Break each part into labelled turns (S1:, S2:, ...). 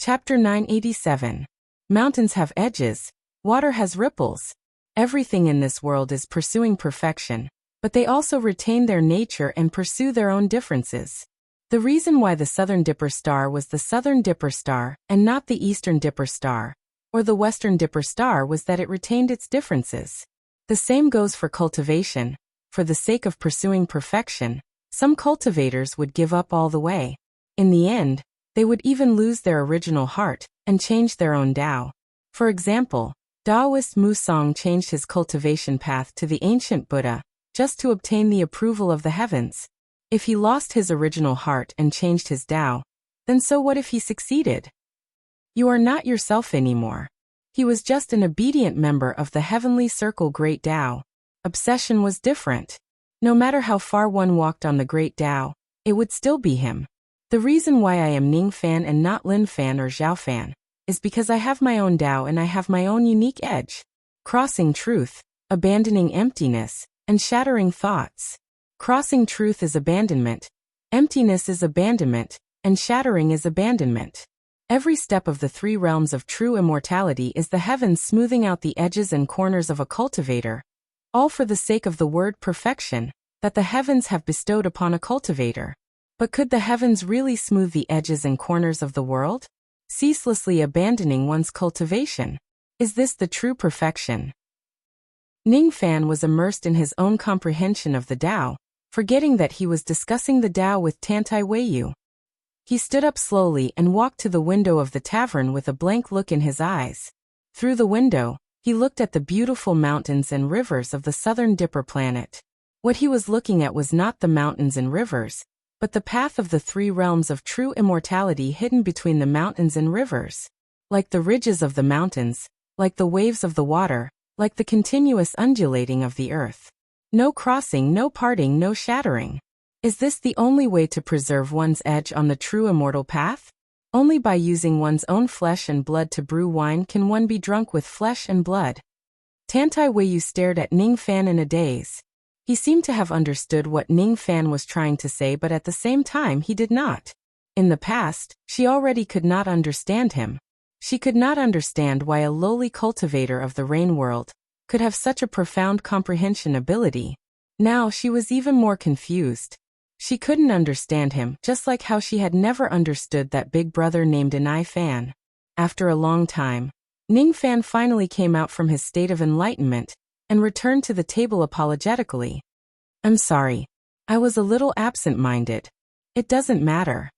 S1: Chapter 987. Mountains have edges, water has ripples. Everything in this world is pursuing perfection, but they also retain their nature and pursue their own differences. The reason why the Southern Dipper Star was the Southern Dipper Star and not the Eastern Dipper Star, or the Western Dipper Star, was that it retained its differences. The same goes for cultivation. For the sake of pursuing perfection, some cultivators would give up all the way. In the end, they would even lose their original heart and change their own Tao. For example, Taoist Musang changed his cultivation path to the ancient Buddha, just to obtain the approval of the heavens. If he lost his original heart and changed his Tao, then so what if he succeeded? You are not yourself anymore. He was just an obedient member of the heavenly circle Great Tao. Obsession was different. No matter how far one walked on the Great Tao, it would still be him. The reason why I am Ning Fan and not Lin Fan or Zhao Fan is because I have my own Tao and I have my own unique edge. Crossing truth, abandoning emptiness, and shattering thoughts. Crossing truth is abandonment, emptiness is abandonment, and shattering is abandonment. Every step of the three realms of true immortality is the heavens smoothing out the edges and corners of a cultivator, all for the sake of the word perfection that the heavens have bestowed upon a cultivator. But could the heavens really smooth the edges and corners of the world? Ceaselessly abandoning one's cultivation. Is this the true perfection? Ning Fan was immersed in his own comprehension of the Tao, forgetting that he was discussing the Tao with Tantai Weiyu. He stood up slowly and walked to the window of the tavern with a blank look in his eyes. Through the window, he looked at the beautiful mountains and rivers of the Southern Dipper planet. What he was looking at was not the mountains and rivers, but the path of the three realms of true immortality hidden between the mountains and rivers. Like the ridges of the mountains, like the waves of the water, like the continuous undulating of the earth. No crossing, no parting, no shattering. Is this the only way to preserve one's edge on the true immortal path? Only by using one's own flesh and blood to brew wine can one be drunk with flesh and blood. Tantai Weiyu stared at Ning Fan in a daze. He seemed to have understood what Ning Fan was trying to say, but at the same time he did not. In the past, she already could not understand him. She could not understand why a lowly cultivator of the rain world could have such a profound comprehension ability. Now she was even more confused. She couldn't understand him, just like how she had never understood that big brother named Nai Fan. After a long time, Ning Fan finally came out from his state of enlightenment and returned to the table apologetically. I'm sorry. I was a little absent-minded. It doesn't matter.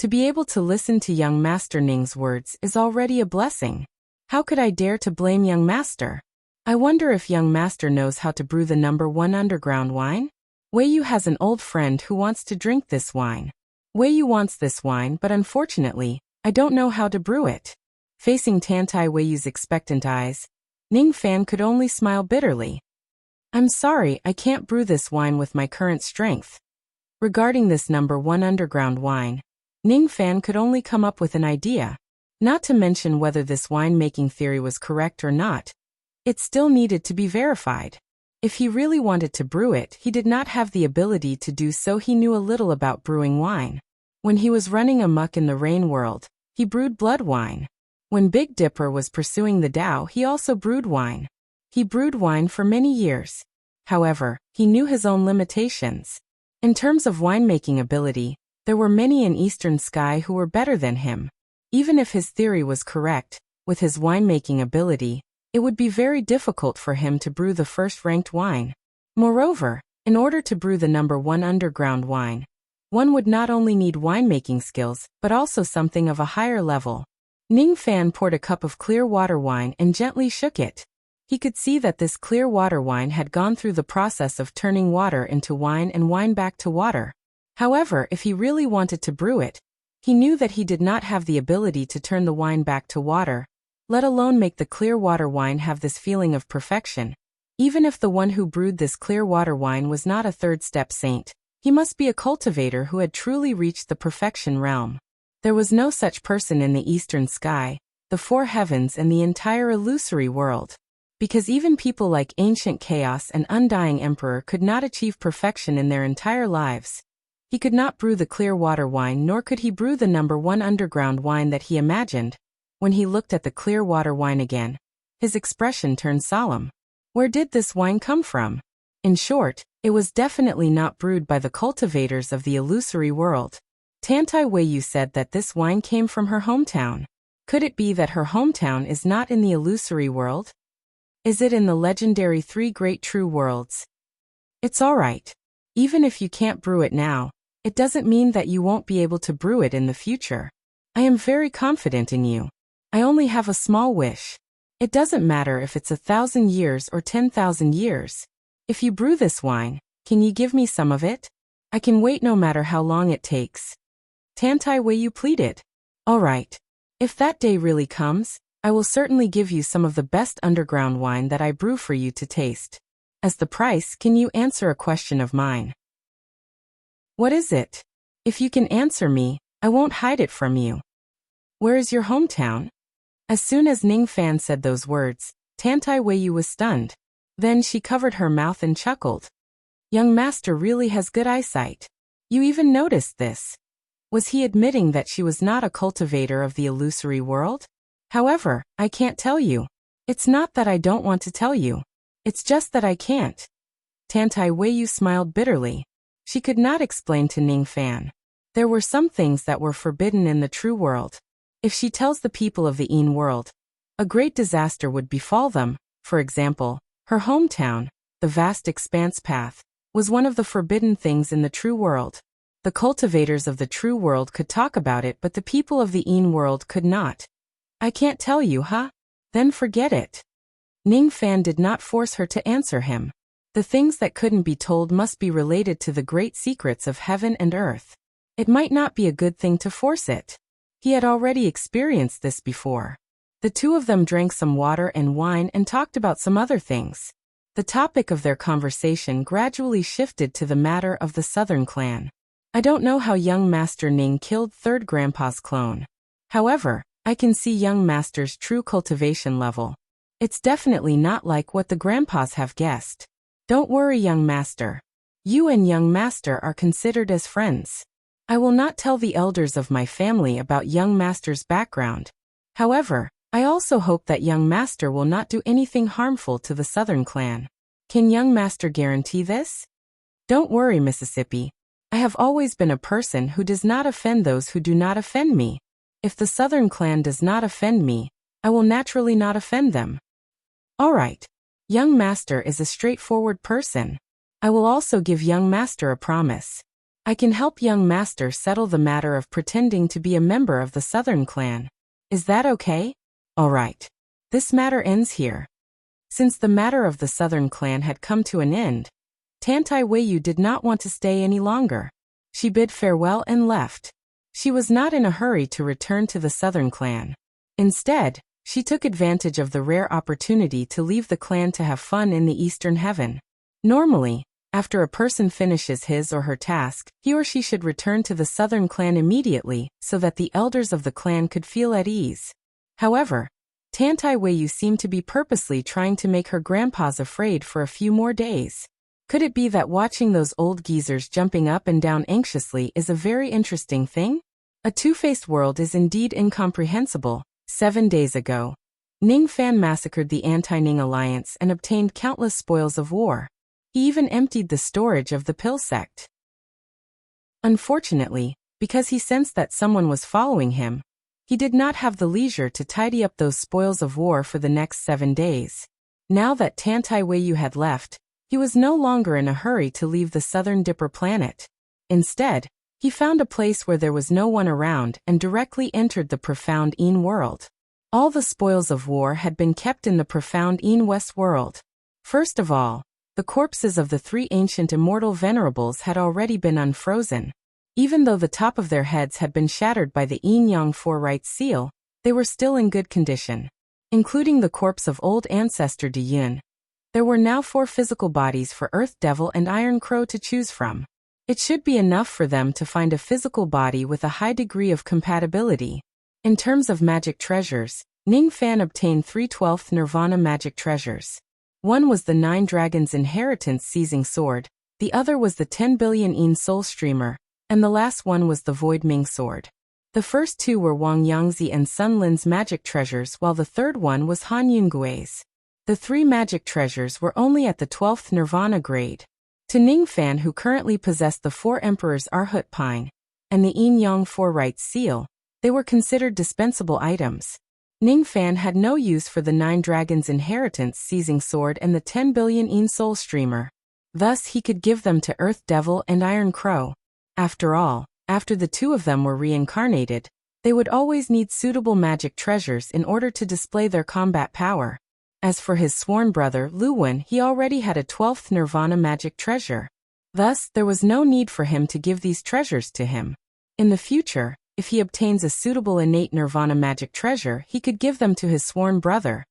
S1: To be able to listen to young Master Ning's words is already a blessing. How could I dare to blame young Master? I wonder if young Master knows how to brew the number 1 underground wine? Weiyu has an old friend who wants to drink this wine. Weiyu wants this wine, but unfortunately, I don't know how to brew it. Facing Tantai Weiyu's expectant eyes, Ning Fan could only smile bitterly. I'm sorry, I can't brew this wine with my current strength. Regarding this number 1 underground wine, Ning Fan could only come up with an idea. Not to mention whether this wine-making theory was correct or not. It still needed to be verified. If he really wanted to brew it, he did not have the ability to do so. He knew a little about brewing wine. When he was running amok in the rain world, he brewed blood wine. When Big Dipper was pursuing the Tao, he also brewed wine. He brewed wine for many years. However, he knew his own limitations. In terms of winemaking ability, there were many in Eastern Sky who were better than him. Even if his theory was correct, with his winemaking ability, it would be very difficult for him to brew the first-ranked wine. Moreover, in order to brew the number 1 underground wine, one would not only need winemaking skills, but also something of a higher level. Ning Fan poured a cup of clear water wine and gently shook it. He could see that this clear water wine had gone through the process of turning water into wine and wine back to water. However, if he really wanted to brew it, he knew that he did not have the ability to turn the wine back to water, let alone make the clear water wine have this feeling of perfection. Even if the one who brewed this clear water wine was not a third-step saint, he must be a cultivator who had truly reached the perfection realm. There was no such person in the Eastern Sky, the 4 heavens and the entire illusory world. Because even people like Ancient Chaos and Undying Emperor could not achieve perfection in their entire lives. He could not brew the clear water wine, nor could he brew the number 1 underground wine that he imagined. When he looked at the clear water wine again, his expression turned solemn. Where did this wine come from? In short, it was definitely not brewed by the cultivators of the illusory world. Tantai Weiyu said that this wine came from her hometown. Could it be that her hometown is not in the illusory world? Is it in the legendary 3 great true worlds? It's alright. Even if you can't brew it now, it doesn't mean that you won't be able to brew it in the future. I am very confident in you. I only have a small wish. It doesn't matter if it's 1,000 years or 10,000 years. If you brew this wine, can you give me some of it? I can wait no matter how long it takes. Tantai Weiyu pleaded. All right. If that day really comes, I will certainly give you some of the best underground wine that I brew for you to taste. As the price, can you answer a question of mine? What is it? If you can answer me, I won't hide it from you. Where is your hometown? As soon as Ning Fan said those words, Tantai Weiyu was stunned. Then she covered her mouth and chuckled. Young master really has good eyesight. You even noticed this. Was he admitting that she was not a cultivator of the illusory world? However, I can't tell you. It's not that I don't want to tell you. It's just that I can't. Tantai Weiyu smiled bitterly. She could not explain to Ning Fan. There were some things that were forbidden in the true world. If she tells the people of the Yin world, a great disaster would befall them. For example, her hometown, the vast expanse path, was one of the forbidden things in the true world. The cultivators of the true world could talk about it, but the people of the Yin world could not. I can't tell you, huh? Then forget it. Ning Fan did not force her to answer him. The things that couldn't be told must be related to the great secrets of heaven and earth. It might not be a good thing to force it. He had already experienced this before. The two of them drank some water and wine and talked about some other things. The topic of their conversation gradually shifted to the matter of the Southern clan. I don't know how young Master Ning killed third grandpa's clone. However, I can see young master's true cultivation level. It's definitely not like what the grandpas have guessed. Don't worry, young master. You and young master are considered as friends. I will not tell the elders of my family about young master's background. However, I also hope that young master will not do anything harmful to the Southern clan. Can young master guarantee this? Don't worry, Mississippi. I have always been a person who does not offend those who do not offend me. If the Southern clan does not offend me, I will naturally not offend them. All right. Young master is a straightforward person. I will also give young master a promise. I can help young master settle the matter of pretending to be a member of the Southern clan. Is that okay? All right. This matter ends here. Since the matter of the Southern clan had come to an end, Tantai Weiyu did not want to stay any longer. She bid farewell and left. She was not in a hurry to return to the Southern clan. Instead, she took advantage of the rare opportunity to leave the clan to have fun in the Eastern Heaven. Normally, after a person finishes his or her task, he or she should return to the Southern clan immediately so that the elders of the clan could feel at ease. However, Tantai Weiyu seemed to be purposely trying to make her grandpas afraid for a few more days. Could it be that watching those old geezers jumping up and down anxiously is a very interesting thing? A two-faced world is indeed incomprehensible. 7 days ago, Ning Fan massacred the anti-Ning alliance and obtained countless spoils of war. He even emptied the storage of the pill sect. Unfortunately, because he sensed that someone was following him, he did not have the leisure to tidy up those spoils of war for the next 7 days. Now that Tantai Weiyu had left, he was no longer in a hurry to leave the Southern Dipper planet. Instead, he found a place where there was no one around and directly entered the profound Yin world. All the spoils of war had been kept in the profound Yin West world. First of all, the corpses of the 3 ancient immortal venerables had already been unfrozen. Even though the top of their heads had been shattered by the Yin Yang Four Rites seal, they were still in good condition. Including the corpse of old ancestor De Yun, there were now 4 physical bodies for Earth Devil and Iron Crow to choose from. It should be enough for them to find a physical body with a high degree of compatibility. In terms of magic treasures, Ning Fan obtained 3/12 Nirvana magic treasures. One was the 9 Dragons Inheritance Seizing Sword, the other was the 10 billion Yin Soul Streamer, and the last one was the Void Ming sword. The first two were Wang Yangzi and Sun Lin's magic treasures, while the third one was Han Yungui's. The three magic treasures were only at the 12th Nirvana grade. To Ningfan, who currently possessed the Four Emperors' Arhut Pine and the Yin Yang Four Rites seal, they were considered dispensable items. Ningfan had no use for the 9 Dragons' Inheritance seizing sword and the 10 billion Yin Soul Streamer. Thus he could give them to Earth Devil and Iron Crow. After all, after the two of them were reincarnated, they would always need suitable magic treasures in order to display their combat power. As for his sworn brother Lu Wen, he already had a 12th Nirvana magic treasure. Thus, there was no need for him to give these treasures to him. In the future, if he obtains a suitable innate Nirvana magic treasure, he could give them to his sworn brother.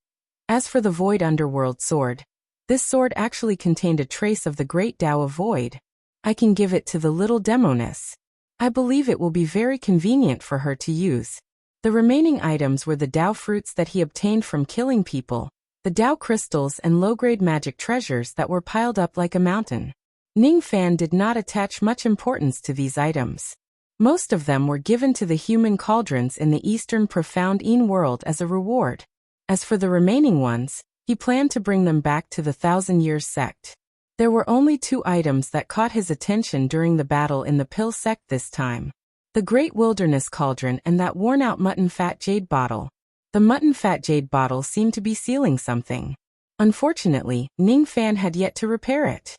S1: As for the Void Underworld sword, this sword actually contained a trace of the Great Tao of Void. I can give it to the little Demoness. I believe it will be very convenient for her to use. The remaining items were the Tao fruits that he obtained from killing people, the Tao crystals and low-grade magic treasures that were piled up like a mountain. Ningfan did not attach much importance to these items. Most of them were given to the human cauldrons in the Eastern Profound Yin world as a reward. As for the remaining ones, he planned to bring them back to the Thousand Years sect. There were only 2 items that caught his attention during the battle in the Pill sect this time: the Great Wilderness Cauldron and that worn-out mutton fat jade bottle. The mutton fat jade bottle seemed to be sealing something. Unfortunately, Ningfan had yet to repair it.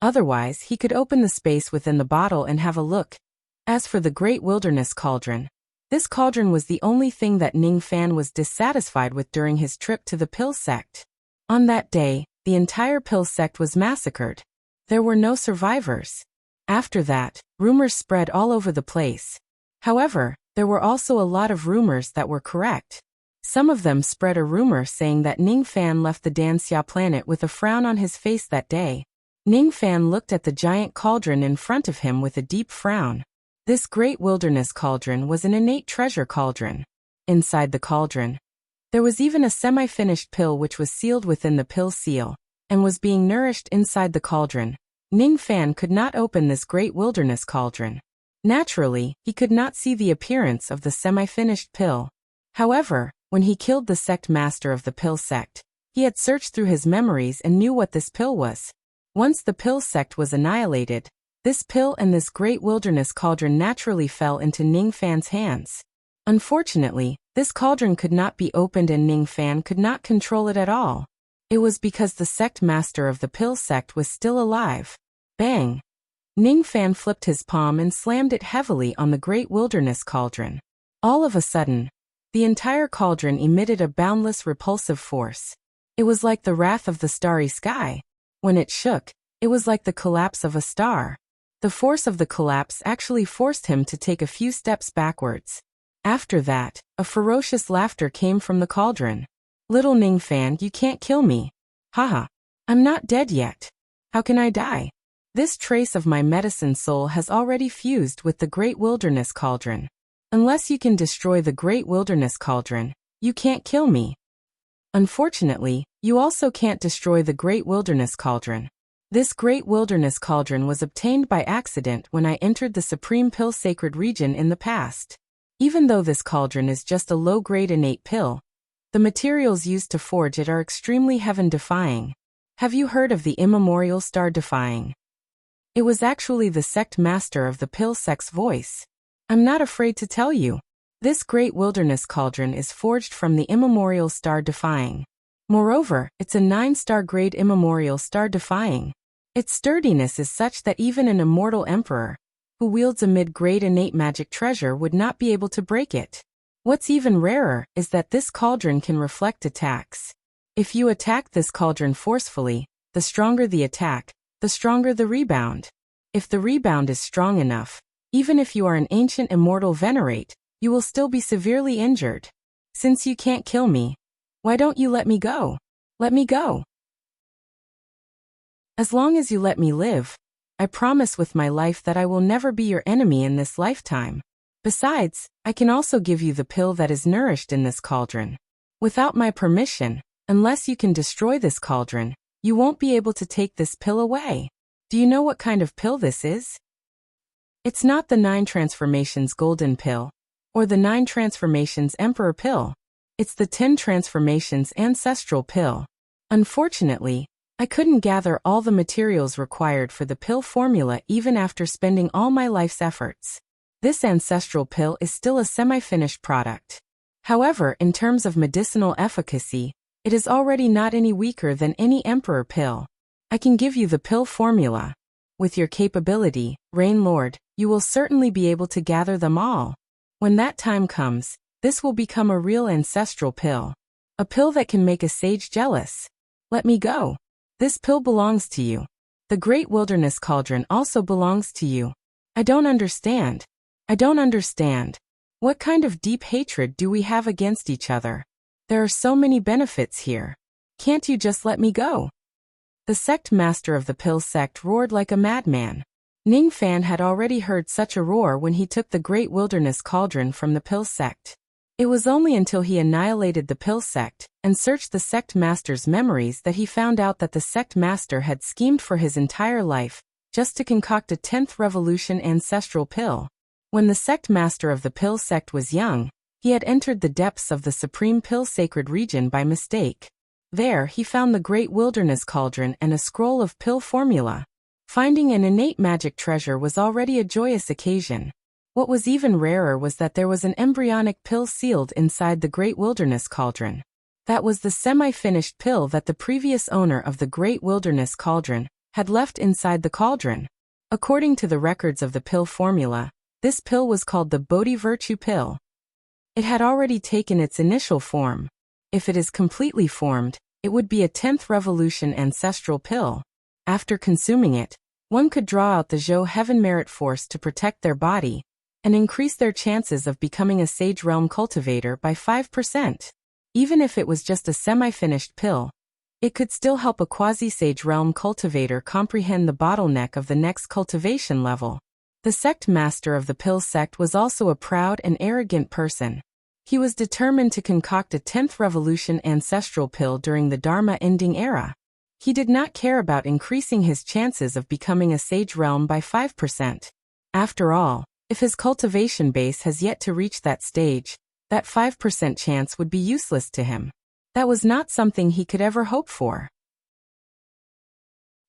S1: Otherwise, he could open the space within the bottle and have a look. As for the Great Wilderness Cauldron, this cauldron was the only thing that Ningfan was dissatisfied with during his trip to the Pill sect. On that day, the entire Pill sect was massacred. There were no survivors. After that, rumors spread all over the place. However, there were also a lot of rumors that were correct. Some of them spread a rumor saying that Ningfan left the Danxia planet with a frown on his face that day. Ningfan looked at the giant cauldron in front of him with a deep frown. This Great Wilderness Cauldron was an innate treasure cauldron. Inside the cauldron, there was even a semi-finished pill which was sealed within the pill seal, and was being nourished inside the cauldron. Ningfan could not open this Great Wilderness Cauldron. Naturally, he could not see the appearance of the semi-finished pill. However, when he killed the sect master of the Pill sect, he had searched through his memories and knew what this pill was. Once the Pill sect was annihilated, this pill and this Great Wilderness Cauldron naturally fell into Ningfan's hands. Unfortunately, this cauldron could not be opened and Ningfan could not control it at all. It was because the sect master of the Pill sect was still alive. Bang! Ningfan flipped his palm and slammed it heavily on the Great Wilderness Cauldron. All of a sudden, the entire cauldron emitted a boundless repulsive force. It was like the wrath of the starry sky. When it shook, it was like the collapse of a star. The force of the collapse actually forced him to take a few steps backwards. After that, a ferocious laughter came from the cauldron. "Little Ningfan, you can't kill me. Haha. I'm not dead yet. How can I die? This trace of my medicine soul has already fused with the Great Wilderness Cauldron. Unless you can destroy the Great Wilderness Cauldron, you can't kill me. Unfortunately, you also can't destroy the Great Wilderness Cauldron. This Great Wilderness Cauldron was obtained by accident when I entered the Supreme Pill Sacred Region in the past. Even though this cauldron is just a low-grade innate pill, the materials used to forge it are extremely heaven-defying. Have you heard of the immemorial star-defying?" It was actually the sect master of the Pill sect's voice. "I'm not afraid to tell you. This Great Wilderness Cauldron is forged from the immemorial star-defying. Moreover, it's a 9-star grade immemorial star-defying. Its sturdiness is such that even an immortal emperor, who wields a mid-grade innate magic treasure, would not be able to break it. What's even rarer is that this cauldron can reflect attacks. If you attack this cauldron forcefully, the stronger the attack, the stronger the rebound. If the rebound is strong enough, even if you are an ancient immortal venerate, you will still be severely injured. Since you can't kill me, why don't you let me go? Let me go. As long as you let me live, I promise with my life that I will never be your enemy in this lifetime. Besides, I can also give you the pill that is nourished in this cauldron. Without my permission, unless you can destroy this cauldron, you won't be able to take this pill away. Do you know what kind of pill this is?" It's not the 9 transformations golden pill, or the 9 transformations emperor pill. It's the 10 transformations ancestral pill. Unfortunately, I couldn't gather all the materials required for the pill formula even after spending all my life's efforts. This ancestral pill is still a semi-finished product. However, in terms of medicinal efficacy, it is already not any weaker than any emperor pill. I can give you the pill formula. With your capability, Rain Lord, you will certainly be able to gather them all. When that time comes, this will become a real ancestral pill. A pill that can make a sage jealous. Let me go. This pill belongs to you. The Great Wilderness Cauldron also belongs to you. I don't understand. What kind of deep hatred do we have against each other? There are so many benefits here. Can't you just let me go? The sect master of the pill sect roared like a madman. Ning Fan had already heard such a roar when he took the Great Wilderness Cauldron from the pill sect. It was only until he annihilated the pill sect and searched the sect master's memories that he found out that the sect master had schemed for his entire life just to concoct a 10th revolution ancestral pill. When the sect master of the pill sect was young, he had entered the depths of the supreme pill sacred region by mistake. There he found the Great Wilderness Cauldron and a scroll of pill formula. Finding an innate magic treasure was already a joyous occasion. What was even rarer was that there was an embryonic pill sealed inside the Great Wilderness Cauldron. That was the semi-finished pill that the previous owner of the Great Wilderness Cauldron had left inside the cauldron. According to the records of the pill formula, this pill was called the Bodhi Virtue Pill. It had already taken its initial form. If it is completely formed, it would be a 10th revolution ancestral pill. After consuming it, one could draw out the Zhou Heaven Merit Force to protect their body and increase their chances of becoming a Sage Realm cultivator by 5%. Even if it was just a semi-finished pill, it could still help a quasi-Sage Realm cultivator comprehend the bottleneck of the next cultivation level. The sect master of the pill sect was also a proud and arrogant person. He was determined to concoct a 10th revolution ancestral pill during the Dharma ending era. He did not care about increasing his chances of becoming a Sage Realm by 5%. After all, if his cultivation base has yet to reach that stage, that 5% chance would be useless to him. That was not something he could ever hope for.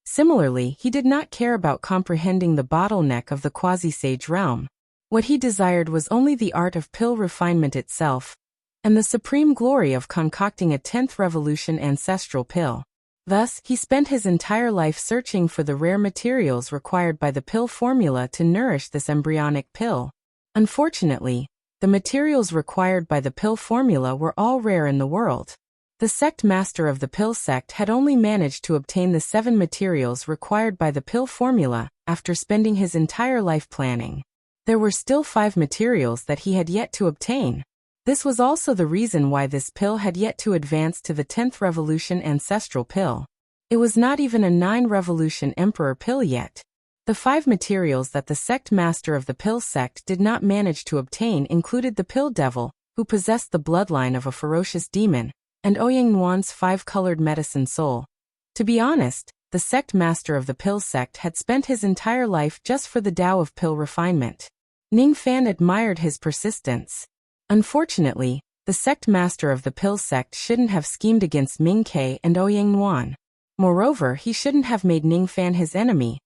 S1: Similarly, he did not care about comprehending the bottleneck of the quasi-sage realm. What he desired was only the art of pill refinement itself, and the supreme glory of concocting a 10th revolution ancestral pill. Thus, he spent his entire life searching for the rare materials required by the pill formula to nourish this embryonic pill. Unfortunately, the materials required by the pill formula were all rare in the world. The sect master of the pill sect had only managed to obtain the 7 materials required by the pill formula after spending his entire life planning. There were still 5 materials that he had yet to obtain. This was also the reason why this pill had yet to advance to the 10th revolution ancestral pill. It was not even a 9 revolution emperor pill yet. The 5 materials that the sect master of the pill sect did not manage to obtain included the pill devil, who possessed the bloodline of a ferocious demon, and Ouyang Nuan's 5-colored medicine soul. To be honest, the sect master of the pill sect had spent his entire life just for the Tao of pill refinement. Ning Fan admired his persistence. Unfortunately, the sect master of the pill sect shouldn't have schemed against Ming Ke and Ouyang Nuan. Moreover, he shouldn't have made Ning Fan his enemy.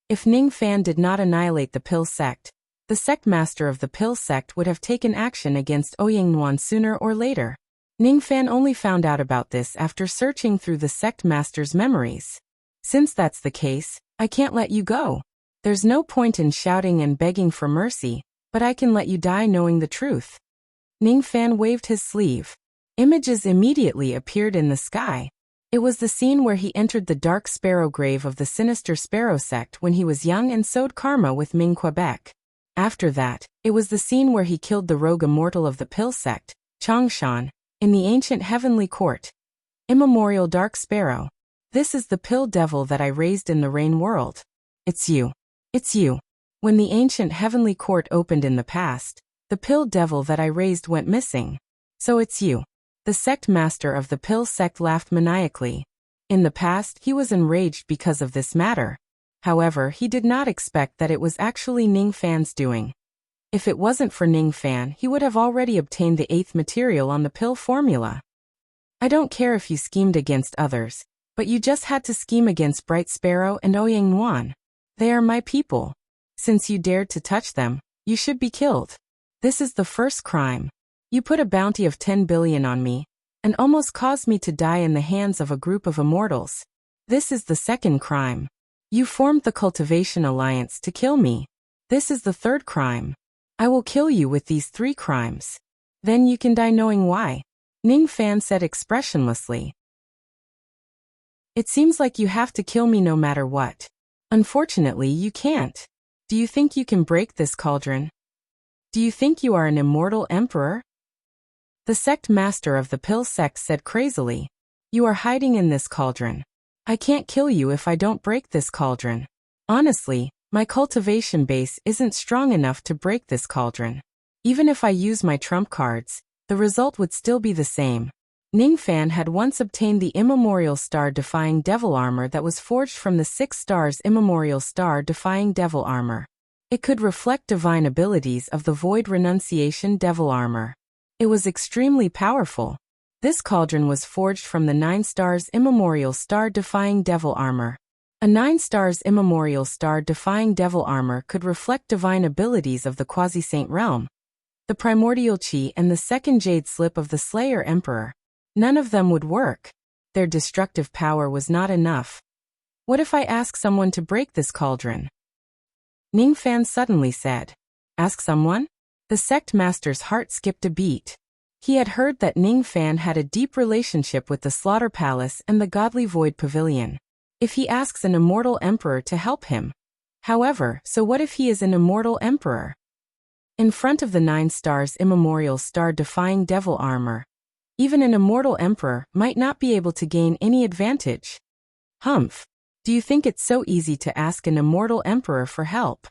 S1: If Ning Fan did not annihilate the pill sect, the sect master of the pill sect would have taken action against Ouyang Nuan sooner or later. Ning Fan only found out about this after searching through the sect master's memories. Since that's the case, I can't let you go. There's no point in shouting and begging for mercy, but I can let you die knowing the truth. Ning Fan waved his sleeve. Images immediately appeared in the sky. It was the scene where he entered the dark sparrow grave of the sinister sparrow sect when he was young and sowed karma with Ming Quebec. After that, it was the scene where he killed the rogue immortal of the pill sect, Changshan, in the ancient heavenly court. Immemorial dark sparrow. This is the pill devil that I raised in the rain world. It's you. It's you. When the ancient heavenly court opened in the past, the pill devil that I raised went missing. So it's you. The sect master of the pill sect laughed maniacally. In the past, he was enraged because of this matter. However, he did not expect that it was actually Ning Fan's doing. If it wasn't for Ning Fan, he would have already obtained the 8th material on the pill formula. I don't care if you schemed against others, but you just had to scheme against Bright Sparrow and Ouyang Nuan. They are my people. Since you dared to touch them, you should be killed. This is the first crime. You put a bounty of 10 billion on me, and almost caused me to die in the hands of a group of immortals. This is the second crime. You formed the Cultivation Alliance to kill me. This is the third crime. I will kill you with these 3 crimes. Then you can die knowing why. Ning Fan said expressionlessly. It seems like you have to kill me no matter what. Unfortunately, you can't. Do you think you can break this cauldron? Do you think you are an immortal emperor? The sect master of the pill sect said crazily. You are hiding in this cauldron. I can't kill you if I don't break this cauldron. Honestly, my cultivation base isn't strong enough to break this cauldron. Even if I use my trump cards, the result would still be the same. Ning Fan had once obtained the immemorial star-defying devil armor that was forged from the 6 stars immemorial star-defying devil armor. It could reflect divine abilities of the void renunciation devil armor. It was extremely powerful. This cauldron was forged from the 9 stars immemorial star-defying devil armor. A 9 stars immemorial star-defying devil armor could reflect divine abilities of the quasi-saint realm, the primordial chi and the second jade slip of the Slayer Emperor. None of them would work. Their destructive power was not enough. What if I ask someone to break this cauldron? Ning Fan suddenly said. Ask someone? The sect master's heart skipped a beat. He had heard that Ning Fan had a deep relationship with the Slaughter Palace and the Godly Void Pavilion. If he asks an immortal emperor to help him. However, so what if he is an immortal emperor? In front of the 9 stars immemorial star-defying devil armor, even an immortal emperor might not be able to gain any advantage. Humph. Do you think it's so easy to ask an immortal emperor for help?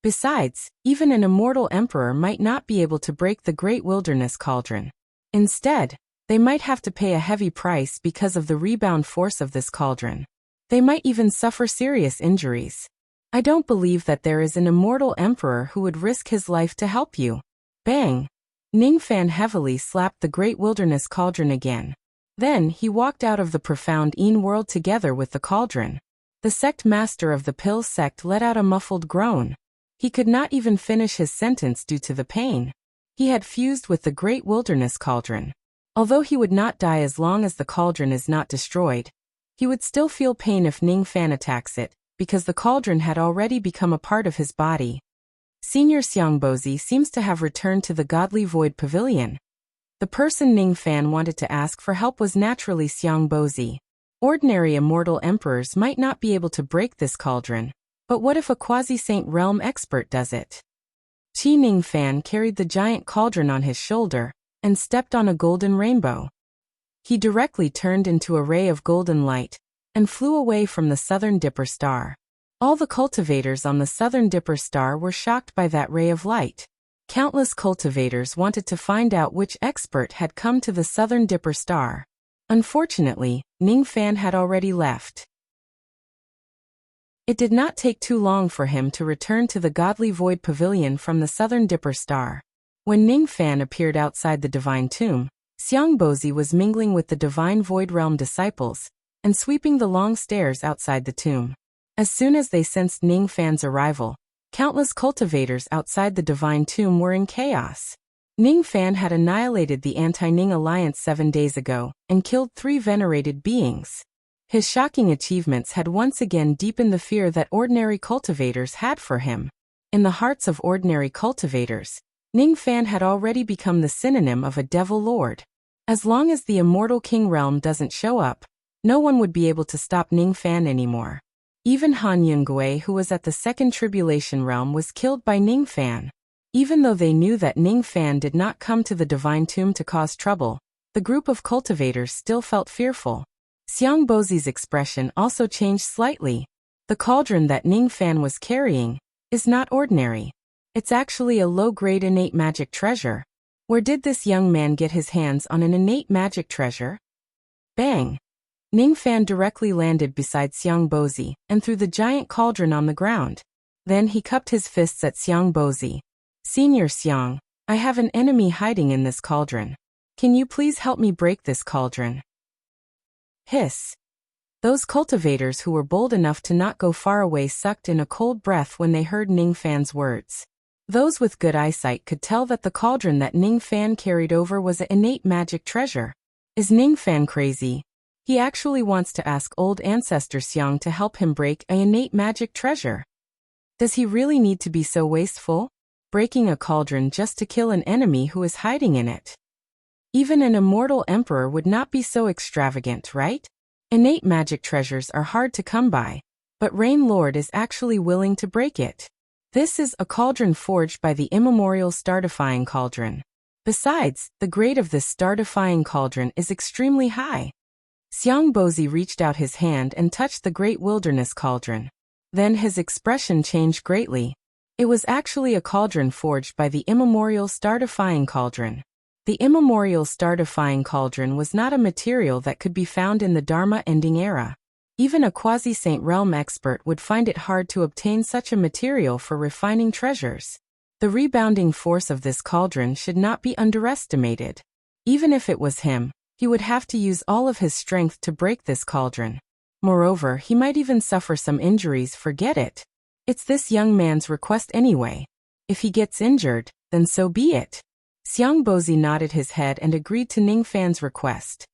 S1: Besides, even an immortal emperor might not be able to break the Great Wilderness Cauldron. Instead, they might have to pay a heavy price because of the rebound force of this cauldron. They might even suffer serious injuries. I don't believe that there is an immortal emperor who would risk his life to help you. Bang! Ning Fan heavily slapped the Great Wilderness Cauldron again. Then he walked out of the profound Een world together with the cauldron. The sect master of the pill sect let out a muffled groan. He could not even finish his sentence due to the pain. He had fused with the Great Wilderness Cauldron. Although he would not die as long as the cauldron is not destroyed, he would still feel pain if Ning Fan attacks it, because the cauldron had already become a part of his body. Senior Xiangbozi seems to have returned to the Godly Void Pavilion. The person Ning Fan wanted to ask for help was naturally Xiangbozi. Ordinary immortal emperors might not be able to break this cauldron, but what if a quasi-saint realm expert does it? Qi Ning Fan carried the giant cauldron on his shoulder and stepped on a golden rainbow. He directly turned into a ray of golden light and flew away from the Southern Dipper Star. All the cultivators on the Southern Dipper Star were shocked by that ray of light. Countless cultivators wanted to find out which expert had come to the Southern Dipper Star. Unfortunately, Ning Fan had already left. It did not take too long for him to return to the Godly Void Pavilion from the Southern Dipper Star. When Ning Fan appeared outside the Divine Tomb, Xiangbozi was mingling with the Divine Void Realm disciples and sweeping the long stairs outside the tomb. As soon as they sensed Ning Fan's arrival, countless cultivators outside the Divine Tomb were in chaos. Ning Fan had annihilated the Anti-Ning Alliance 7 days ago and killed 3 venerated beings. His shocking achievements had once again deepened the fear that ordinary cultivators had for him. In the hearts of ordinary cultivators, Ning Fan had already become the synonym of a devil lord. As long as the Immortal King realm doesn't show up, no one would be able to stop Ning Fan anymore. Even Han Yunggui, who was at the Second Tribulation Realm, was killed by Ning Fan. Even though they knew that Ning Fan did not come to the Divine Tomb to cause trouble, the group of cultivators still felt fearful. Xiangbozi's expression also changed slightly. The cauldron that Ning Fan was carrying is not ordinary. It's actually a low-grade innate magic treasure. Where did this young man get his hands on an innate magic treasure? Bang! Ning Fan directly landed beside Xiang Bozi and threw the giant cauldron on the ground. Then he cupped his fists at Xiang Bozi. Senior Xiang, I have an enemy hiding in this cauldron. Can you please help me break this cauldron? Hiss. Those cultivators who were bold enough to not go far away sucked in a cold breath when they heard Ning Fan's words. Those with good eyesight could tell that the cauldron that Ning Fan carried over was an innate magic treasure. Is Ning Fan crazy? He actually wants to ask old ancestor Xiang to help him break an innate magic treasure. Does he really need to be so wasteful? Breaking a cauldron just to kill an enemy who is hiding in it. Even an immortal emperor would not be so extravagant, right? Innate magic treasures are hard to come by, but Rain Lord is actually willing to break it. This is a cauldron forged by the immemorial Star-defying cauldron. Besides, the grade of this Star-defying cauldron is extremely high. Xiang Bozi reached out his hand and touched the great wilderness cauldron. Then his expression changed greatly. It was actually a cauldron forged by the immemorial Star-defying cauldron. The immemorial Star-defying cauldron was not a material that could be found in the Dharma-ending era. Even a quasi-Saint Realm expert would find it hard to obtain such a material for refining treasures. The rebounding force of this cauldron should not be underestimated. Even if it was him, he would have to use all of his strength to break this cauldron. Moreover, he might even suffer some injuries. Forget it. It's this young man's request anyway. If he gets injured, then so be it. Xiang Bozi nodded his head and agreed to Ning Fan's request.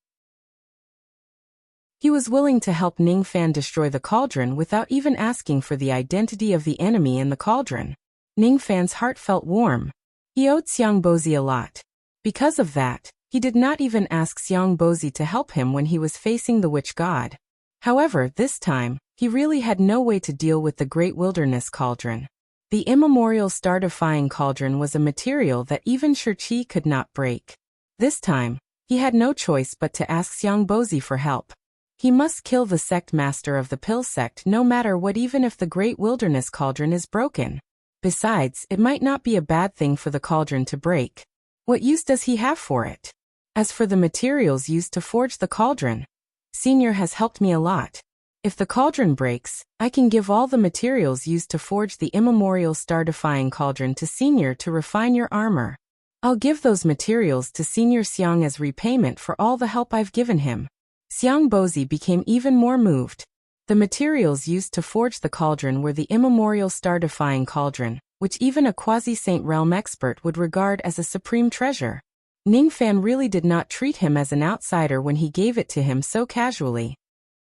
S1: He was willing to help Ning Fan destroy the cauldron without even asking for the identity of the enemy in the cauldron. Ning Fan's heart felt warm. He owed Xiang Bozi a lot. Because of that, he did not even ask Xiang Bozi to help him when he was facing the witch god. However, this time, he really had no way to deal with the great wilderness cauldron. The immemorial Star-defying cauldron was a material that even Shurqi could not break. This time, he had no choice but to ask Xiang Bozi for help. He must kill the sect master of the pill sect no matter what, even if the great wilderness cauldron is broken. Besides, it might not be a bad thing for the cauldron to break. What use does he have for it? As for the materials used to forge the cauldron, Senior has helped me a lot. If the cauldron breaks, I can give all the materials used to forge the immemorial Star-defying cauldron to Senior to refine your armor. I'll give those materials to Senior Xiang as repayment for all the help I've given him. Xiang Bozi became even more moved. The materials used to forge the cauldron were the immemorial Star-defying cauldron, which even a quasi-Saint Realm expert would regard as a supreme treasure. Ning Fan really did not treat him as an outsider when he gave it to him so casually.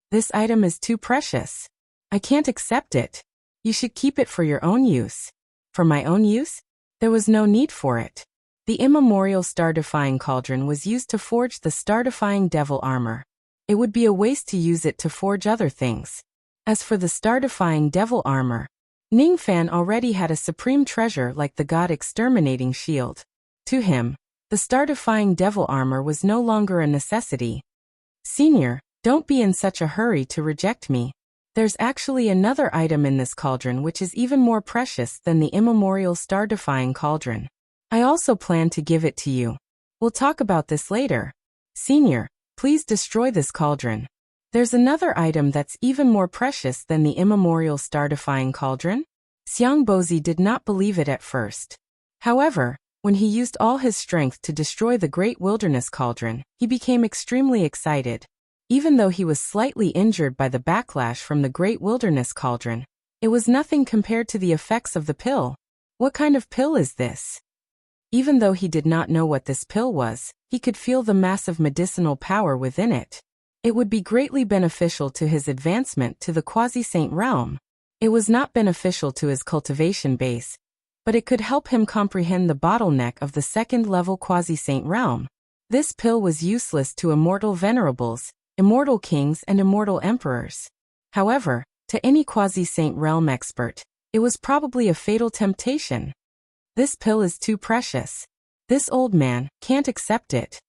S1: This item is too precious. I can't accept it. You should keep it for your own use. For my own use? There was no need for it. The immemorial Star-defying cauldron was used to forge the Star-defying devil armor. It would be a waste to use it to forge other things. As for the Star-defying devil armor, Ning Fan already had a supreme treasure like the god exterminating shield. To him, the Star-defying devil armor was no longer a necessity. Senior, don't be in such a hurry to reject me. There's actually another item in this cauldron which is even more precious than the immemorial Star-defying cauldron. I also plan to give it to you. We'll talk about this later. Senior, please destroy this cauldron. There's another item that's even more precious than the immemorial Star-defying cauldron. Xiang Bozi did not believe it at first. However, when he used all his strength to destroy the great wilderness cauldron, he became extremely excited. Even though he was slightly injured by the backlash from the great wilderness cauldron, it was nothing compared to the effects of the pill. What kind of pill is this? Even though he did not know what this pill was, he could feel the massive medicinal power within it. It would be greatly beneficial to his advancement to the quasi-Saint Realm. It was not beneficial to his cultivation base, but it could help him comprehend the bottleneck of the second-level quasi-Saint Realm. This pill was useless to immortal venerables, immortal kings and immortal emperors. However, to any quasi-Saint Realm expert, it was probably a fatal temptation. This pill is too precious. This old man can't accept it.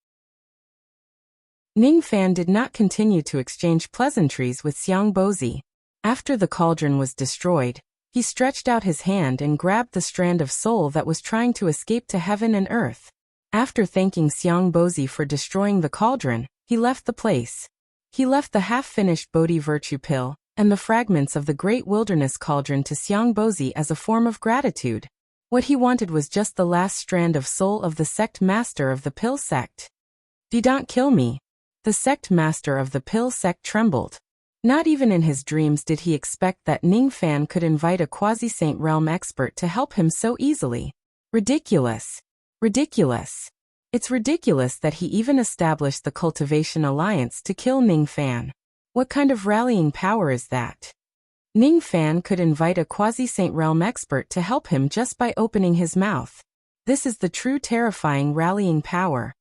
S1: Ning Fan did not continue to exchange pleasantries with Xiang Bozi. After the cauldron was destroyed, he stretched out his hand and grabbed the strand of soul that was trying to escape to heaven and earth. After thanking Xiang Bozi for destroying the cauldron, he left the place. He left the half-finished Bodhi virtue pill and the fragments of the great wilderness cauldron to Xiang Bozi as a form of gratitude. What he wanted was just the last strand of soul of the sect master of the pill sect. "Do not kill me." The sect master of the pill sect trembled. Not even in his dreams did he expect that Ning Fan could invite a quasi-saint realm expert to help him so easily. Ridiculous. Ridiculous. It's ridiculous that he even established the Cultivation Alliance to kill Ning Fan. What kind of rallying power is that? Ning Fan could invite a quasi-saint realm expert to help him just by opening his mouth. This is the true terrifying rallying power.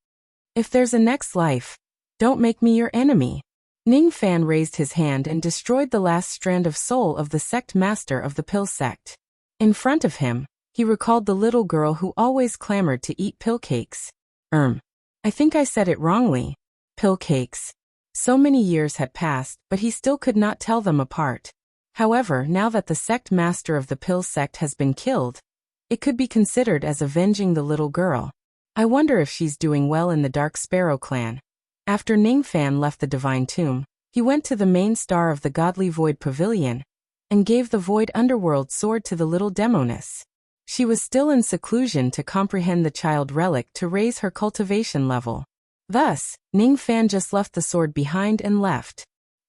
S1: If there's a next life, don't make me your enemy. Ning Fan raised his hand and destroyed the last strand of soul of the sect master of the pill sect. In front of him, he recalled the little girl who always clamored to eat pill cakes. I think I said it wrongly. Pill cakes. So many years had passed, but he still could not tell them apart. However, now that the sect master of the pill sect has been killed, it could be considered as avenging the little girl. I wonder if she's doing well in the Dark Sparrow clan. After Ning Fan left the Divine Tomb, he went to the main star of the Godly Void Pavilion and gave the Void Underworld sword to the little demoness. She was still in seclusion to comprehend the child relic to raise her cultivation level. Thus, Ning Fan just left the sword behind and left.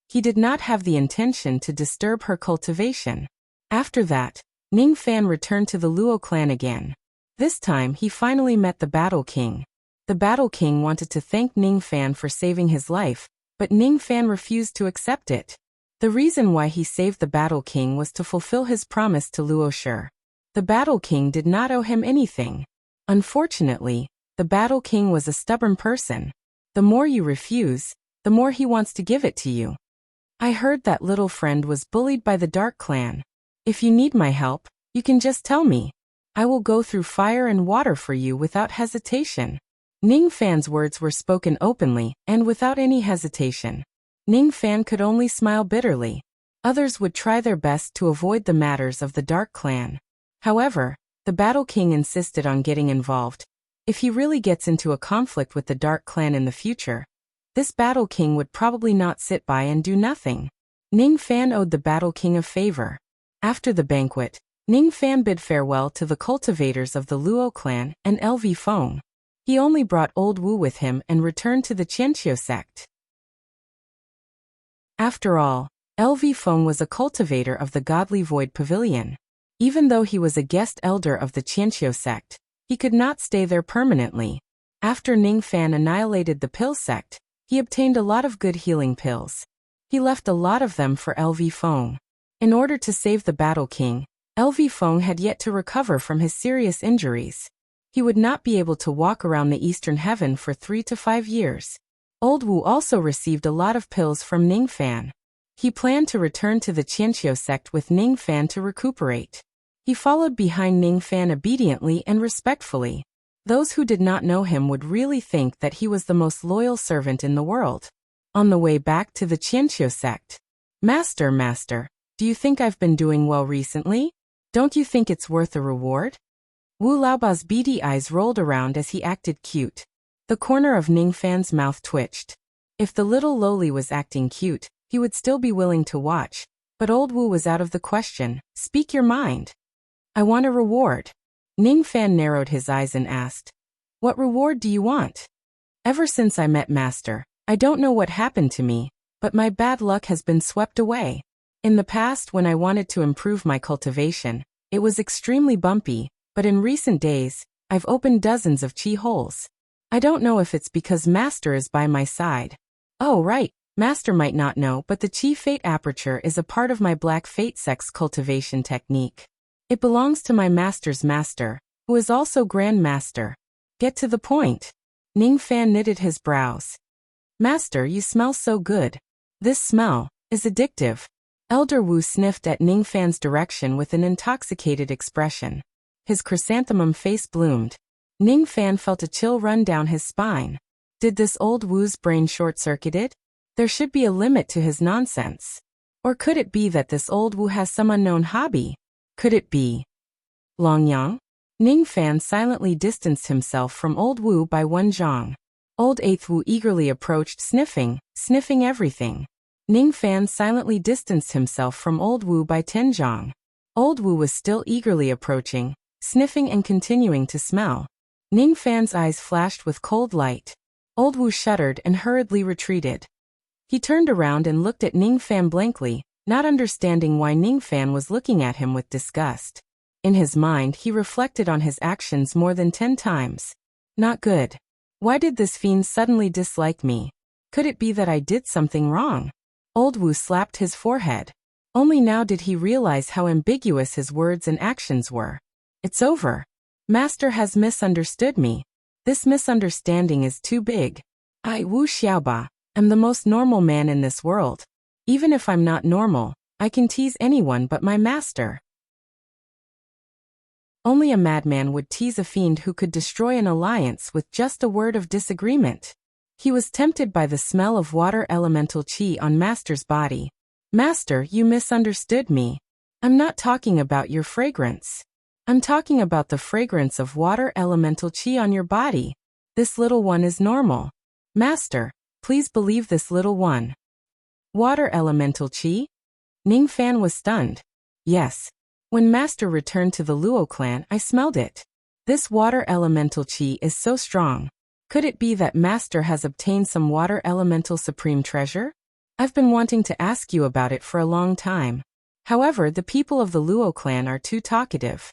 S1: He did not have the intention to disturb her cultivation. After that, Ning Fan returned to the Luo clan again. This time he finally met the Battle King. The Battle King wanted to thank Ning Fan for saving his life, but Ning Fan refused to accept it. The reason why he saved the Battle King was to fulfill his promise to Luo Shi. The Battle King did not owe him anything. Unfortunately, the Battle King was a stubborn person. The more you refuse, the more he wants to give it to you. I heard that little friend was bullied by the Dark Clan. If you need my help, you can just tell me. I will go through fire and water for you without hesitation. Ning Fan's words were spoken openly and without any hesitation. Ning Fan could only smile bitterly. Others would try their best to avoid the matters of the Dark Clan. However, the Battle King insisted on getting involved. If he really gets into a conflict with the Dark Clan in the future, this Battle King would probably not sit by and do nothing. Ning Fan owed the Battle King a favor. After the banquet, Ning Fan bid farewell to the cultivators of the Luo clan and LV Feng. He only brought Old Wu with him and returned to the Qianqiu sect. After all, LV Feng was a cultivator of the Godly Void Pavilion. Even though he was a guest elder of the Qianqiu sect, he could not stay there permanently. After Ning Fan annihilated the pill sect, he obtained a lot of good healing pills. He left a lot of them for LV Feng. In order to save the Battle King, LV Feng had yet to recover from his serious injuries. He would not be able to walk around the Eastern Heaven for 3 to 5 years. Old Wu also received a lot of pills from Ning Fan. He planned to return to the Qianqiu sect with Ning Fan to recuperate. He followed behind Ning Fan obediently and respectfully. Those who did not know him would really think that he was the most loyal servant in the world. On the way back to the Qianqiu sect. Master, do you think I've been doing well recently? Don't you think it's worth a reward? Wu Laobao's beady eyes rolled around as he acted cute. The corner of Ning Fan's mouth twitched. If the little lowly was acting cute, he would still be willing to watch, but Old Wu was out of the question. Speak your mind. I want a reward. Ning Fan narrowed his eyes and asked, What reward do you want? Ever since I met Master, I don't know what happened to me, but my bad luck has been swept away. In the past, when I wanted to improve my cultivation, it was extremely bumpy, but in recent days, I've opened dozens of chi holes. I don't know if it's because Master is by my side. Oh right, Master might not know, but the Chi Fate Aperture is a part of my Black Fate Sex cultivation technique. It belongs to my Master's master, who is also Grand Master. Get to the point. Ning Fan knitted his brows. Master, you smell so good. This smell is addictive. Elder Wu sniffed at Ning Fan's direction with an intoxicated expression. His chrysanthemum face bloomed. Ning Fan felt a chill run down his spine. Did this Old Wu's brain short-circuited? There should be a limit to his nonsense. Or could it be that this Old Wu has some unknown hobby? Could it be Longyang? Ning Fan silently distanced himself from Old Wu by one zhang. Old Eighth Wu eagerly approached, sniffing everything. Ning Fan silently distanced himself from Old Wu by Tianzhong. Old Wu was still eagerly approaching, sniffing and continuing to smell. Ning Fan's eyes flashed with cold light. Old Wu shuddered and hurriedly retreated. He turned around and looked at Ning Fan blankly, not understanding why Ning Fan was looking at him with disgust. In his mind, he reflected on his actions more than 10 times. Not good. Why did this fiend suddenly dislike me? Could it be that I did something wrong? Old Wu slapped his forehead. Only now did he realize how ambiguous his words and actions were. It's over. Master has misunderstood me. This misunderstanding is too big. I, Wu Xiaoba, am the most normal man in this world. Even if I'm not normal, I can tease anyone but my master. Only a madman would tease a fiend who could destroy an alliance with just a word of disagreement. He was tempted by the smell of water elemental qi on Master's body. Master, you misunderstood me. I'm not talking about your fragrance. I'm talking about the fragrance of water elemental qi on your body. This little one is normal. Master, please believe this little one. Water elemental qi? Ning Fan was stunned. Yes. When Master returned to the Luo clan, I smelled it. This water elemental qi is so strong. Could it be that Master has obtained some water elemental supreme treasure? I've been wanting to ask you about it for a long time. However, the people of the Luo clan are too talkative.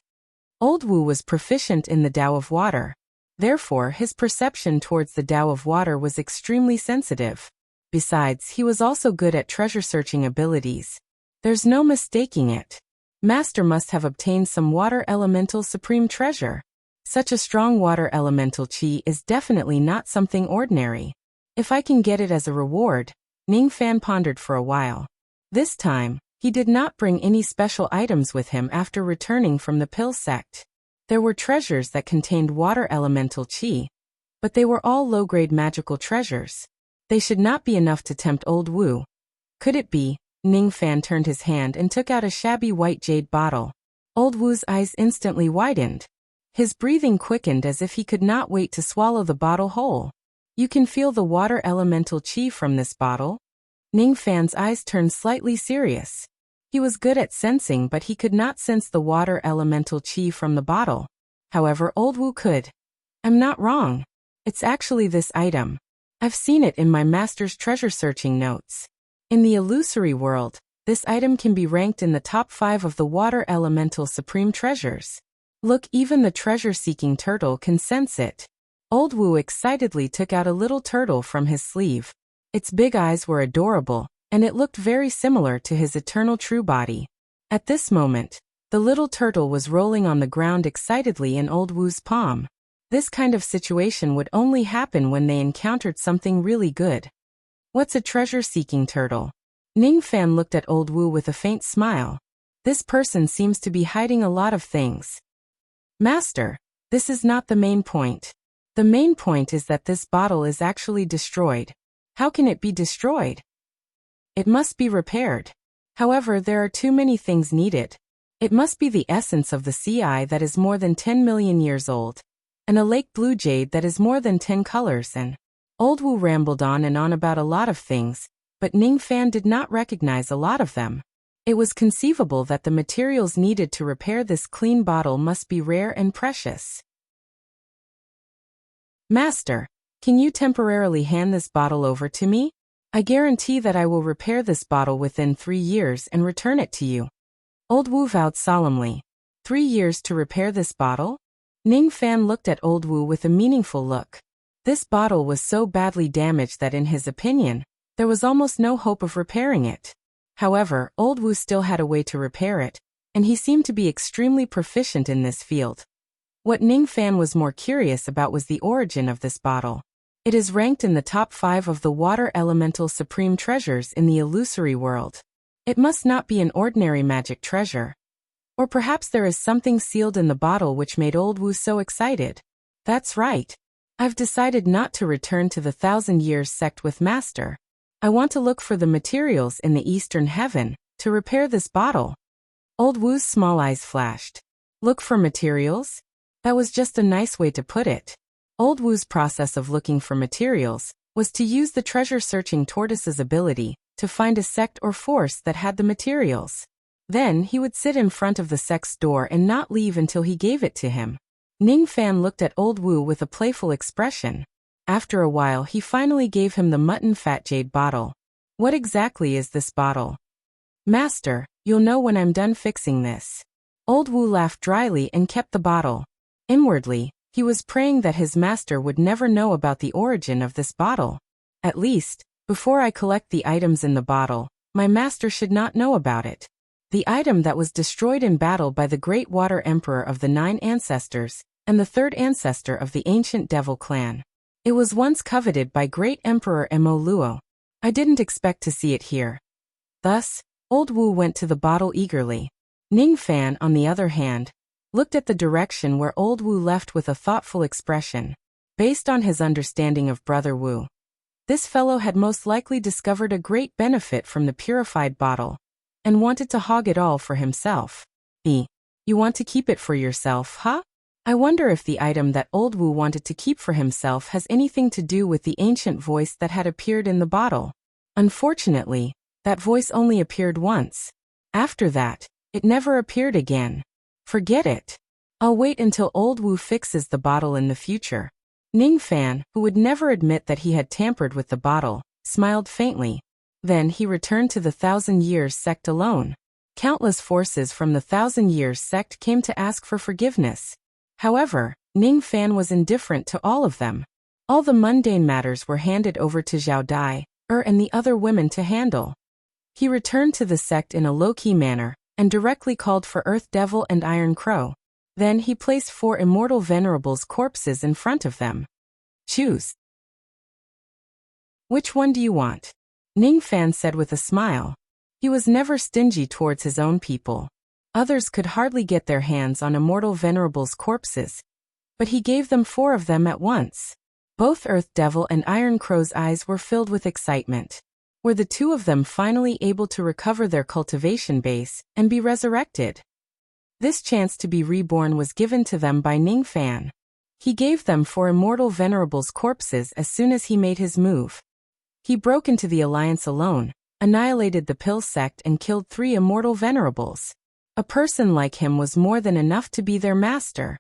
S1: Old Wu was proficient in the Tao of Water. Therefore, his perception towards the Tao of Water was extremely sensitive. Besides, he was also good at treasure-searching abilities. There's no mistaking it. Master must have obtained some water elemental supreme treasure. Such a strong water elemental qi is definitely not something ordinary. If I can get it as a reward, Ning Fan pondered for a while. This time, he did not bring any special items with him after returning from the Pill sect. There were treasures that contained water elemental qi, but they were all low-grade magical treasures. They should not be enough to tempt Old Wu. Could it be? Ning Fan turned his hand and took out a shabby white jade bottle. Old Wu's eyes instantly widened. His breathing quickened as if he could not wait to swallow the bottle whole. You can feel the water elemental qi from this bottle? Ning Fan's eyes turned slightly serious. He was good at sensing, but he could not sense the water elemental qi from the bottle. However, Old Wu could. I'm not wrong. It's actually this item. I've seen it in my master's treasure-searching notes. In the illusory world, this item can be ranked in the top 5 of the water elemental supreme treasures. Look, even the treasure-seeking turtle can sense it. Old Wu excitedly took out a little turtle from his sleeve. Its big eyes were adorable, and it looked very similar to his eternal true body. At this moment, the little turtle was rolling on the ground excitedly in Old Wu's palm. This kind of situation would only happen when they encountered something really good. What's a treasure-seeking turtle? Ning Fan looked at Old Wu with a faint smile. This person seems to be hiding a lot of things. Master, this is not the main point. The main point is that this bottle is actually destroyed. How can it be destroyed? It must be repaired. However, there are too many things needed. It must be the essence of the sea eye that is more than 10 million years old, and a lake blue jade that is more than 10 colors, and Old Wu rambled on and on about a lot of things, but Ning Fan did not recognize a lot of them. It was conceivable that the materials needed to repair this clean bottle must be rare and precious. Master, can you temporarily hand this bottle over to me? I guarantee that I will repair this bottle within 3 years and return it to you. Old Wu vowed solemnly. 3 years to repair this bottle? Ning Fan looked at Old Wu with a meaningful look. This bottle was so badly damaged that in his opinion, there was almost no hope of repairing it. However, Old Wu still had a way to repair it, and he seemed to be extremely proficient in this field. What Ning Fan was more curious about was the origin of this bottle. It is ranked in the top 5 of the water elemental supreme treasures in the illusory world. It must not be an ordinary magic treasure. Or perhaps there is something sealed in the bottle which made Old Wu so excited. That's right. I've decided not to return to the 1,000 Years sect with Master. I want to look for the materials in the Eastern Heaven to repair this bottle. Old Wu's small eyes flashed. Look for materials? That was just a nice way to put it. Old Wu's process of looking for materials was to use the treasure-searching tortoise's ability to find a sect or force that had the materials. Then he would sit in front of the sect's door and not leave until he gave it to him. Ning Fan looked at Old Wu with a playful expression. After a while he finally gave him the mutton fat jade bottle. What exactly is this bottle? Master, you'll know when I'm done fixing this. Old Wu laughed dryly and kept the bottle. Inwardly, he was praying that his master would never know about the origin of this bottle. At least, before I collect the items in the bottle, my master should not know about it. The item that was destroyed in battle by the Great Water Emperor of the 9 ancestors, and the 3rd ancestor of the ancient Devil clan. It was once coveted by Great Emperor Mo Luo. I didn't expect to see it here. Thus, Old Wu went to the bottle eagerly. Ning Fan, on the other hand, looked at the direction where Old Wu left with a thoughtful expression. Based on his understanding of Brother Wu, this fellow had most likely discovered a great benefit from the purified bottle, and wanted to hog it all for himself. You want to keep it for yourself, huh? I wonder if the item that Old Wu wanted to keep for himself has anything to do with the ancient voice that had appeared in the bottle. Unfortunately, that voice only appeared once. After that, it never appeared again. Forget it. I'll wait until Old Wu fixes the bottle in the future. Ning Fan, who would never admit that he had tampered with the bottle, smiled faintly. Then he returned to the 1,000 Years sect alone. Countless forces from the 1,000 Years sect came to ask for forgiveness. However, Ning Fan was indifferent to all of them. All the mundane matters were handed over to Zhao Dai, and the other women to handle. He returned to the sect in a low-key manner, and directly called for Earth Devil and Iron Crow. Then he placed 4 immortal venerables' corpses in front of them. Choose. Which one do you want? Ning Fan said with a smile. He was never stingy towards his own people. Others could hardly get their hands on immortal venerables' corpses, but he gave them 4 of them at once. Both Earth Devil and Iron Crow's eyes were filled with excitement. Were the 2 of them finally able to recover their cultivation base and be resurrected? This chance to be reborn was given to them by Ning Fan. He gave them 4 immortal venerables' corpses as soon as he made his move. He broke into the alliance alone, annihilated the Pill sect and killed 3 immortal venerables. A person like him was more than enough to be their master.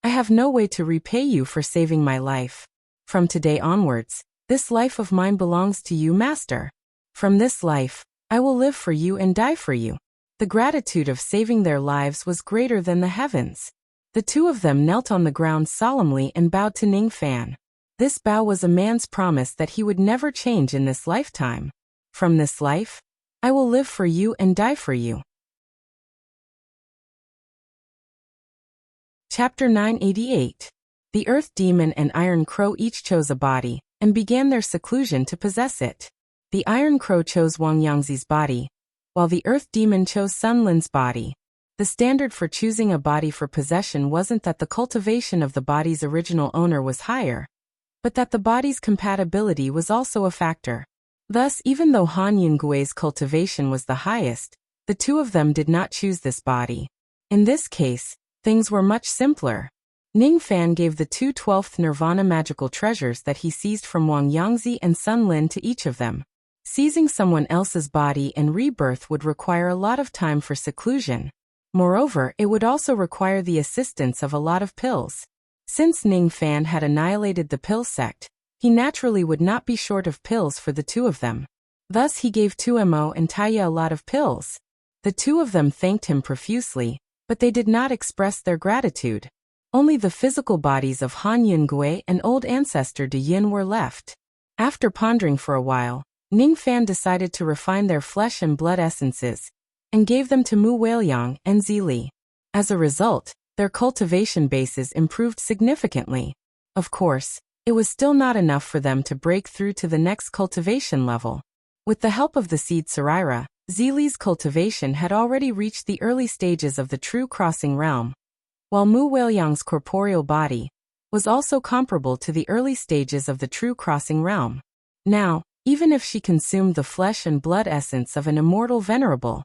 S1: I have no way to repay you for saving my life. From today onwards, this life of mine belongs to you, master. From this life, I will live for you and die for you. The gratitude of saving their lives was greater than the heavens. The 2 of them knelt on the ground solemnly and bowed to Ning Fan. This bow was a man's promise that he would never change in this lifetime. From this life, I will live for you and die for you. Chapter 988. The Earth Demon and Iron Crow each chose a body, and began their seclusion to possess it. The Iron Crow chose Wang Yangzi's body, while the Earth Demon chose Sun Lin's body. The standard for choosing a body for possession wasn't that the cultivation of the body's original owner was higher, but that the body's compatibility was also a factor. Thus, even though Han Yungui's cultivation was the highest, the 2 of them did not choose this body. In this case, things were much simpler. Ning Fan gave the 2 12th Nirvana magical treasures that he seized from Wang Yangzi and Sun Lin to each of them. Seizing someone else's body and rebirth would require a lot of time for seclusion. Moreover, it would also require the assistance of a lot of pills. Since Ning Fan had annihilated the Pill sect, he naturally would not be short of pills for the 2 of them. Thus he gave Tuemo and Taya a lot of pills. The 2 of them thanked him profusely, but they did not express their gratitude. Only the physical bodies of Han Yungui and old ancestor De Yin were left. After pondering for a while, Ning Fan decided to refine their flesh and blood essences, and gave them to Mu Weiliang and Zili. As a result, their cultivation bases improved significantly. Of course, it was still not enough for them to break through to the next cultivation level. With the help of the seed Saraira, Zili's cultivation had already reached the early stages of the true crossing realm, while Mu Weiliang's corporeal body was also comparable to the early stages of the true crossing realm. Now, even if she consumed the flesh and blood essence of an immortal venerable,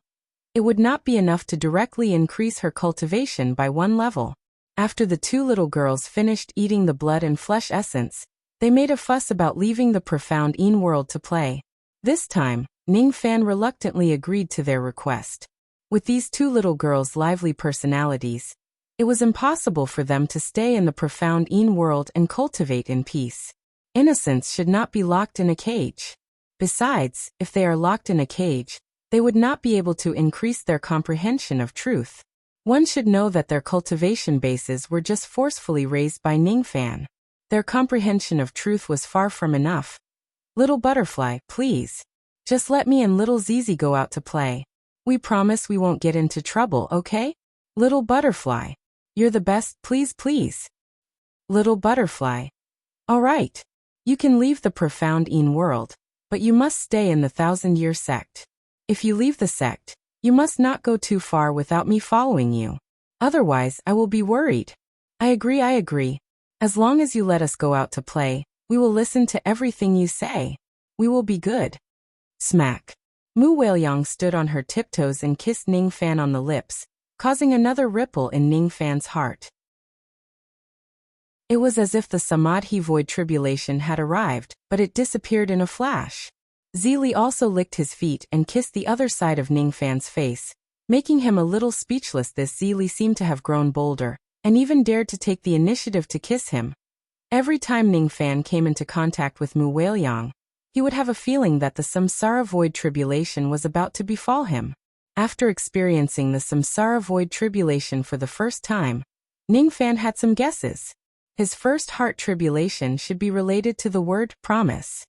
S1: it would not be enough to directly increase her cultivation by 1 level. After the two little girls finished eating the blood and flesh essence, they made a fuss about leaving the profound Yin world to play. This time, Ningfan reluctantly agreed to their request. With these two little girls' lively personalities, it was impossible for them to stay in the profound Yin world and cultivate in peace. Innocence should not be locked in a cage. Besides, if they are locked in a cage, they would not be able to increase their comprehension of truth. One should know that their cultivation bases were just forcefully raised by Ningfan. Their comprehension of truth was far from enough. Little butterfly, please. Just let me and little Zizi go out to play. We promise we won't get into trouble, okay? Little butterfly. You're the best, please, please. Little butterfly. All right. You can leave the profound Yin world, but you must stay in the 1,000-year sect. If you leave the sect, you must not go too far without me following you. Otherwise, I will be worried. I agree. As long as you let us go out to play, we will listen to everything you say. We will be good. Smack. Mu Weiliang stood on her tiptoes and kissed Ningfan on the lips, causing another ripple in Ningfan's heart. It was as if the Samadhi void tribulation had arrived, but it disappeared in a flash. Zili also licked his feet and kissed the other side of Ningfan's face, making him a little speechless. This Zili seemed to have grown bolder, and even dared to take the initiative to kiss him. Every time Ningfan came into contact with Mu Weiliang, he would have a feeling that the samsara void tribulation was about to befall him. After experiencing the samsara void tribulation for the first time, Ningfan had some guesses. His first heart tribulation should be related to the word promise.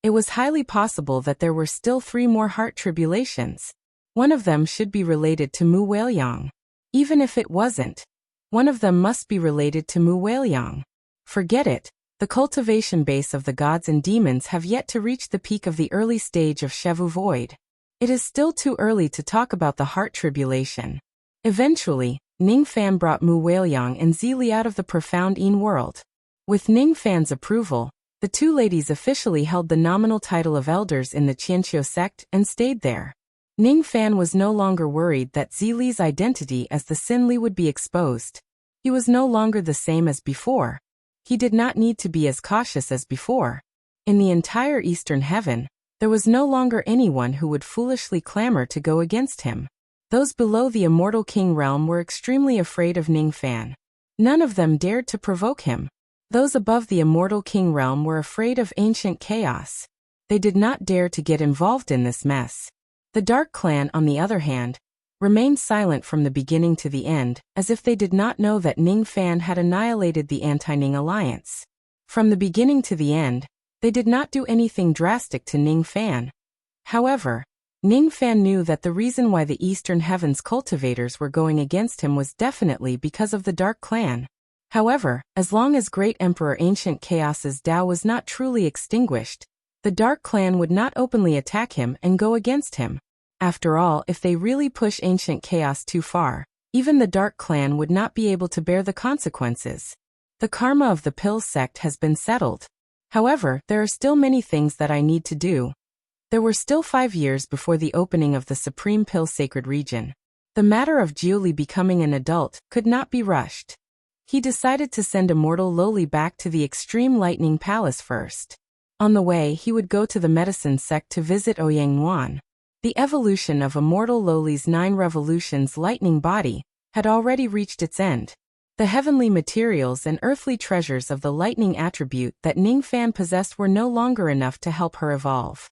S1: It was highly possible that there were still 3 more heart tribulations. One of them should be related to Mu Weiliang. Even if it wasn't, one of them must be related to Mu Weiliang. Forget it. The cultivation base of the gods and demons have yet to reach the peak of the early stage of Shevu void. It is still too early to talk about the heart tribulation. Eventually, Ningfan brought Mu Weiliang and Zili out of the profound Yin world. With Ningfan's approval, the two ladies officially held the nominal title of elders in the Qianqiu sect and stayed there. Ningfan was no longer worried that Zili's identity as the Sinli would be exposed. He was no longer the same as before. He did not need to be as cautious as before. In the entire Eastern Heaven, there was no longer anyone who would foolishly clamor to go against him. Those below the Immortal King realm were extremely afraid of Ningfan. None of them dared to provoke him. Those above the Immortal King realm were afraid of ancient chaos. They did not dare to get involved in this mess. The Dark Clan, on the other hand, remained silent from the beginning to the end, as if they did not know that Ningfan had annihilated the Anti-Ning alliance. From the beginning to the end, they did not do anything drastic to Ningfan. However, Ningfan knew that the reason why the Eastern Heavens cultivators were going against him was definitely because of the Dark Clan. However, as long as Great Emperor Ancient Chaos's Tao was not truly extinguished, the Dark Clan would not openly attack him and go against him. After all, if they really push Ancient Chaos too far, even the Dark Clan would not be able to bear the consequences. The karma of the Pill sect has been settled. However, there are still many things that I need to do. There were still 5 years before the opening of the Supreme Pill Sacred Region. The matter of Jiuli becoming an adult could not be rushed. He decided to send Immortal Loli back to the Extreme Lightning Palace first. On the way, he would go to the Medicine sect to visit Ouyang Nuan. The evolution of Immortal Loli's 9 revolutions lightning body had already reached its end. The heavenly materials and earthly treasures of the lightning attribute that Ningfan possessed were no longer enough to help her evolve.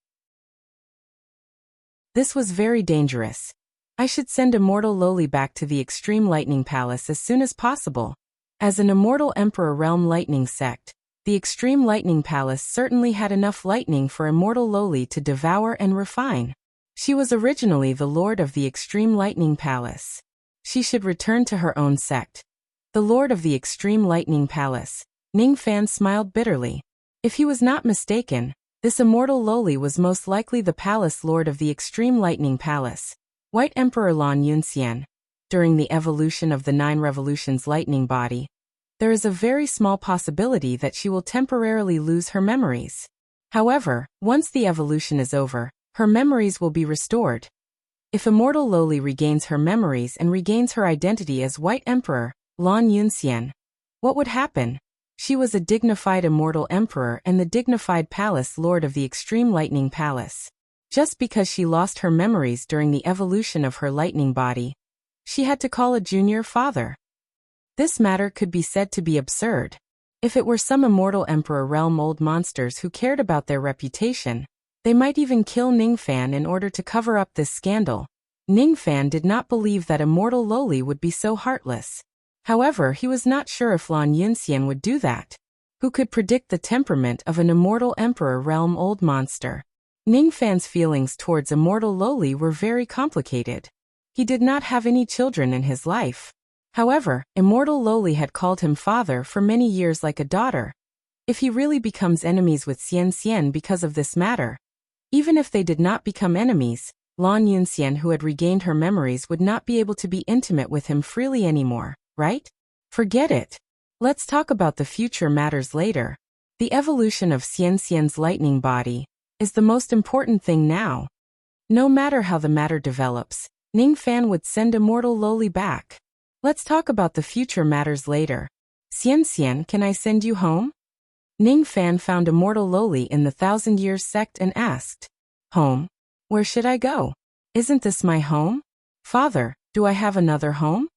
S1: This was very dangerous. I should send Immortal Loli back to the Extreme Lightning Palace as soon as possible. As an Immortal Emperor Realm Lightning sect, the Extreme Lightning Palace certainly had enough lightning for Immortal Loli to devour and refine. She was originally the Lord of the Extreme Lightning Palace. She should return to her own sect. The Lord of the Extreme Lightning Palace. Ningfan smiled bitterly. If he was not mistaken, this Immortal Loli was most likely the Palace Lord of the Extreme Lightning Palace, White Emperor Lan Yunxian. During the evolution of the 9 revolutions lightning body, there is a very small possibility that she will temporarily lose her memories. However, once the evolution is over, her memories will be restored. If Immortal Loli regains her memories and regains her identity as White Emperor, Lan Yunxian. What would happen? She was a dignified immortal emperor and the dignified palace lord of the extreme lightning palace. Just because she lost her memories during the evolution of her lightning body, she had to call a junior father. This matter could be said to be absurd. If it were some immortal emperor realm old monsters who cared about their reputation, they might even kill Ningfan in order to cover up this scandal. Ningfan did not believe that immortal Loli would be so heartless. However, he was not sure if Lan Yunxian would do that. Who could predict the temperament of an immortal emperor realm old monster? Ningfan's feelings towards immortal Loli were very complicated. He did not have any children in his life. However, immortal Loli had called him father for many years like a daughter. If he really becomes enemies with Xian Xian because of this matter, even if they did not become enemies, Lan Yunxian, who had regained her memories, would not be able to be intimate with him freely anymore, right? Forget it. Let's talk about the future matters later. The evolution of Xian Xian's lightning body is the most important thing now. No matter how the matter develops, Ningfan would send immortal Loli back. Let's talk about the future matters later. Xian Xian, can I send you home? Ningfan found immortal Loli in the 1,000 Years sect and asked, Home? Where should I go? Isn't this my home? Father, do I have another home?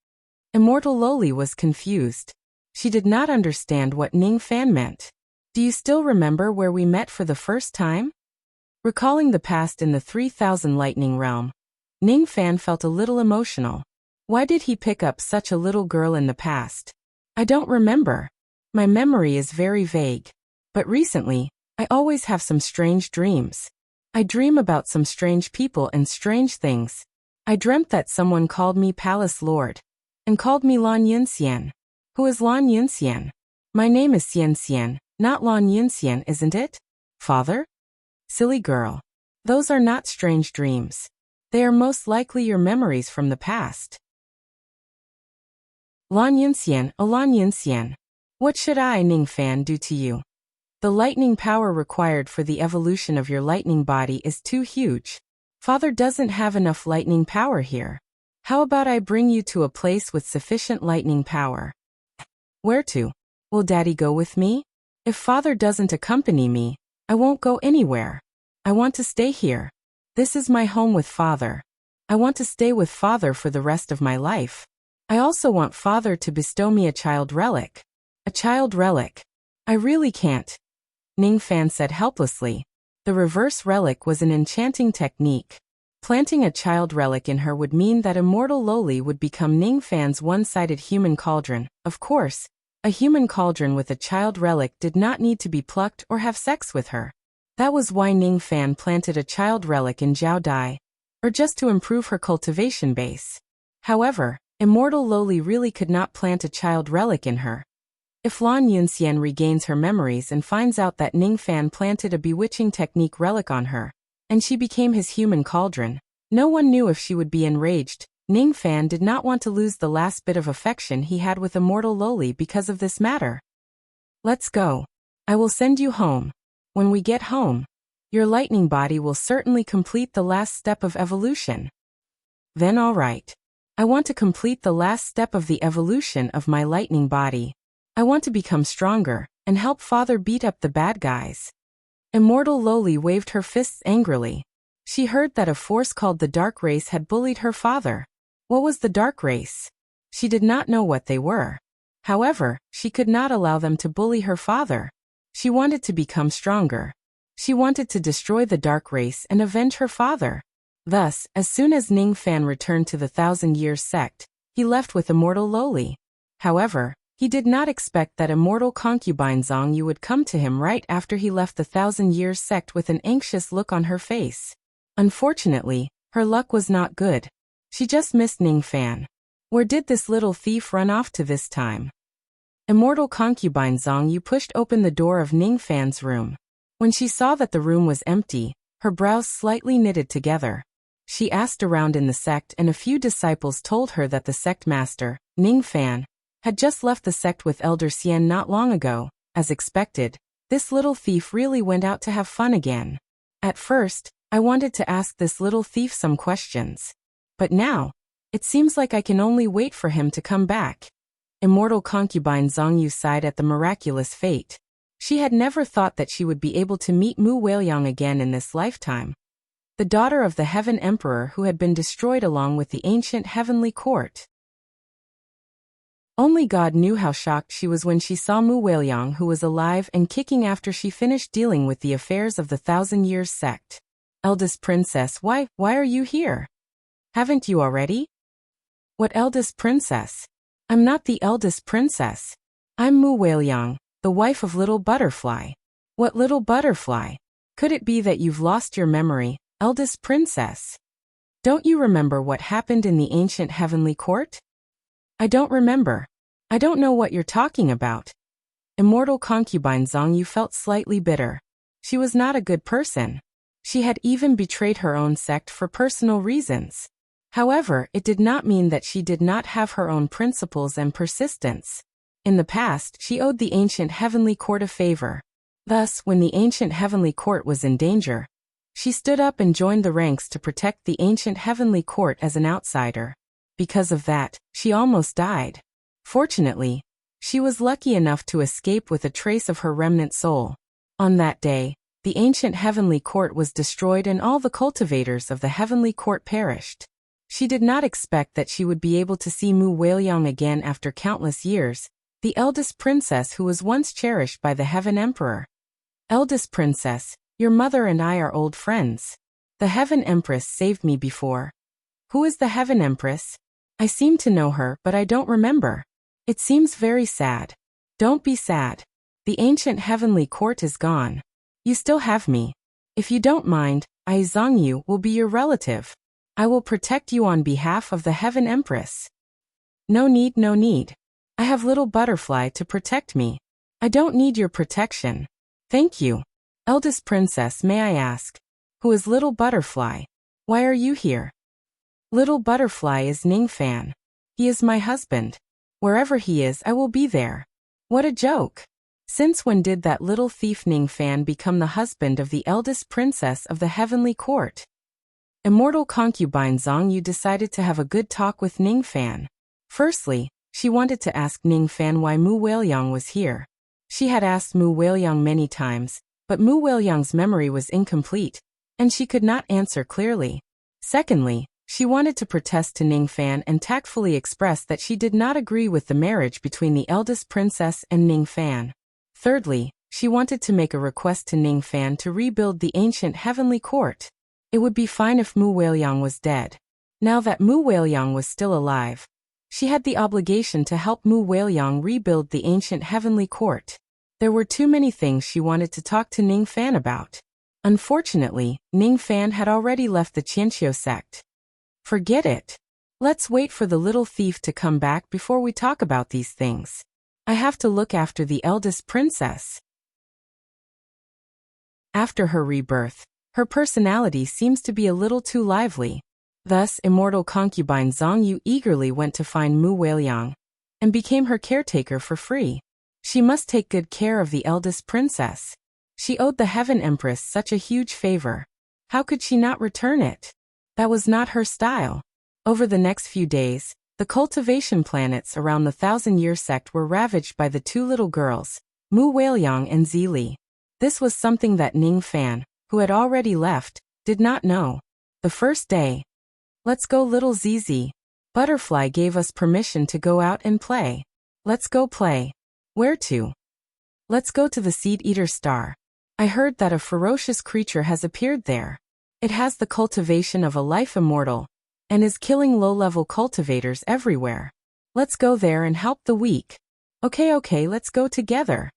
S1: Immortal Loli was confused. She did not understand what Ningfan meant. Do you still remember where we met for the first time? Recalling the past in the 3000 Lightning Realm, Ningfan felt a little emotional. Why did he pick up such a little girl in the past? I don't remember. My memory is very vague. But recently, I always have some strange dreams. I dream about some strange people and strange things. I dreamt that someone called me Palace Lord and called me Lan Yunxian. Who is Lan Yunxian? My name is Xian Xian, not Lan Yunxian, isn't it? Father? Silly girl. Those are not strange dreams. They are most likely your memories from the past. Lan Yunxian, oh Lan Yunxian. What should I, Ningfan, do to you? The lightning power required for the evolution of your lightning body is too huge. Father doesn't have enough lightning power here. How about I bring you to a place with sufficient lightning power? Where to? Will Daddy go with me? If Father doesn't accompany me, I won't go anywhere. I want to stay here. This is my home with Father. I want to stay with Father for the rest of my life. I also want Father to bestow me a child relic. A child relic. I really can't. Ningfan said helplessly. The reverse relic was an enchanting technique. Planting a child relic in her would mean that immortal Loli would become Ningfan's one-sided human cauldron. Of course, a human cauldron with a child relic did not need to be plucked or have sex with her. That was why Ningfan planted a child relic in Zhao Dai, or just to improve her cultivation base. However, immortal Loli really could not plant a child relic in her. If Lan Yunxian regains her memories and finds out that Ningfan planted a bewitching technique relic on her, and she became his human cauldron, no one knew if she would be enraged. Ningfan did not want to lose the last bit of affection he had with immortal Loli because of this matter. Let's go. I will send you home. When we get home, your lightning body will certainly complete the last step of evolution. Then all right. I want to complete the last step of the evolution of my lightning body. I want to become stronger and help Father beat up the bad guys. Immortal Loli waved her fists angrily. She heard that a force called the Dark Race had bullied her father. What was the Dark Race? She did not know what they were. However, she could not allow them to bully her father. She wanted to become stronger. She wanted to destroy the Dark Race and avenge her father. Thus, as soon as Ningfan returned to the 1,000 Years sect, he left with immortal Loli. However, he did not expect that immortal concubine Zhongyu would come to him right after he left the 1,000 Years sect with an anxious look on her face. Unfortunately, her luck was not good. She just missed Ningfan. Where did this little thief run off to this time? Immortal concubine Zhongyu pushed open the door of Ningfan's room. When she saw that the room was empty, her brows slightly knitted together. She asked around in the sect and a few disciples told her that the sect master, Ningfan, had just left the sect with Elder Xian not long ago. As expected, this little thief really went out to have fun again. At first, I wanted to ask this little thief some questions. But now, it seems like I can only wait for him to come back. Immortal concubine Zhongyu sighed at the miraculous fate. She had never thought that she would be able to meet Mu Weiliang again in this lifetime. The daughter of the Heaven Emperor who had been destroyed along with the ancient heavenly court. Only God knew how shocked she was when she saw Mu Weiliang, who was alive and kicking after she finished dealing with the affairs of the Thousand Years sect. Eldest princess, why are you here? Haven't you already? What eldest princess? I'm not the eldest princess. I'm Mu Weiliang, the wife of Little Butterfly. What Little Butterfly? Could it be that you've lost your memory, eldest princess? Don't you remember what happened in the ancient heavenly court? I don't remember. I don't know what you're talking about. Immortal concubine Zhongyu felt slightly bitter. She was not a good person. She had even betrayed her own sect for personal reasons. However, it did not mean that she did not have her own principles and persistence. In the past, she owed the ancient heavenly court a favor. Thus, when the ancient heavenly court was in danger, she stood up and joined the ranks to protect the ancient heavenly court as an outsider. Because of that, she almost died. Fortunately, she was lucky enough to escape with a trace of her remnant soul. On that day, the ancient heavenly court was destroyed and all the cultivators of the heavenly court perished. She did not expect that she would be able to see Mu Weiliang again after countless years, the eldest princess who was once cherished by the Heaven Emperor. Eldest princess, your mother and I are old friends. The Heaven Empress saved me before. Who is the Heaven Empress? I seem to know her, but I don't remember. It seems very sad. Don't be sad. The ancient heavenly court is gone. You still have me. If you don't mind, I Zhongyu will be your relative. I will protect you on behalf of the Heaven Empress. No need, no need. I have Little Butterfly to protect me. I don't need your protection. Thank you. Eldest princess, may I ask, who is Little Butterfly? Why are you here? Little Butterfly is Ningfan. He is my husband. Wherever he is, I will be there. What a joke. Since when did that little thief Ningfan become the husband of the eldest princess of the heavenly court? Immortal concubine Zhongyu decided to have a good talk with Ningfan. Firstly, she wanted to ask Ningfan why Mu Weiliang was here. She had asked Mu Weiliang many times, but Mu Weiliang's memory was incomplete, and she could not answer clearly. Secondly, she wanted to protest to Ningfan and tactfully express that she did not agree with the marriage between the eldest princess and Ningfan. Thirdly, she wanted to make a request to Ningfan to rebuild the ancient heavenly court. It would be fine if Mu Weiliang was dead. Now that Mu Weiliang was still alive, she had the obligation to help Mu Weiliang rebuild the ancient heavenly court. There were too many things she wanted to talk to Ningfan about. Unfortunately, Ningfan had already left the Qianqiu sect. Forget it. Let's wait for the little thief to come back before we talk about these things. I have to look after the eldest princess. After her rebirth, her personality seems to be a little too lively. Thus, immortal concubine Zhongyu eagerly went to find Mu Weiliang and became her caretaker for free. She must take good care of the eldest princess. She owed the Heaven Empress such a huge favor. How could she not return it? That was not her style. Over the next few days, the cultivation planets around the Thousand-Year sect were ravaged by the two little girls, Mu Weiliang and Zili. This was something that Ningfan, who had already left, did not know. The first day. Let's go, little Zizi. Butterfly gave us permission to go out and play. Let's go play. Where to? Let's go to the Seed-Eater Star. I heard that a ferocious creature has appeared there. It has the cultivation of a life immortal, and is killing low-level cultivators everywhere. Let's go there and help the weak. Okay, let's go together.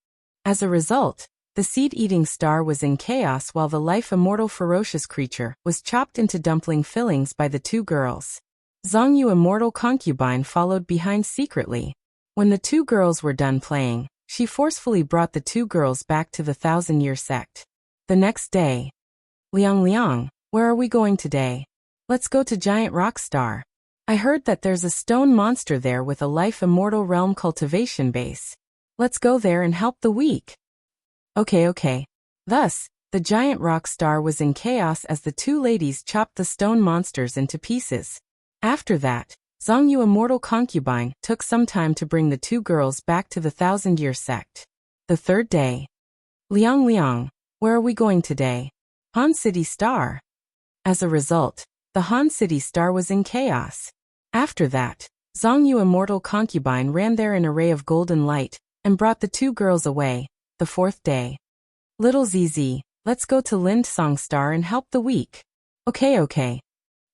S1: As a result, the seed-eating star was in chaos while the life immortal ferocious creature was chopped into dumpling fillings by the two girls. Zhongyu immortal concubine followed behind secretly. When the two girls were done playing, she forcefully brought the two girls back to the Thousand-Year sect. The next day. Liang, where are we going today? Let's go to Giant Rock Star. I heard that there's a stone monster there with a life immortal realm cultivation base. Let's go there and help the weak. Okay. Thus, the Giant Rock Star was in chaos as the two ladies chopped the stone monsters into pieces. After that, Zhongyu, immortal concubine, took some time to bring the two girls back to the thousand-year sect. The third day. Liang, where are we going today? Han City Star. As a result, the Han City Star was in chaos. After that, Zhongyu, immortal concubine, ran there in an array of golden light, and brought the two girls away. The fourth day. Little ZZ, let's go to Lindsong Star and help the weak. Okay.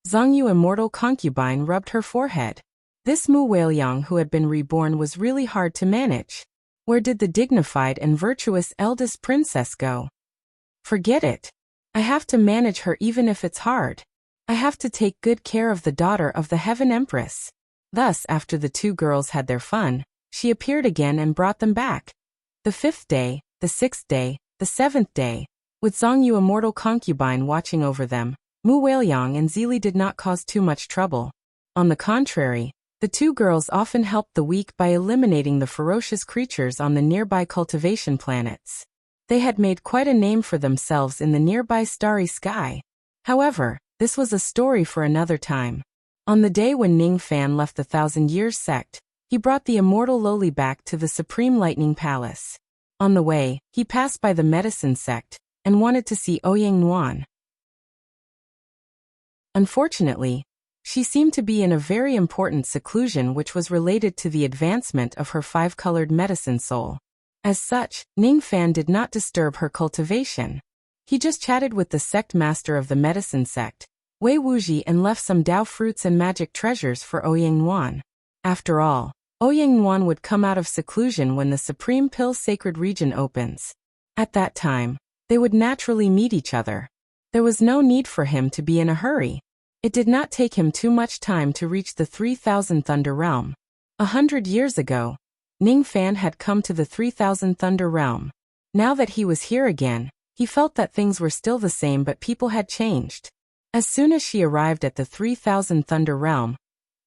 S1: Zhongyu, immortal concubine, rubbed her forehead. This Mu Weiliang who had been reborn was really hard to manage. Where did the dignified and virtuous eldest princess go? Forget it. I have to manage her even if it's hard. I have to take good care of the daughter of the Heaven Empress. Thus, after the two girls had their fun, she appeared again and brought them back. The fifth day, the sixth day, the seventh day, with Zhongyu, immortal concubine, watching over them, Mu Weiliang and Zili did not cause too much trouble. On the contrary, the two girls often helped the weak by eliminating the ferocious creatures on the nearby cultivation planets. They had made quite a name for themselves in the nearby starry sky. However, this was a story for another time. On the day when Ning Fan left the Thousand Years sect, he brought the immortal Loli back to the Supreme Lightning Palace. On the way, he passed by the Medicine sect, and wanted to see Ouyang Nuan. Unfortunately, she seemed to be in a very important seclusion which was related to the advancement of her five-colored medicine soul. As such, Ning Fan did not disturb her cultivation. He just chatted with the sect master of the medicine sect, Wei Wuxia, and left some Dao fruits and magic treasures for Ouyang Nuan. After all, Ouyang Nuan would come out of seclusion when the Supreme Pill Sacred Region opens. At that time, they would naturally meet each other. There was no need for him to be in a hurry. It did not take him too much time to reach the 3000 Thunder Realm. 100 years ago, Ning Fan had come to the 3000 Thunder Realm. Now that he was here again, he felt that things were still the same but people had changed. As soon as she arrived at the 3000 Thunder Realm,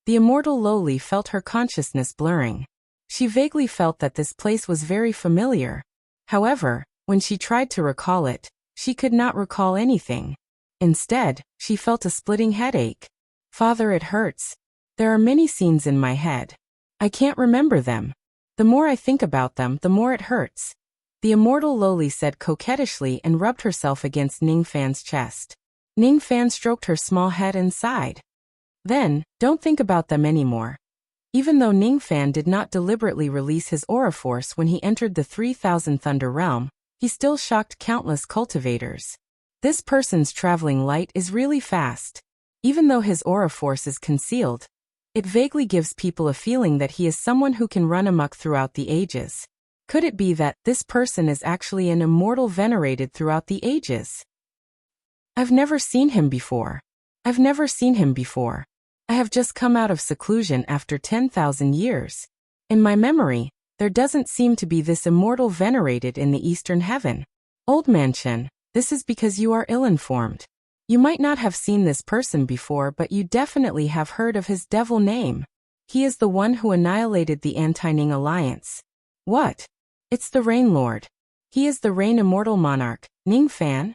S1: the immortal Loli felt her consciousness blurring. She vaguely felt that this place was very familiar. However, when she tried to recall it, she could not recall anything. Instead, she felt a splitting headache. Father, it hurts. There are many scenes in my head. I can't remember them. The more I think about them, the more it hurts. The immortal Loli said coquettishly and rubbed herself against Ning Fan's chest. Ning Fan stroked her small head and sighed. Then, don't think about them anymore. Even though Ning Fan did not deliberately release his aura force when he entered the 3000 Thunder Realm, he still shocked countless cultivators. This person's traveling light is really fast. Even though his aura force is concealed, it vaguely gives people a feeling that he is someone who can run amok throughout the ages. Could it be that this person is actually an immortal venerated throughout the ages? I've never seen him before. I have just come out of seclusion after 10,000 years. In my memory, there doesn't seem to be this immortal venerated in the Eastern Heaven. Old man Chen, this is because you are ill-informed. You might not have seen this person before, but you definitely have heard of his devil name. He is the one who annihilated the Anti-Ning Alliance. What? It's the Rain Lord. He is the Rain Immortal Monarch, Ning Fan?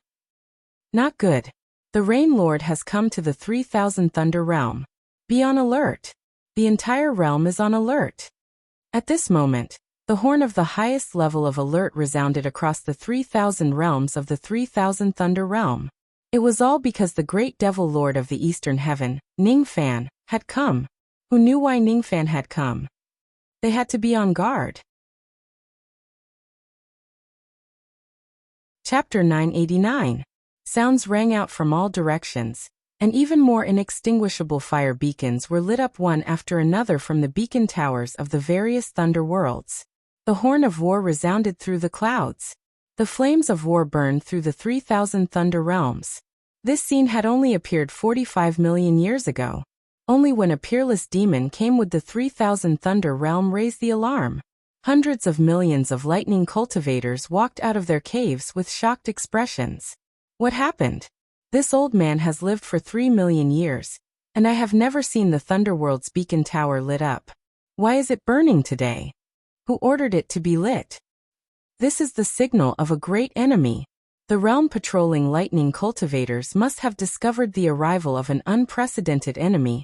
S1: Not good. The Rain Lord has come to the 3000 Thunder Realm. Be on alert. The entire realm is on alert. At this moment, the horn of the highest level of alert resounded across the 3000 realms of the 3000 Thunder Realm. It was all because the great devil lord of the Eastern Heaven, Ning Fan, had come. Who knew why Ning Fan had come? They had to be on guard. Chapter 989. Sounds rang out from all directions, and even more inextinguishable fire beacons were lit up one after another from the beacon towers of the various thunder worlds. The horn of war resounded through the clouds. The flames of war burned through the 3000 thunder realms. This scene had only appeared 45 million years ago. Only when a peerless demon came with the 3000 thunder realm raised the alarm. Hundreds of millions of lightning cultivators walked out of their caves with shocked expressions. What happened? This old man has lived for 3 million years, and I have never seen the Thunderworld's beacon tower lit up. Why is it burning today? Who ordered it to be lit? This is the signal of a great enemy. The realm patrolling lightning cultivators must have discovered the arrival of an unprecedented enemy.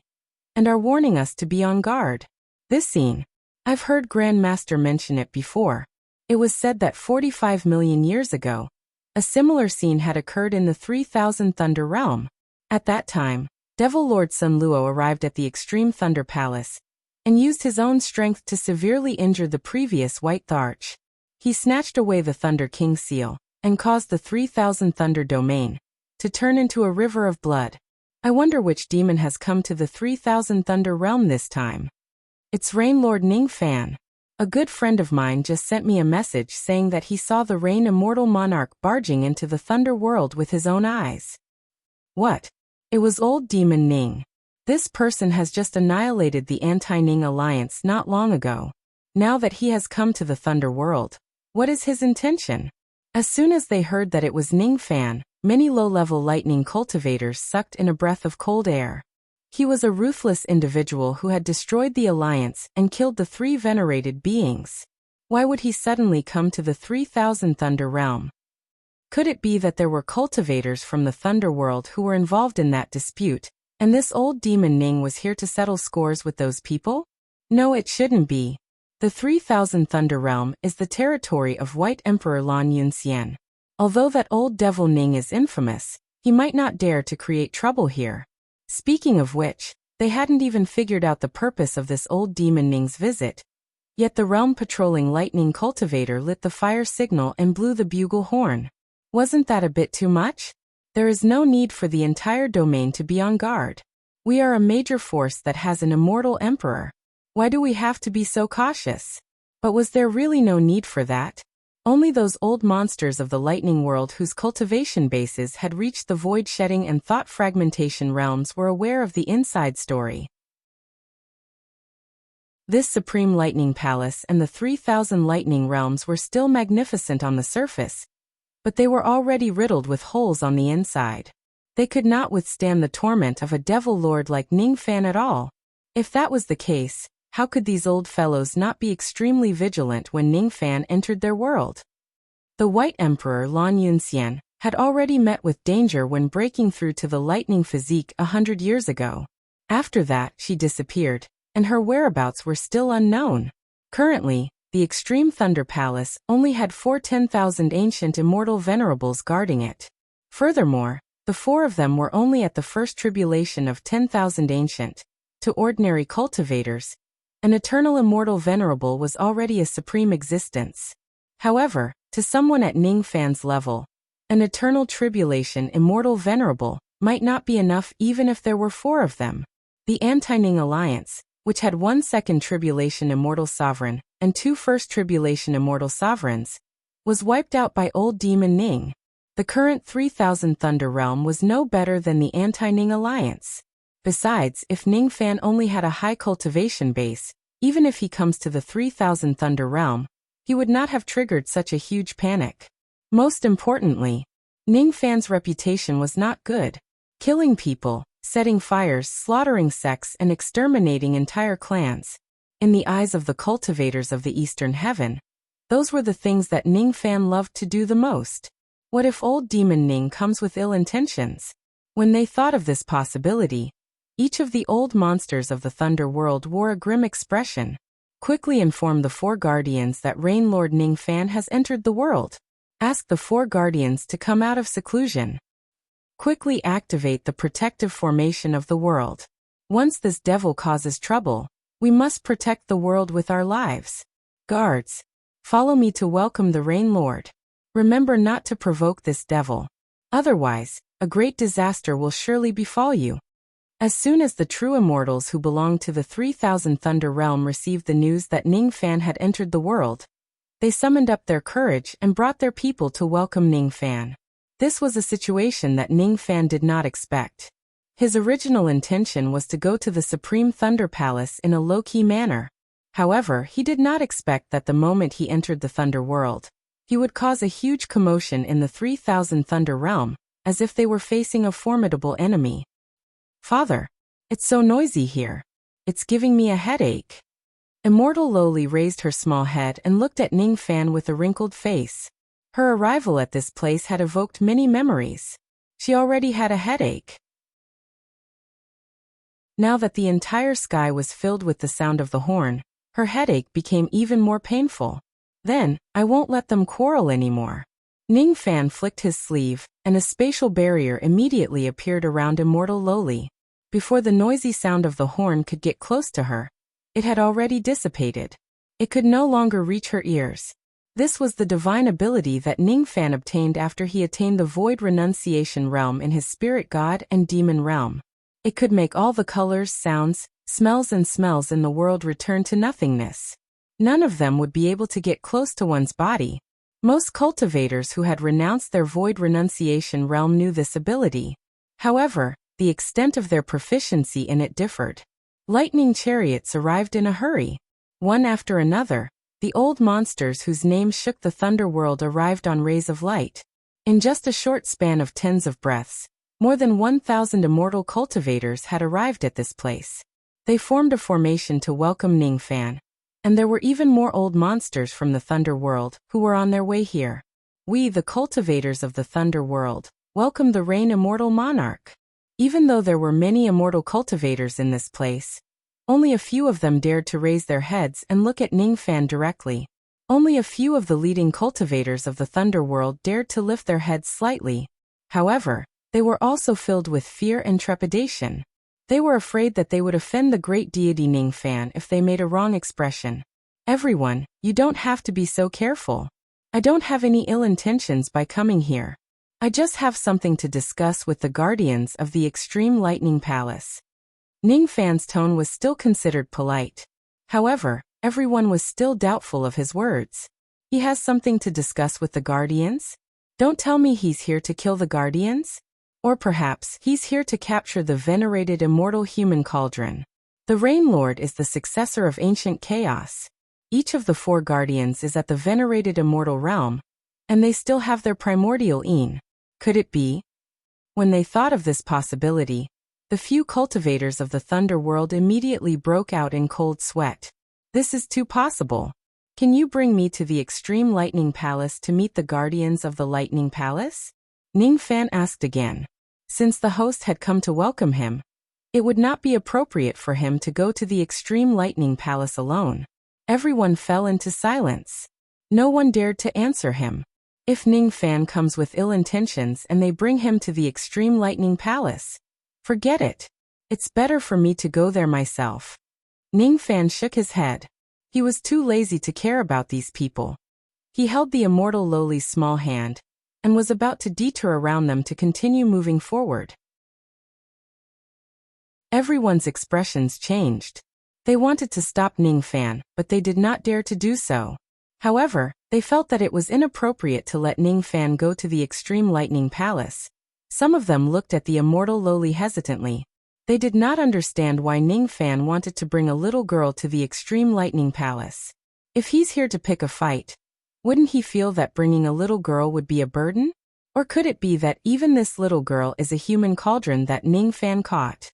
S1: and are warning us to be on guard. This scene. I've heard Grand Master mention it before. It was said that 45 million years ago, a similar scene had occurred in the 3000 Thunder Realm. At that time, Devil Lord Sun Luo arrived at the Extreme Thunder Palace and used his own strength to severely injure the previous White Tharch. He snatched away the Thunder King's seal and caused the 3000 Thunder Domain to turn into a river of blood. I wonder which demon has come to the 3000 Thunder Realm this time. It's Rain Lord Ning Fan. A good friend of mine just sent me a message saying that he saw the Rain Immortal Monarch barging into the Thunder World with his own eyes. What? It was old Demon Ning. This person has just annihilated the Anti-Ning Alliance not long ago. Now that he has come to the Thunder World, what is his intention? As soon as they heard that it was Ning Fan, many low-level lightning cultivators sucked in a breath of cold air. He was a ruthless individual who had destroyed the Alliance and killed the 3 venerated beings. Why would he suddenly come to the 3000 Thunder Realm? Could it be that there were cultivators from the Thunder World who were involved in that dispute, and this old demon Ning was here to settle scores with those people? No, it shouldn't be. The 3000 Thunder Realm is the territory of White Emperor Lan Yunxian. Although that old devil Ning is infamous, he might not dare to create trouble here. Speaking of which, they hadn't even figured out the purpose of this old demon Ning's visit. Yet the realm patrolling lightning cultivator lit the fire signal and blew the bugle horn. Wasn't that a bit too much? There is no need for the entire domain to be on guard. We are a major force that has an immortal emperor. Why do we have to be so cautious? But was there really no need for that? Only those old monsters of the lightning world whose cultivation bases had reached the void-shedding and thought fragmentation realms were aware of the inside story. This supreme lightning palace and the 3000 lightning realms were still magnificent on the surface, but they were already riddled with holes on the inside. They could not withstand the torment of a devil lord like Ning Fan at all. If that was the case, how could these old fellows not be extremely vigilant when Ning Fan entered their world? The White Emperor Lan Yunxian had already met with danger when breaking through to the lightning physique 100 years ago. After that, she disappeared, and her whereabouts were still unknown. Currently, the Extreme Thunder Palace only had 4 10,000 ancient immortal venerables guarding it. Furthermore, the 4 of them were only at the first tribulation of 10,000 ancient. To ordinary cultivators, an eternal immortal venerable was already a supreme existence. However, to someone at Ning Fan's level, an eternal tribulation immortal venerable might not be enough even if there were 4 of them. The Anti-Ning Alliance, which had 1 second tribulation immortal sovereign and 2 first tribulation immortal sovereigns, was wiped out by old demon Ning. The current 3000 Thunder Realm was no better than the Anti-Ning Alliance. Besides, if Ning Fan only had a high cultivation base, even if he comes to the 3000 Thunder Realm, he would not have triggered such a huge panic. Most importantly, Ning Fan's reputation was not good. Killing people, setting fires, slaughtering sects, and exterminating entire clans. In the eyes of the cultivators of the Eastern Heaven, those were the things that Ning Fan loved to do the most. What if old demon Ning comes with ill intentions? When they thought of this possibility, each of the old monsters of the Thunder World wore a grim expression. Quickly inform the 4 guardians that Rain Lord Ning Fan has entered the world. Ask the 4 guardians to come out of seclusion. Quickly activate the protective formation of the world. Once this devil causes trouble, we must protect the world with our lives. Guards, follow me to welcome the Rain Lord. Remember not to provoke this devil. Otherwise, a great disaster will surely befall you. As soon as the true immortals who belonged to the 3000 Thunder Realm received the news that Ning Fan had entered the world, they summoned up their courage and brought their people to welcome Ning Fan. This was a situation that Ning Fan did not expect. His original intention was to go to the Supreme Thunder Palace in a low-key manner. However, he did not expect that the moment he entered the Thunder World, he would cause a huge commotion in the 3000 Thunder Realm, as if they were facing a formidable enemy. Father, it's so noisy here. It's giving me a headache. Immortal Lowly raised her small head and looked at Ning Fan with a wrinkled face. Her arrival at this place had evoked many memories. She already had a headache. Now that the entire sky was filled with the sound of the horn, her headache became even more painful. Then, I won't let them quarrel anymore. Ning Fan flicked his sleeve, and a spatial barrier immediately appeared around Immortal Loli. Before the noisy sound of the horn could get close to her, it had already dissipated. It could no longer reach her ears. This was the divine ability that Ning Fan obtained after he attained the Void Renunciation realm in his spirit god and demon realm. It could make all the colors, sounds, smells in the world return to nothingness. None of them would be able to get close to one's body. Most cultivators who had renounced their Void Renunciation realm knew this ability. However, the extent of their proficiency in it differed. Lightning chariots arrived in a hurry. One after another, the old monsters whose names shook the Thunder World arrived on rays of light. In just a short span of tens of breaths, more than 1,000 immortal cultivators had arrived at this place. They formed a formation to welcome Ning Fan, and there were even more old monsters from the Thunder World who were on their way here. We, the cultivators of the Thunder World, welcome the Rain Immortal Monarch. Even though there were many immortal cultivators in this place, only a few of them dared to raise their heads and look at Ning Fan directly. Only a few of the leading cultivators of the Thunder World dared to lift their heads slightly. However, they were also filled with fear and trepidation. They were afraid that they would offend the great deity Ning Fan if they made a wrong expression. Everyone, you don't have to be so careful. I don't have any ill intentions by coming here. I just have something to discuss with the guardians of the Extreme Lightning Palace. Ning Fan's tone was still considered polite. However, everyone was still doubtful of his words. He has something to discuss with the guardians? Don't tell me he's here to kill the guardians? Or perhaps he's here to capture the venerated immortal human cauldron. The Rain Lord is the successor of ancient chaos. Each of the 4 guardians is at the venerated immortal realm, and they still have their primordial Een. Could it be? When they thought of this possibility, the few cultivators of the Thunder World immediately broke out in cold sweat. This is too possible. Can you bring me to the Extreme Lightning Palace to meet the guardians of the Lightning Palace? Ning Fan asked again. Since the host had come to welcome him, it would not be appropriate for him to go to the Extreme Lightning Palace alone. Everyone fell into silence. No one dared to answer him. If Ning Fan comes with ill intentions and they bring him to the Extreme Lightning Palace, forget it. It's better for me to go there myself. Ning Fan shook his head. He was too lazy to care about these people. He held the Immortal Loli's small hand, and was about to detour around them to continue moving forward. Everyone's expressions changed. They wanted to stop Ning Fan, but they did not dare to do so. However, they felt that it was inappropriate to let Ning Fan go to the Extreme Lightning Palace. Some of them looked at the Immortal Loli hesitantly. They did not understand why Ning Fan wanted to bring a little girl to the Extreme Lightning Palace. If he's here to pick a fight, wouldn't he feel that bringing a little girl would be a burden? Or could it be that even this little girl is a human cauldron that Ning Fan caught?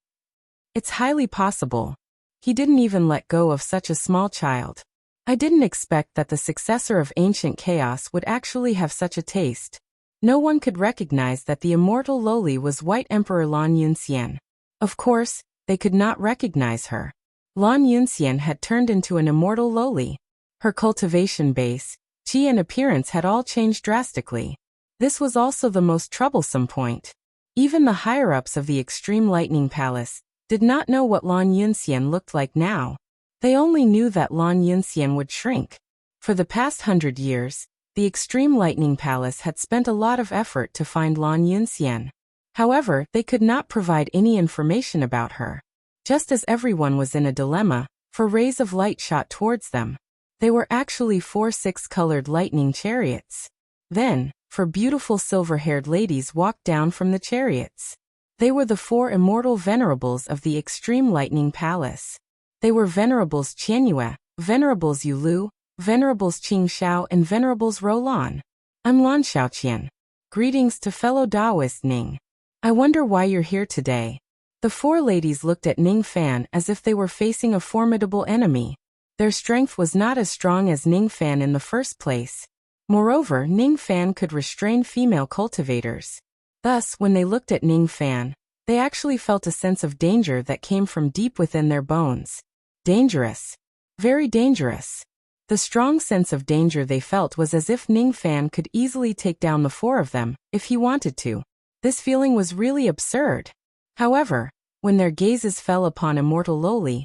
S1: It's highly possible. He didn't even let go of such a small child. I didn't expect that the successor of ancient chaos would actually have such a taste. No one could recognize that the Immortal Loli was White Emperor Lan Yunxian. Of course, they could not recognize her. Lan Yunxian had turned into an Immortal Loli. Her cultivation base, chi and appearance had all changed drastically. This was also the most troublesome point. Even the higher-ups of the Extreme Lightning Palace did not know what Lan Yunxian looked like now. They only knew that Lan Yunxian would shrink. For the past 100 years, the Extreme Lightning Palace had spent a lot of effort to find Lan Yunxian. However, they could not provide any information about her. Just as everyone was in a dilemma, for rays of light shot towards them. They were actually 4 6-colored lightning chariots. Then, 4 beautiful silver-haired ladies walked down from the chariots. They were the 4 immortal venerables of the Extreme Lightning Palace. They were Venerables Qianyue, Venerables Yulu, Venerables Qingxiao and Venerables Rolan. I'm Lan Xiaoqian. Greetings to fellow Taoist Ning. I wonder why you're here today. The 4 ladies looked at Ning Fan as if they were facing a formidable enemy. Their strength was not as strong as Ning Fan in the first place. Moreover, Ning Fan could restrain female cultivators. Thus, when they looked at Ning Fan, They actually felt a sense of danger that came from deep within their bones. Dangerous. Very dangerous. The strong sense of danger they felt was as if Ning Fan could easily take down the four of them, if he wanted to. This feeling was really absurd. However, when their gazes fell upon immortal Loli,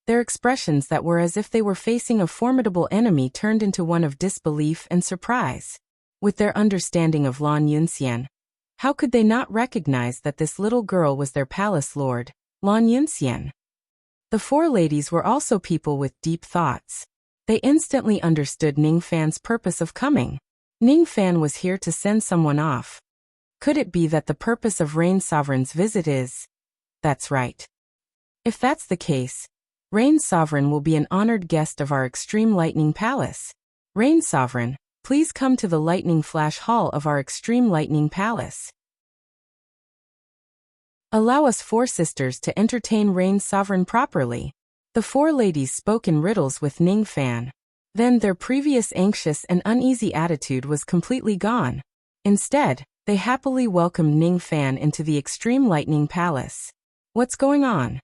S1: their expressions that were as if they were facing a formidable enemy turned into one of disbelief and surprise. With their understanding of Lan Yunxian, how could they not recognize that this little girl was their palace lord, Lan Yunxian? The four ladies were also people with deep thoughts. They instantly understood Ning Fan's purpose of coming. Ning Fan was here to send someone off. Could it be that the purpose of Rain Sovereign's visit is? That's right. If that's the case, Rain Sovereign will be an honored guest of our Extreme Lightning Palace. Rain Sovereign, please come to the Lightning Flash Hall of our Extreme Lightning Palace. Allow us four sisters to entertain Rain Sovereign properly. The four ladies spoke in riddles with Ning Fan. Then their previous anxious and uneasy attitude was completely gone. Instead, they happily welcomed Ning Fan into the Extreme Lightning Palace. What's going on?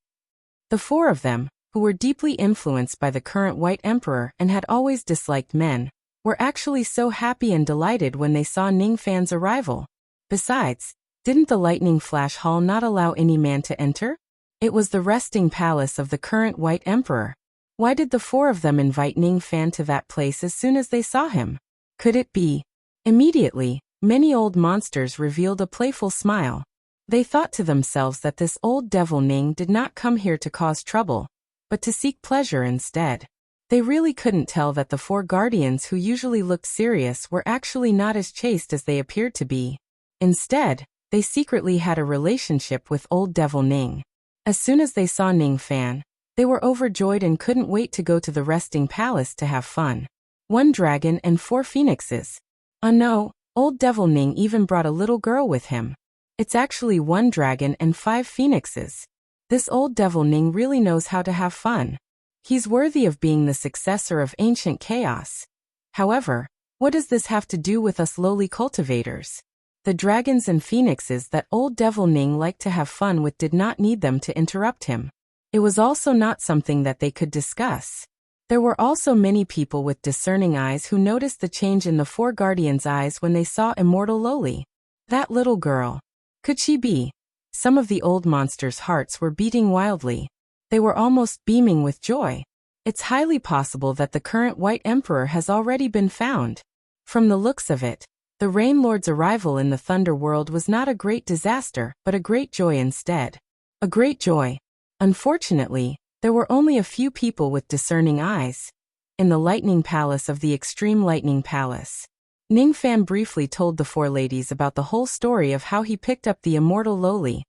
S1: The four of them, who were deeply influenced by the current White Emperor and had always disliked men, were actually so happy and delighted when they saw Ning Fan's arrival. Besides, didn't the Lightning Flash Hall not allow any man to enter? It was the resting palace of the current White Emperor. Why did the four of them invite Ning Fan to that place as soon as they saw him? Could it be? Immediately, many old monsters revealed a playful smile. They thought to themselves that this old devil Ning did not come here to cause trouble, but to seek pleasure instead. They really couldn't tell that the four guardians who usually looked serious were actually not as chaste as they appeared to be. Instead, they secretly had a relationship with old devil Ning. As soon as they saw Ning Fan, they were overjoyed and couldn't wait to go to the resting palace to have fun. 1 dragon and 4 phoenixes. Oh no, old devil Ning even brought a little girl with him. It's actually 1 dragon and 5 phoenixes. This old devil Ning really knows how to have fun. He's worthy of being the successor of ancient chaos. However, what does this have to do with us lowly cultivators? The dragons and phoenixes that old devil Ning liked to have fun with did not need them to interrupt him. It was also not something that they could discuss. There were also many people with discerning eyes who noticed the change in the four guardians' eyes when they saw immortal Loli. That little girl. Could she be? Some of the old monsters' hearts were beating wildly. They were almost beaming with joy. It's highly possible that the current White Emperor has already been found. From the looks of it, the Rain Lord's arrival in the Thunder World was not a great disaster, but a great joy instead. A great joy. Unfortunately, there were only a few people with discerning eyes. In the Lightning Palace of the Extreme Lightning Palace, Ning Fan briefly told the four ladies about the whole story of how he picked up the immortal Loli,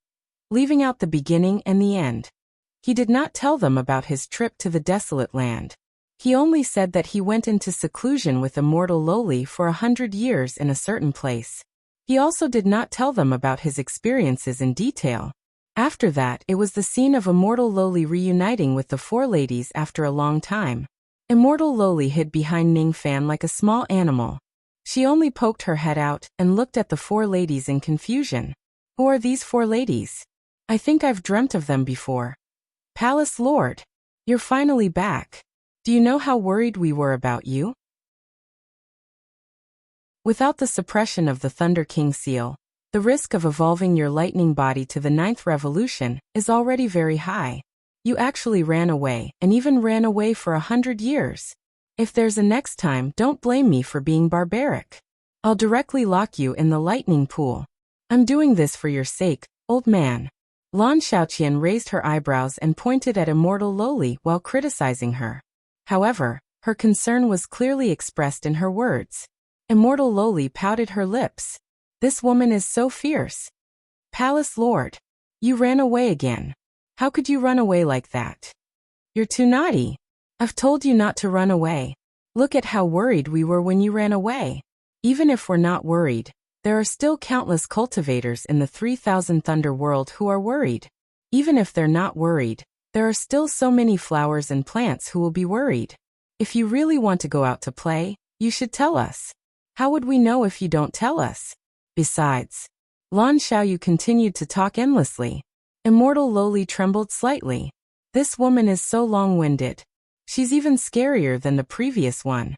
S1: leaving out the beginning and the end. He did not tell them about his trip to the desolate land. He only said that he went into seclusion with immortal Loli for 100 years in a certain place. He also did not tell them about his experiences in detail. After that, it was the scene of immortal Loli reuniting with the four ladies after a long time. Immortal Loli hid behind Ning Fan like a small animal. She only poked her head out and looked at the four ladies in confusion. Who are these four ladies? I think I've dreamt of them before. Palace Lord, you're finally back. Do you know how worried we were about you? Without the suppression of the Thunder King seal, the risk of evolving your lightning body to the 9th revolution is already very high. You actually ran away, and even ran away for 100 years. If there's a next time, don't blame me for being barbaric. I'll directly lock you in the lightning pool. I'm doing this for your sake, old man. Lan Xiaoqian raised her eyebrows and pointed at immortal Loli while criticizing her. However, her concern was clearly expressed in her words. Immortal Loli pouted her lips. This woman is so fierce. Palace Lord, you ran away again. How could you run away like that? You're too naughty. I've told you not to run away. Look at how worried we were when you ran away. Even if we're not worried, there are still countless cultivators in the 3000 Thunder World who are worried. Even if they're not worried, there are still so many flowers and plants who will be worried. If you really want to go out to play, you should tell us. How would we know if you don't tell us? Besides, Lan Xiaoyu continued to talk endlessly. Immortal Loli trembled slightly. This woman is so long-winded. She's even scarier than the previous one.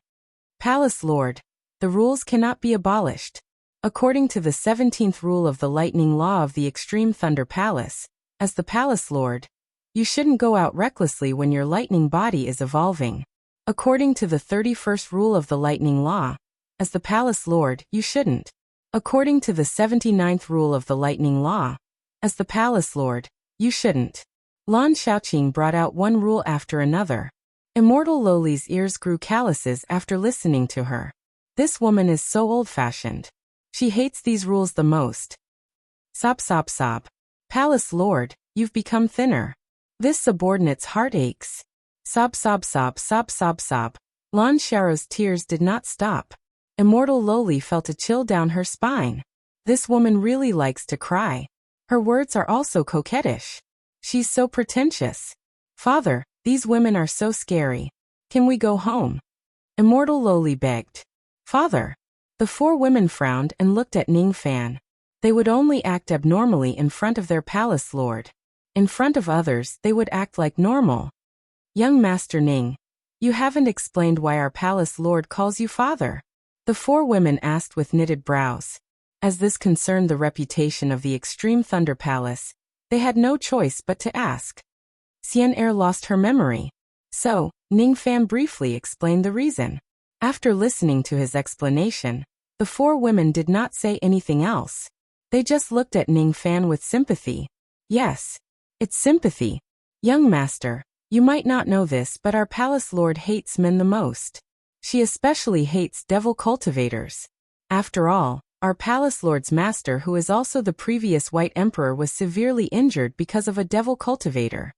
S1: Palace Lord, the rules cannot be abolished. According to the 17th rule of the lightning law of the Extreme Thunder Palace, as the Palace Lord, you shouldn't go out recklessly when your lightning body is evolving. According to the 31st rule of the lightning law, as the Palace Lord, you shouldn't. According to the 79th rule of the lightning law, as the Palace Lord, you shouldn't. Lan Xiaoqing brought out one rule after another. Immortal Loli's ears grew calluses after listening to her. This woman is so old-fashioned. She hates these rules the most. Sob sob sob. Palace Lord, you've become thinner. This subordinate's heart aches. Sob sob sob sob sob sob. Lan Xiao's tears did not stop. Immortal Loli felt a chill down her spine. This woman really likes to cry. Her words are also coquettish. She's so pretentious. Father, these women are so scary. Can we go home? Immortal Loli begged. Father. The four women frowned and looked at Ning Fan. They would only act abnormally in front of their palace lord. In front of others, they would act like normal. Young Master Ning, you haven't explained why our palace lord calls you father. The four women asked with knitted brows. As this concerned the reputation of the Extreme Thunder Palace, they had no choice but to ask. Xian'er lost her memory. So, Ning Fan briefly explained the reason. After listening to his explanation, the four women did not say anything else. They just looked at Ning Fan with sympathy. Yes, it's sympathy. Young master, you might not know this, but our palace lord hates men the most. She especially hates devil cultivators. After all, our palace lord's master, who is also the previous White Emperor, was severely injured because of a devil cultivator.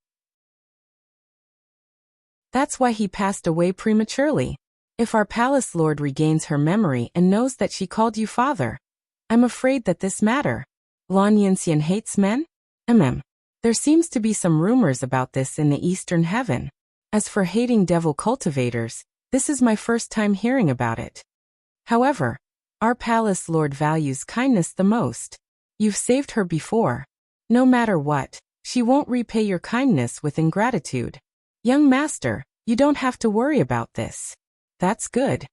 S1: That's why he passed away prematurely. If our palace lord regains her memory and knows that she called you father, I'm afraid that this matter. Lan Yinxian hates men? There seems to be some rumors about this in the Eastern Heaven. As for hating devil cultivators, this is my first time hearing about it. However, our palace lord values kindness the most. You've saved her before. No matter what, she won't repay your kindness with ingratitude. Young master, you don't have to worry about this. That's good.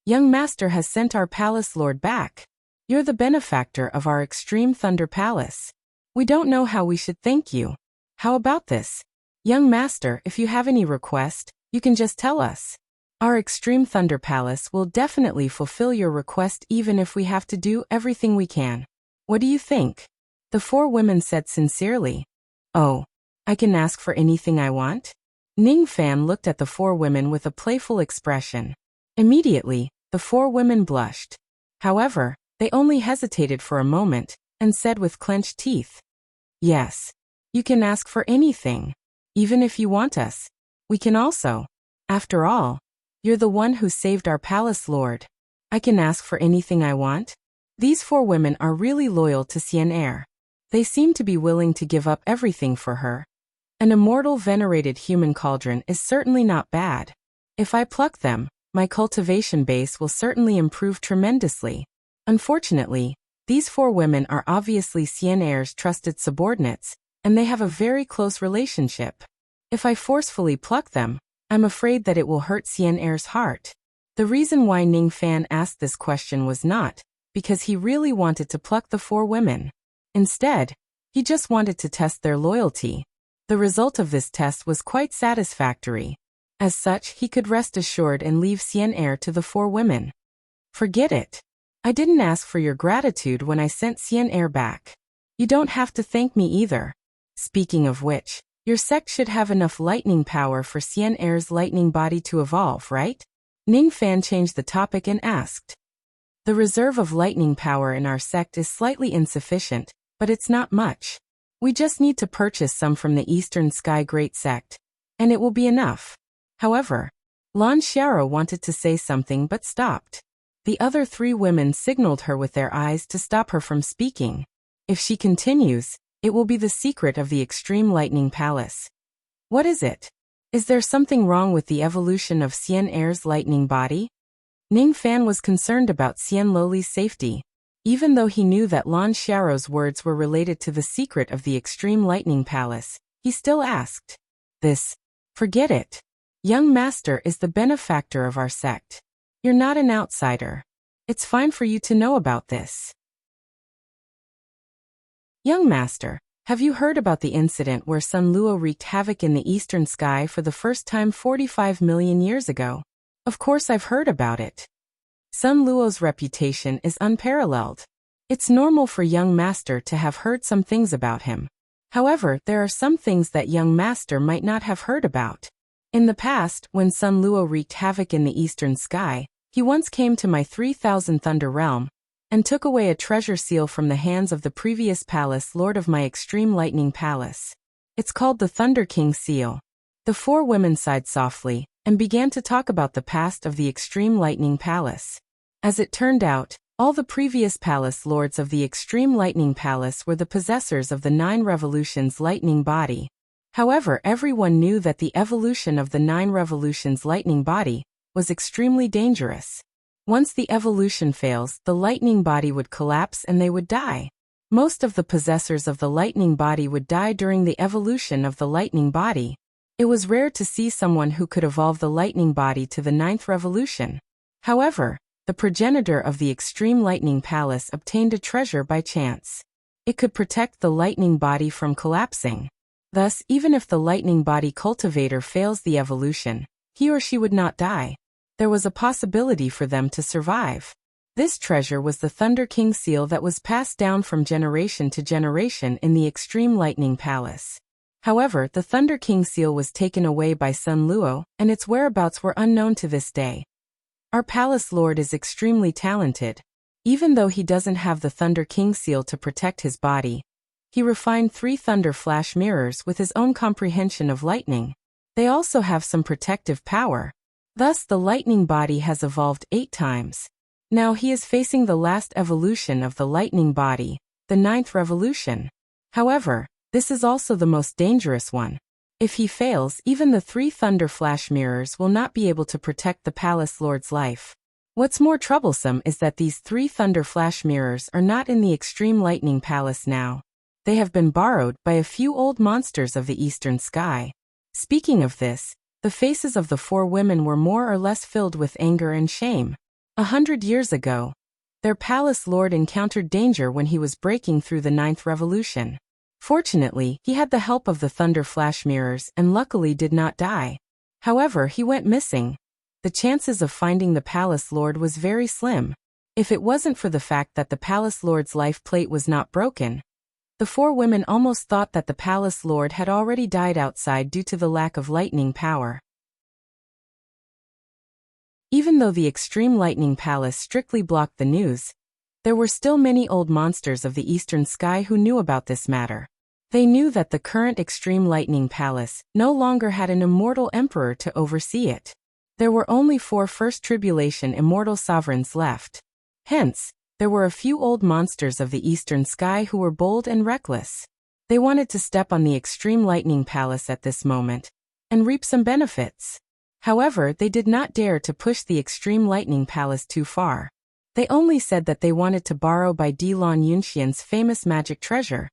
S1: Young master has sent our palace lord back. You're the benefactor of our Extreme Thunder Palace. We don't know how we should thank you. How about this? Young master, if you have any request, you can just tell us. Our Extreme Thunder Palace will definitely fulfill your request even if we have to do everything we can. What do you think? The four women said sincerely. Oh, I can ask for anything I want? Ning Fan looked at the four women with a playful expression. Immediately, the four women blushed. However, they only hesitated for a moment, and said with clenched teeth. Yes. You can ask for anything. Even if you want us. We can also. After all, you're the one who saved our palace lord. I can ask for anything I want? These four women are really loyal to Xian'er. They seem to be willing to give up everything for her. An immortal venerated human cauldron is certainly not bad. If I pluck them, my cultivation base will certainly improve tremendously. Unfortunately, these four women are obviously Xian'er's trusted subordinates, and they have a very close relationship. If I forcefully pluck them, I'm afraid that it will hurt Xian'er's heart. The reason why Ning Fan asked this question was not because he really wanted to pluck the four women. Instead, he just wanted to test their loyalty. The result of this test was quite satisfactory. As such, he could rest assured and leave Xian'er to the four women. Forget it. I didn't ask for your gratitude when I sent Xian'er back. You don't have to thank me either. Speaking of which, your sect should have enough lightning power for Xian'er's lightning body to evolve, right? Ning Fan changed the topic and asked. The reserve of lightning power in our sect is slightly insufficient, but it's not much. We just need to purchase some from the Eastern Sky Great Sect, and it will be enough. However, Lan Xiao wanted to say something but stopped. The other three women signaled her with their eyes to stop her from speaking. If she continues, it will be the secret of the Extreme Lightning Palace. What is it? Is there something wrong with the evolution of Xian'er's lightning body? Ning Fan was concerned about Xian Loli's safety. Even though he knew that Lan Xiaorou's words were related to the secret of the Extreme Lightning Palace, he still asked. This. Forget it. Young master is the benefactor of our sect. You're not an outsider. It's fine for you to know about this. Young master, have you heard about the incident where Sun Luo wreaked havoc in the eastern sky for the first time 45 million years ago? Of course I've heard about it. Sun Luo's reputation is unparalleled. It's normal for young master to have heard some things about him. However, there are some things that young master might not have heard about. In the past, when Sun Luo wreaked havoc in the eastern sky, he once came to my 3000 Thunder Realm, and took away a treasure seal from the hands of the previous palace lord of my Extreme Lightning Palace. It's called the Thunder King Seal. The four women sighed softly, and began to talk about the past of the Extreme Lightning Palace. As it turned out, all the previous palace lords of the Extreme Lightning Palace were the possessors of the 9 Revolutions lightning body. However, everyone knew that the evolution of the 9 Revolutions lightning body was extremely dangerous. Once the evolution fails, the lightning body would collapse and they would die. Most of the possessors of the lightning body would die during the evolution of the lightning body. It was rare to see someone who could evolve the lightning body to the 9th revolution. However, the progenitor of the Extreme Lightning Palace obtained a treasure by chance. It could protect the lightning body from collapsing. Thus, even if the lightning body cultivator fails the evolution, he or she would not die. There was a possibility for them to survive. This treasure was the Thunder King Seal that was passed down from generation to generation in the Extreme Lightning Palace. However, the Thunder King Seal was taken away by Sun Luo, and its whereabouts were unknown to this day. Our palace lord is extremely talented. Even though he doesn't have the Thunder King Seal to protect his body, he refined 3 thunder flash mirrors with his own comprehension of lightning. They also have some protective power. Thus, the lightning body has evolved 8 times. Now he is facing the last evolution of the lightning body, the 9th revolution. However, this is also the most dangerous one. If he fails, even the 3 thunder flash mirrors will not be able to protect the palace lord's life. What's more troublesome is that these 3 thunder flash mirrors are not in the Extreme Lightning Palace now. They have been borrowed by a few old monsters of the eastern sky. Speaking of this, the faces of the 4 women were more or less filled with anger and shame. 100 years ago, their palace lord encountered danger when he was breaking through the 9th revolution. Fortunately, he had the help of the thunder flash mirrors and luckily did not die. However, he went missing. The chances of finding the palace lord was very slim. If it wasn't for the fact that the palace lord's life plate was not broken, the 4 women almost thought that the palace lord had already died outside due to the lack of lightning power. Even though the Extreme Lightning Palace strictly blocked the news, there were still many old monsters of the eastern sky who knew about this matter. They knew that the current Extreme Lightning Palace no longer had an immortal emperor to oversee it. There were only 4 First Tribulation immortal sovereigns left. Hence, there were a few old monsters of the eastern sky who were bold and reckless. They wanted to step on the Extreme Lightning Palace at this moment and reap some benefits. However, they did not dare to push the Extreme Lightning Palace too far. They only said that they wanted to borrow by Lan Yunxian's famous magic treasure,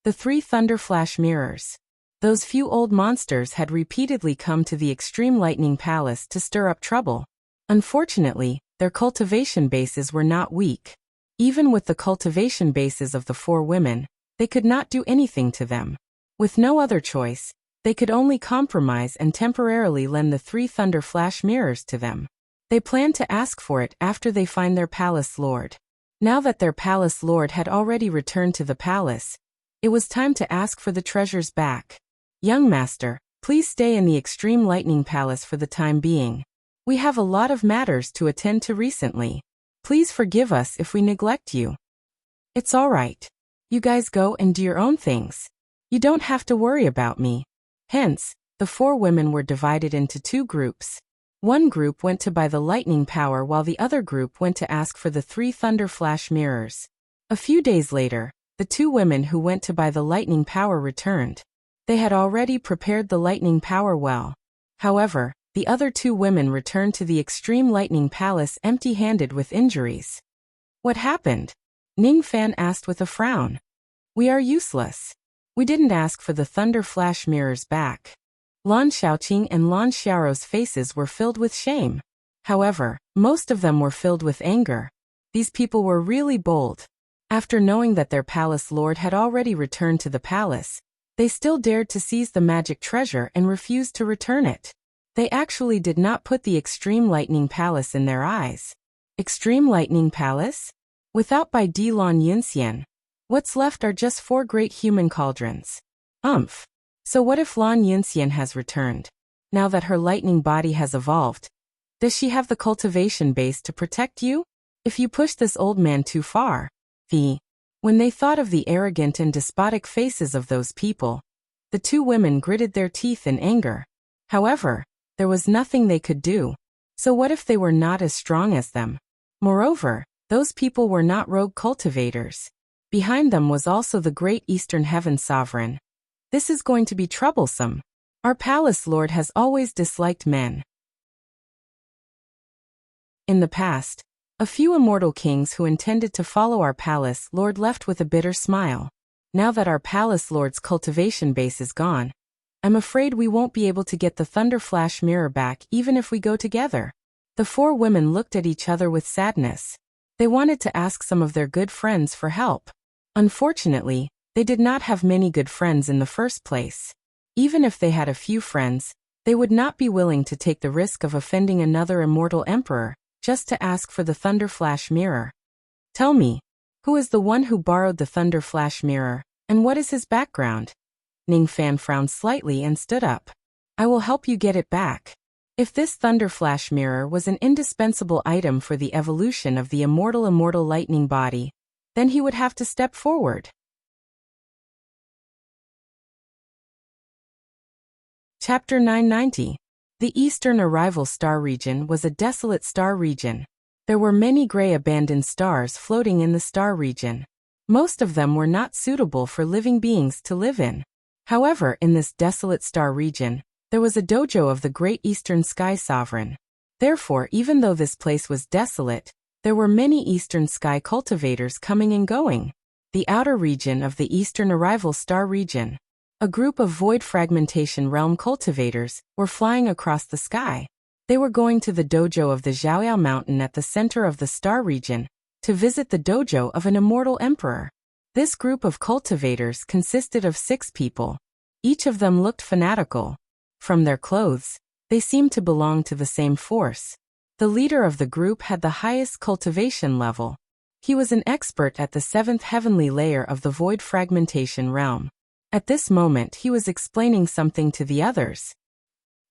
S1: the 3 Thunder Flash Mirrors. Those few old monsters had repeatedly come to the Extreme Lightning Palace to stir up trouble. Unfortunately, their cultivation bases were not weak. Even with the cultivation bases of the 4 women, they could not do anything to them. With no other choice, they could only compromise and temporarily lend the 3 Thunder Flash Mirrors to them. They planned to ask for it after they find their palace lord. Now that their palace lord had already returned to the palace, it was time to ask for the treasures back. Young master, please stay in the Extreme Lightning Palace for the time being. We have a lot of matters to attend to recently. Please forgive us if we neglect you. It's all right. You guys go and do your own things. You don't have to worry about me. Hence, the 4 women were divided into 2 groups. One group went to buy the lightning power while the other group went to ask for the 3 Thunder Flash Mirrors. A few days later, the 2 women who went to buy the lightning power returned. They had already prepared the lightning power well. However, the other 2 women returned to the Extreme Lightning Palace empty-handed with injuries. What happened? Ning Fan asked with a frown. We are useless. We didn't ask for the thunder flash mirrors back. Lan Xiaoqing and Lan Xiaoro's faces were filled with shame. However, most of them were filled with anger. These people were really bold. After knowing that their palace lord had already returned to the palace, they still dared to seize the magic treasure and refused to return it. They actually did not put the Extreme Lightning Palace in their eyes. Extreme Lightning Palace? Without by Di Lan Yunxian, what's left are just 4 great human cauldrons. So what if Lan Yunxian has returned? Now that her lightning body has evolved, does she have the cultivation base to protect you? If you push this old man too far. When they thought of the arrogant and despotic faces of those people, the 2 women gritted their teeth in anger. However, there was nothing they could do. So what if they were not as strong as them? Moreover, those people were not rogue cultivators. Behind them was also the great Eastern Heaven Sovereign. This is going to be troublesome. Our palace lord has always disliked men. In the past, a few immortal kings who intended to follow our palace lord left with a bitter smile. Now that our palace lord's cultivation base is gone, I'm afraid we won't be able to get the Thunder Flash mirror back even if we go together. The 4 women looked at each other with sadness. They wanted to ask some of their good friends for help. Unfortunately, they did not have many good friends in the first place. Even if they had a few friends, they would not be willing to take the risk of offending another immortal emperor, just to ask for the Thunder Flash mirror. Tell me, who is the one who borrowed the Thunder Flash mirror, and what is his background? Ning Fan frowned slightly and stood up. I will help you get it back. If this Thunder Flash mirror was an indispensable item for the evolution of the immortal lightning body, then he would have to step forward. Chapter 990. The Eastern Arrival Star Region was a desolate star region. There were many gray abandoned stars floating in the star region. Most of them were not suitable for living beings to live in. However, in this desolate star region, there was a dojo of the Great Eastern Sky Sovereign. Therefore, even though this place was desolate, there were many Eastern Sky cultivators coming and going. The outer region of the Eastern Arrival Star Region. A group of void fragmentation realm cultivators were flying across the sky. They were going to the dojo of the Zhaoyao Mountain at the center of the star region to visit the dojo of an immortal emperor. This group of cultivators consisted of 6 people. Each of them looked fanatical. From their clothes, they seemed to belong to the same force. The leader of the group had the highest cultivation level. He was an expert at the 7th heavenly layer of the void fragmentation realm. At this moment he was explaining something to the others.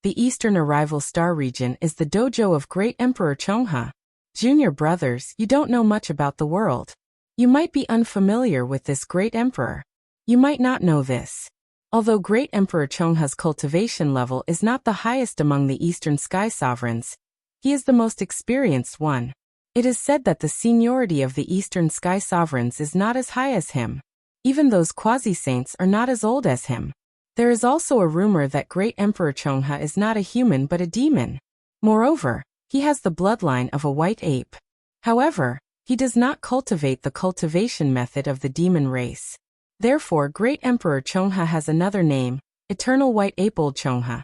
S1: The Eastern Arrival Star Region is the dojo of Great Emperor Chonghe. Junior brothers, you don't know much about the world. You might be unfamiliar with this great emperor. You might not know this. Although Great Emperor Chonghe's cultivation level is not the highest among the Eastern Sky Sovereigns, he is the most experienced one. It is said that the seniority of the Eastern Sky Sovereigns is not as high as him. Even those quasi-saints are not as old as him. There is also a rumor that Great Emperor Chonghe is not a human but a demon. Moreover, he has the bloodline of a white ape. However, he does not cultivate the cultivation method of the demon race. Therefore, Great Emperor Chonghe has another name, Eternal White Ape Old Chonghe.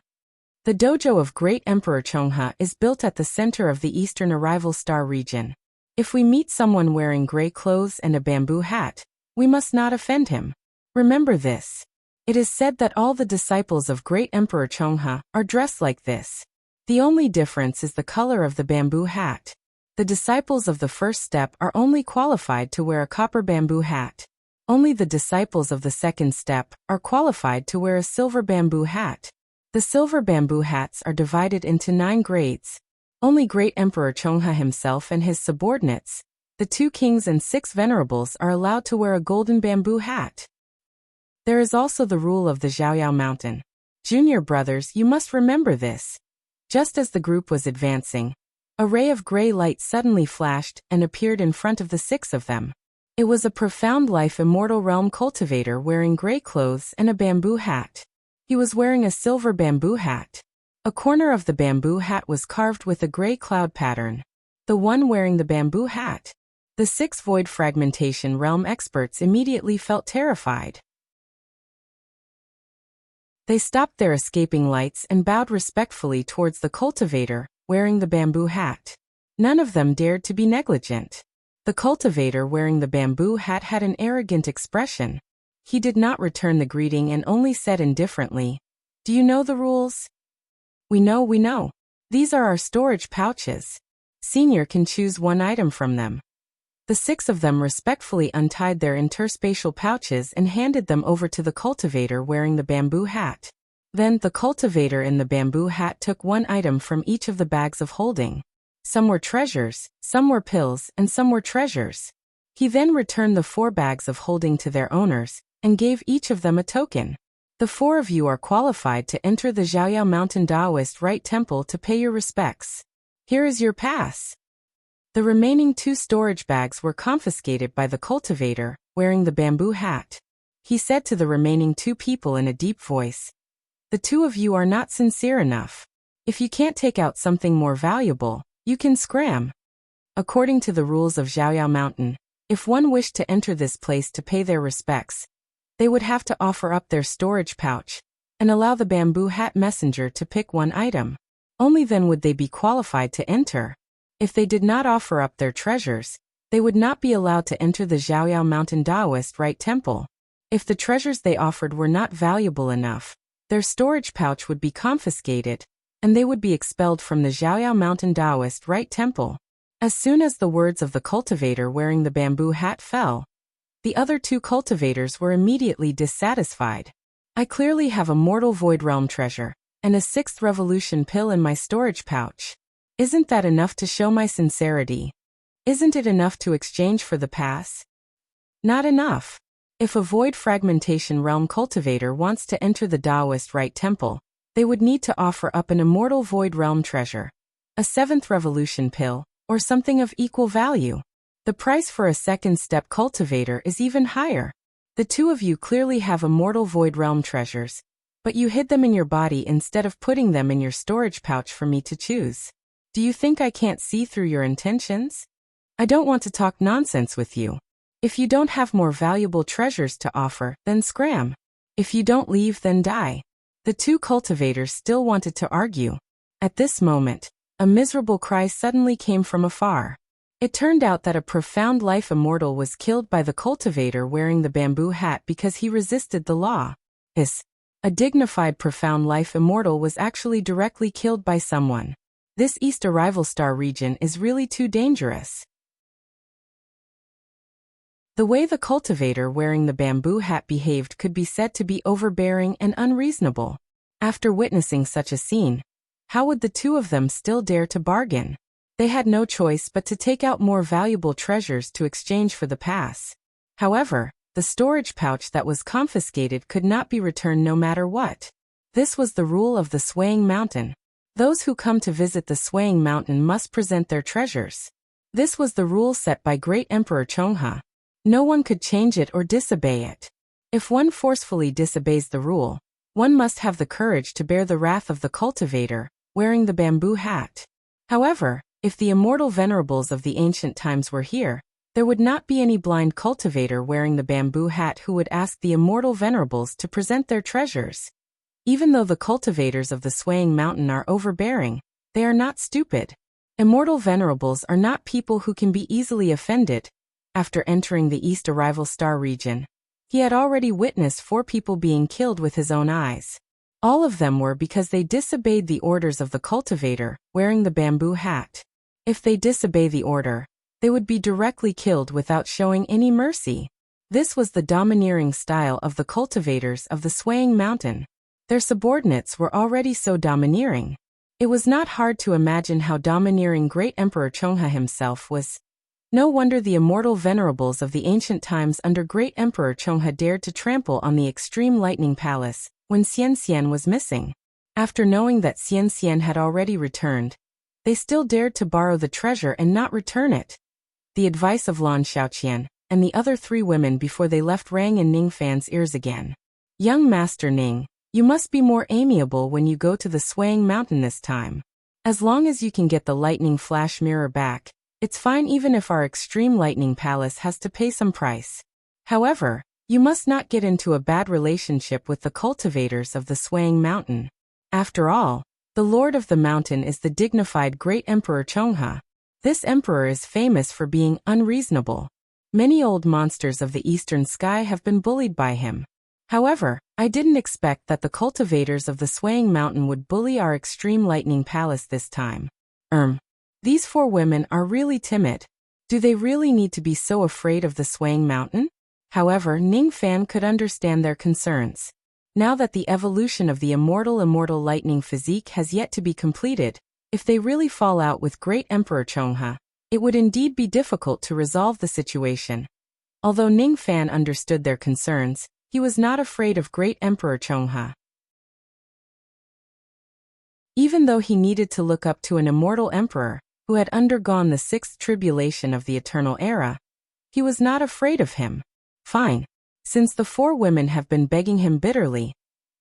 S1: The dojo of Great Emperor Chonghe is built at the center of the Eastern Arrival Star Region. If we meet someone wearing gray clothes and a bamboo hat, we must not offend him. Remember this. It is said that all the disciples of Great Emperor Chonghe are dressed like this. The only difference is the color of the bamboo hat. The disciples of the first step are only qualified to wear a copper bamboo hat. Only the disciples of the second step are qualified to wear a silver bamboo hat. The silver bamboo hats are divided into 9 grades. Only Great Emperor Chonghe himself and his subordinates, the 2 kings and 6 venerables, are allowed to wear a golden bamboo hat. There is also the rule of the Zhaoyao Mountain. Junior brothers, you must remember this. Just as the group was advancing, a ray of gray light suddenly flashed and appeared in front of the 6 of them. It was a profound life immortal realm cultivator wearing gray clothes and a bamboo hat. He was wearing a silver bamboo hat. A corner of the bamboo hat was carved with a gray cloud pattern. The one wearing the bamboo hat, The 6 void fragmentation realm experts immediately felt terrified. They stopped their escaping lights and bowed respectfully towards the cultivator, wearing the bamboo hat. None of them dared to be negligent. The cultivator wearing the bamboo hat had an arrogant expression. He did not return the greeting and only said indifferently, "Do you know the rules?" We know. These are our storage pouches. Senior can choose one item from them." The 6 of them respectfully untied their interspatial pouches and handed them over to the cultivator wearing the bamboo hat. Then the cultivator in the bamboo hat took one item from each of the bags of holding. Some were treasures, some were pills, and some were treasures. He then returned the 4 bags of holding to their owners, and gave each of them a token. "The 4 of you are qualified to enter the Xiaoyao Mountain Taoist Rite Temple to pay your respects. Here is your pass." The remaining 2 storage bags were confiscated by the cultivator, wearing the bamboo hat. He said to the remaining 2 people in a deep voice, "The 2 of you are not sincere enough. If you can't take out something more valuable, you can scram." According to the rules of Xiaoyao Mountain, if one wished to enter this place to pay their respects, they would have to offer up their storage pouch and allow the bamboo hat messenger to pick one item. Only then would they be qualified to enter. If they did not offer up their treasures, they would not be allowed to enter the Xiaoyao Mountain Taoist Rite Temple. If the treasures they offered were not valuable enough, their storage pouch would be confiscated, and they would be expelled from the Xiaoyao Mountain Taoist Rite Temple. As soon as the words of the cultivator wearing the bamboo hat fell, the other 2 cultivators were immediately dissatisfied. "I clearly have a mortal void realm treasure, and a 6th revolution pill in my storage pouch. Isn't that enough to show my sincerity? Isn't it enough to exchange for the pass?" Not enough. If a void fragmentation realm cultivator wants to enter the Taoist Rite Temple, they would need to offer up an immortal void realm treasure, a 7th revolution pill, or something of equal value. The price for a 2nd step cultivator is even higher. The 2 of you clearly have immortal void realm treasures, but you hid them in your body instead of putting them in your storage pouch for me to choose. Do you think I can't see through your intentions? I don't want to talk nonsense with you. If you don't have more valuable treasures to offer, then scram. If you don't leave, then die. The 2 cultivators still wanted to argue. At this moment, a miserable cry suddenly came from afar. It turned out that a profound life immortal was killed by the cultivator wearing the bamboo hat because he resisted the law. A dignified profound life immortal was actually directly killed by someone. This East Arrival Star region is really too dangerous. The way the cultivator wearing the bamboo hat behaved could be said to be overbearing and unreasonable. After witnessing such a scene, how would the 2 of them still dare to bargain? They had no choice but to take out more valuable treasures to exchange for the pass. However, the storage pouch that was confiscated could not be returned no matter what. This was the rule of the Swaying Mountain. Those who come to visit the Swaying Mountain must present their treasures. This was the rule set by Great Emperor Chonghe. No one could change it or disobey it. If one forcefully disobeys the rule, one must have the courage to bear the wrath of the cultivator, wearing the bamboo hat. However, if the immortal venerables of the ancient times were here, there would not be any blind cultivator wearing the bamboo hat who would ask the immortal venerables to present their treasures. Even though the cultivators of the Swaying Mountain are overbearing, they are not stupid. Immortal venerables are not people who can be easily offended. After entering the East Arrival Star region, he had already witnessed 4 people being killed with his own eyes. All of them were because they disobeyed the orders of the cultivator, wearing the bamboo hat. If they disobey the order, they would be directly killed without showing any mercy. This was the domineering style of the cultivators of the Swaying Mountain. Their subordinates were already so domineering. It was not hard to imagine how domineering Great Emperor Chonghe himself was. No wonder the immortal venerables of the ancient times under Great Emperor Chonghe dared to trample on the extreme lightning palace when Xian Xian was missing. After knowing that Xian Xian had already returned, they still dared to borrow the treasure and not return it. The advice of Lan Xiaoqian and the other 3 women before they left rang in Ning Fan's ears again. "Young Master Ning, you must be more amiable when you go to the Swaying Mountain this time. As long as you can get the lightning flash mirror back, It's fine even if our extreme lightning palace has to pay some price. However, you must not get into a bad relationship with the cultivators of the swaying mountain. After all, the lord of the mountain is the dignified great Emperor Chongha. This emperor is famous for being unreasonable. Many old monsters of the eastern sky have been bullied by him. However, I didn't expect that the cultivators of the swaying mountain would bully our extreme lightning palace this time. These 4 women are really timid. Do they really need to be so afraid of the swaying mountain? However, Ning Fan could understand their concerns. Now that the evolution of the immortal lightning physique has yet to be completed, if they really fall out with great Emperor Chongha, it would indeed be difficult to resolve the situation. Although Ning Fan understood their concerns, he was not afraid of great Emperor Chongha. Even though he needed to look up to an immortal emperor, who had undergone the 6th tribulation of the eternal era, he was not afraid of him. Fine. Since the 4 women have been begging him bitterly,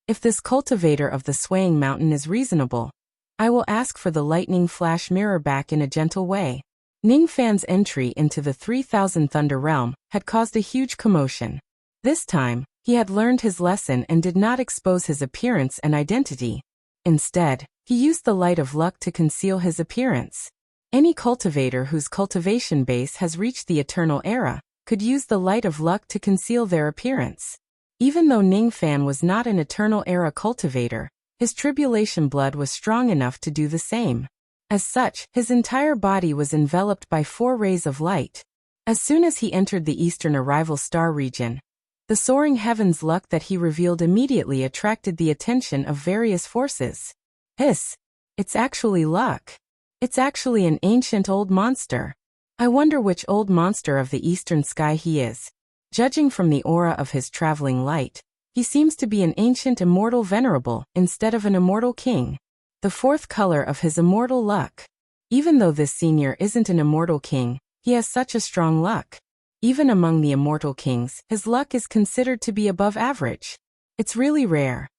S1: if this cultivator of the swaying mountain is reasonable, I will ask for the lightning flash mirror back in a gentle way. Ning Fan's entry into the 3000 Thunder Realm had caused a huge commotion. This time, he had learned his lesson and did not expose his appearance and identity. Instead, he used the light of luck to conceal his appearance. Any cultivator whose cultivation base has reached the eternal era could use the light of luck to conceal their appearance. Even though Ning Fan was not an eternal era cultivator, his tribulation blood was strong enough to do the same. As such, his entire body was enveloped by 4 rays of light. As soon as he entered the eastern arrival star region, the soaring heavens luck that he revealed immediately attracted the attention of various forces. It's actually luck. It's actually an ancient old monster. I wonder which old monster of the eastern sky he is. Judging from the aura of his traveling light, he seems to be an ancient immortal venerable instead of an immortal king. The 4th color of his immortal luck. Even though this senior isn't an immortal king, he has such a strong luck. Even among the immortal kings, his luck is considered to be above average. It's really rare.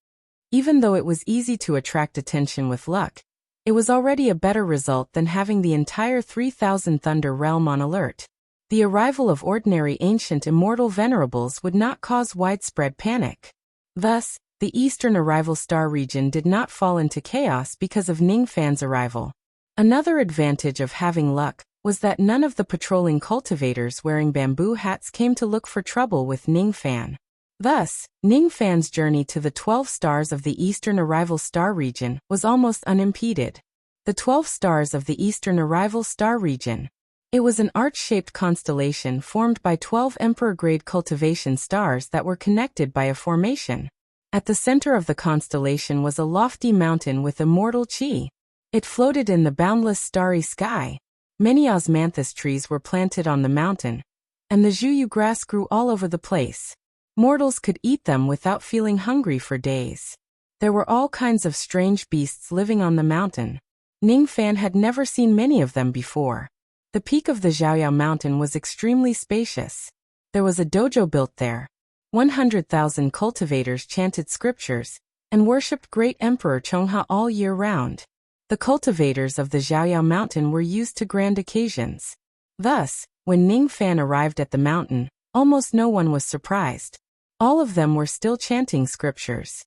S1: Even though it was easy to attract attention with luck, it was already a better result than having the entire 3000 Thunder Realm on alert. The arrival of ordinary ancient immortal venerables would not cause widespread panic. Thus, the eastern arrival star region did not fall into chaos because of Ning Fan's arrival. Another advantage of having luck was that none of the patrolling cultivators wearing bamboo hats came to look for trouble with Ning Fan. Thus, Ning Fan's journey to the 12 stars of the eastern arrival star region was almost unimpeded. The 12 stars of the eastern arrival star region. It was an arch-shaped constellation formed by 12 emperor-grade cultivation stars that were connected by a formation. At the center of the constellation was a lofty mountain with immortal chi. It floated in the boundless starry sky. Many osmanthus trees were planted on the mountain, and the juyu grass grew all over the place. Mortals could eat them without feeling hungry for days. There were all kinds of strange beasts living on the mountain. Ning Fan had never seen many of them before. The peak of the Zhaoyao mountain was extremely spacious. There was a dojo built there. 100,000 cultivators chanted scriptures and worshipped great Emperor Chongha all year round. The cultivators of the Zhaoyao mountain were used to grand occasions. Thus, when Ning Fan arrived at the mountain, almost no one was surprised. All of them were still chanting scriptures.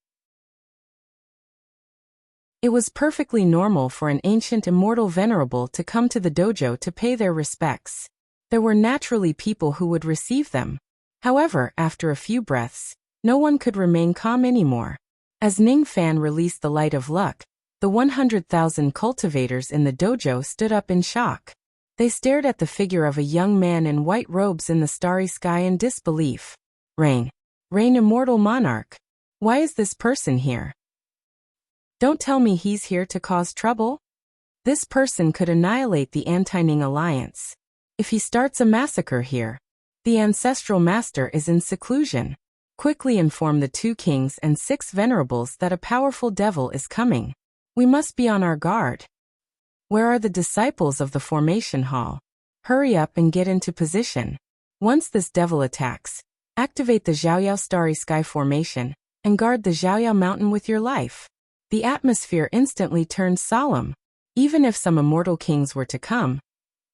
S1: It was perfectly normal for an ancient immortal venerable to come to the dojo to pay their respects. There were naturally people who would receive them. However, after a few breaths, no one could remain calm anymore. As Ning Fan released the light of luck, the 100,000 cultivators in the dojo stood up in shock. They stared at the figure of a young man in white robes in the starry sky in disbelief. Rain, immortal monarch. Why is this person here? Don't tell me he's here to cause trouble? This person could annihilate the Anti-Ning alliance. If he starts a massacre here, the ancestral master is in seclusion. Quickly inform the 2 kings and 6 venerables that a powerful devil is coming. We must be on our guard. Where are the disciples of the formation hall? Hurry up and get into position. Once this devil attacks, activate the Zhaoyao Starry Sky formation and guard the Zhaoyao mountain with your life. The atmosphere instantly turned solemn. Even if some immortal kings were to come,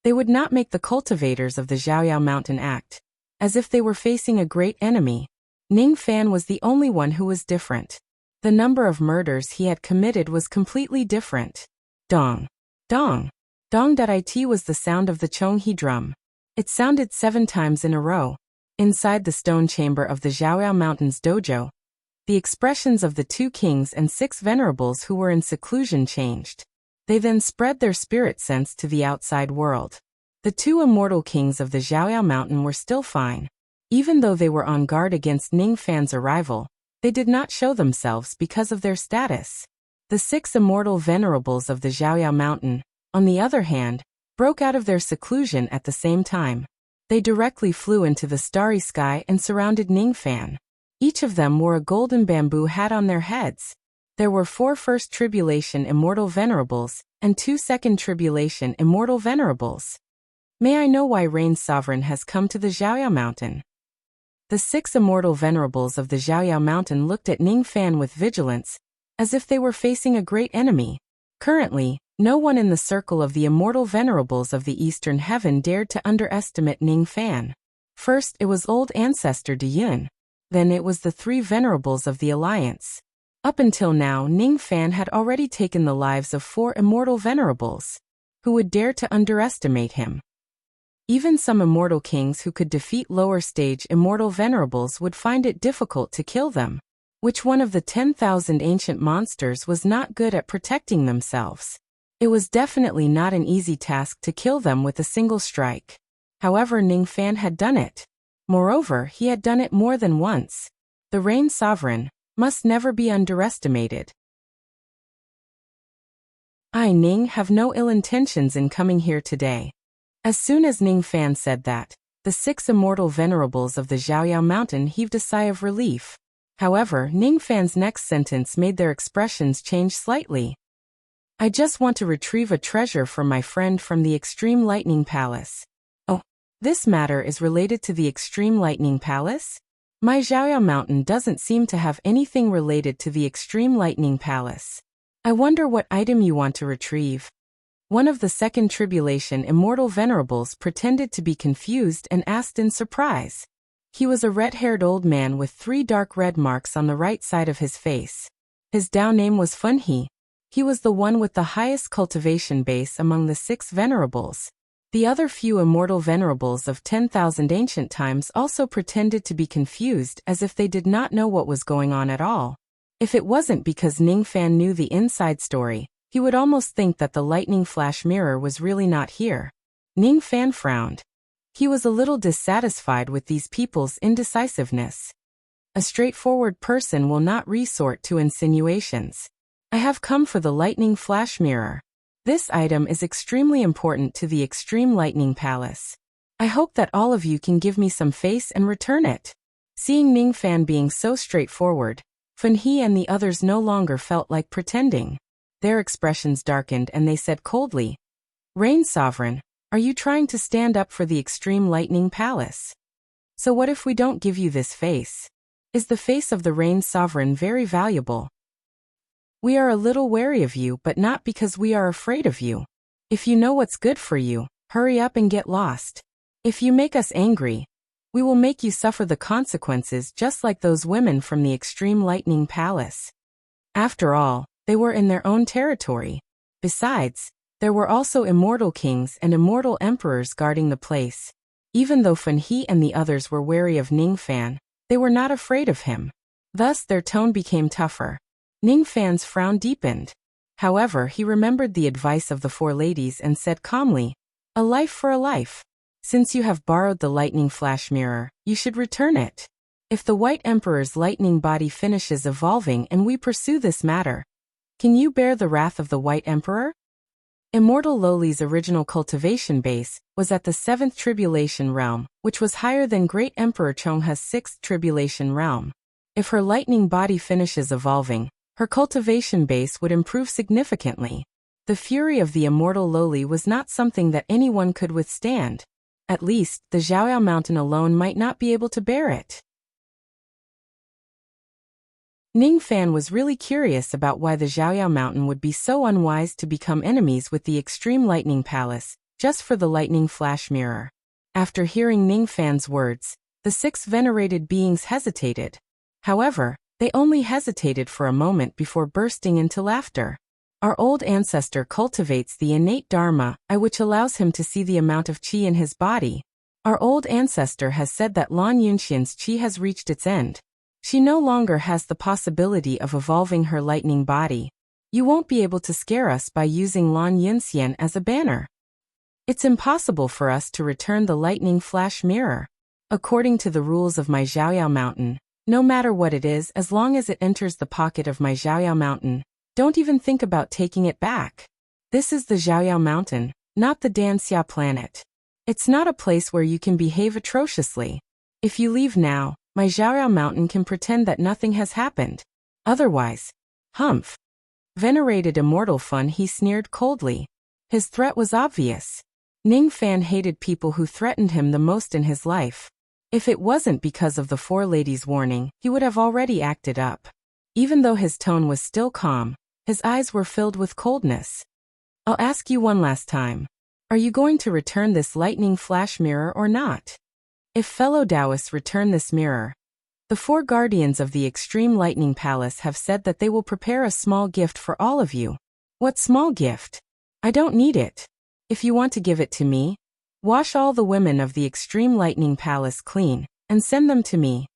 S1: They would not make the cultivators of the Xiaoyao Mountain act as if they were facing a great enemy. Ning Fan was the only one who was different. The number of murders he had committed was completely different. Dong. Dong. Dong.it was the sound of the Chonghe drum. It sounded 7 times in a row. Inside the stone chamber of the Xiaoyao Mountains dojo, the expressions of the 2 kings and 6 venerables who were in seclusion changed. They then spread their spirit sense to the outside world. The 2 immortal kings of the Xiaoyao Mountain were still fine. Even though they were on guard against Ning Fan's arrival, they did not show themselves because of their status. The 6 immortal venerables of the Xiaoyao Mountain, on the other hand, broke out of their seclusion at the same time. They directly flew into the starry sky and surrounded Ning Fan. Each of them wore a golden bamboo hat on their heads. There were 4 first tribulation immortal venerables, and 2 second tribulation immortal venerables. May I know why Rain's sovereign has come to the Xiaoyao Mountain? The 6 immortal venerables of the Xiaoyao Mountain looked at Ning Fan with vigilance, as if they were facing a great enemy. Currently, no one in the circle of the immortal venerables of the Eastern Heaven dared to underestimate Ning Fan. First it was old ancestor De Yun. Then it was the 3 venerables of the Alliance. Up until now, Ning Fan had already taken the lives of 4 immortal venerables. Who would dare to underestimate him? Even some immortal kings who could defeat lower stage immortal venerables would find it difficult to kill them. Which one of the 10,000 ancient monsters was not good at protecting themselves? It was definitely not an easy task to kill them with a single strike. However, Ning Fan had done it. Moreover, he had done it more than once. The Rain Sovereign must never be underestimated. I, Ning, have no ill intentions in coming here today. As soon as Ning Fan said that, the 6 immortal venerables of the Xiaoyao Mountain heaved a sigh of relief. However, Ning Fan's next sentence made their expressions change slightly. I just want to retrieve a treasure for my friend from the Extreme Lightning Palace. Oh, this matter is related to the Extreme Lightning Palace? My Xiaoyao Mountain doesn't seem to have anything related to the Extreme Lightning Palace. I wonder what item you want to retrieve. One of the second tribulation immortal venerables pretended to be confused and asked in surprise. He was a red-haired old man with 3 dark red marks on the right side of his face. His Dao name was Funhe. He was the one with the highest cultivation base among the 6 venerables. The other few immortal venerables of 10,000 ancient times also pretended to be confused as if they did not know what was going on at all. If it wasn't because Ning Fan knew the inside story, he would almost think that the lightning flash mirror was really not here. Ning Fan frowned. He was a little dissatisfied with these people's indecisiveness. A straightforward person will not resort to insinuations. I have come for the lightning flash mirror. This item is extremely important to the Extreme Lightning Palace. I hope that all of you can give me some face and return it. Seeing Ning Fan being so straightforward, Funhe and the others no longer felt like pretending. Their expressions darkened and they said coldly, Rain Sovereign, are you trying to stand up for the Extreme Lightning Palace? So what if we don't give you this face? Is the face of the Rain Sovereign very valuable? We are a little wary of you, but not because we are afraid of you. If you know what's good for you, hurry up and get lost. If you make us angry, we will make you suffer the consequences just like those women from the Extreme Lightning Palace. After all, they were in their own territory. Besides, there were also immortal kings and immortal emperors guarding the place. Even though Funhe and the others were wary of Ning Fan, they were not afraid of him. Thus their tone became tougher. Ning Fan's frown deepened. However, he remembered the advice of the 4 ladies and said calmly, a life for a life. Since you have borrowed the lightning flash mirror, you should return it. If the White Emperor's lightning body finishes evolving and we pursue this matter, can you bear the wrath of the White Emperor? Immortal Loli's original cultivation base was at the 7th Tribulation Realm, which was higher than Great Emperor Chonghe's 6th Tribulation Realm. If her lightning body finishes evolving, her cultivation base would improve significantly. The fury of the immortal Loli was not something that anyone could withstand. At least, the Xiaoyao Mountain alone might not be able to bear it. Ning Fan was really curious about why the Xiaoyao Mountain would be so unwise to become enemies with the Extreme Lightning Palace. just for the lightning flash mirror. After hearing Ningfan's words, the 6 venerated beings hesitated. However, they only hesitated for a moment before bursting into laughter. Our old ancestor cultivates the innate dharma, which allows him to see the amount of qi in his body. Our old ancestor has said that Lan Yunxian's qi has reached its end. She no longer has the possibility of evolving her lightning body. You won't be able to scare us by using Lan Yunxian as a banner. It's impossible for us to return the lightning flash mirror. According to the rules of my Xiaoyao mountain, no matter what it is, as long as it enters the pocket of my Xiaoyao mountain, don't even think about taking it back. This is the Xiaoyao mountain, not the Danxia planet. It's not a place where you can behave atrociously. If you leave now, my Xiaoyao mountain can pretend that nothing has happened. Otherwise, humph. Venerated immortal Fun, he sneered coldly. His threat was obvious. Ningfan hated people who threatened him the most in his life. If it wasn't because of the 4 ladies' warning, he would have already acted up. Even though his tone was still calm, his eyes were filled with coldness. I'll ask you one last time. Are you going to return this lightning flash mirror or not? If fellow Taoists return this mirror, the 4 guardians of the Extreme Lightning Palace have said that they will prepare a small gift for all of you. What small gift? I don't need it. If you want to give it to me, wash all the women of the Extreme Lightning Palace clean, and send them to me.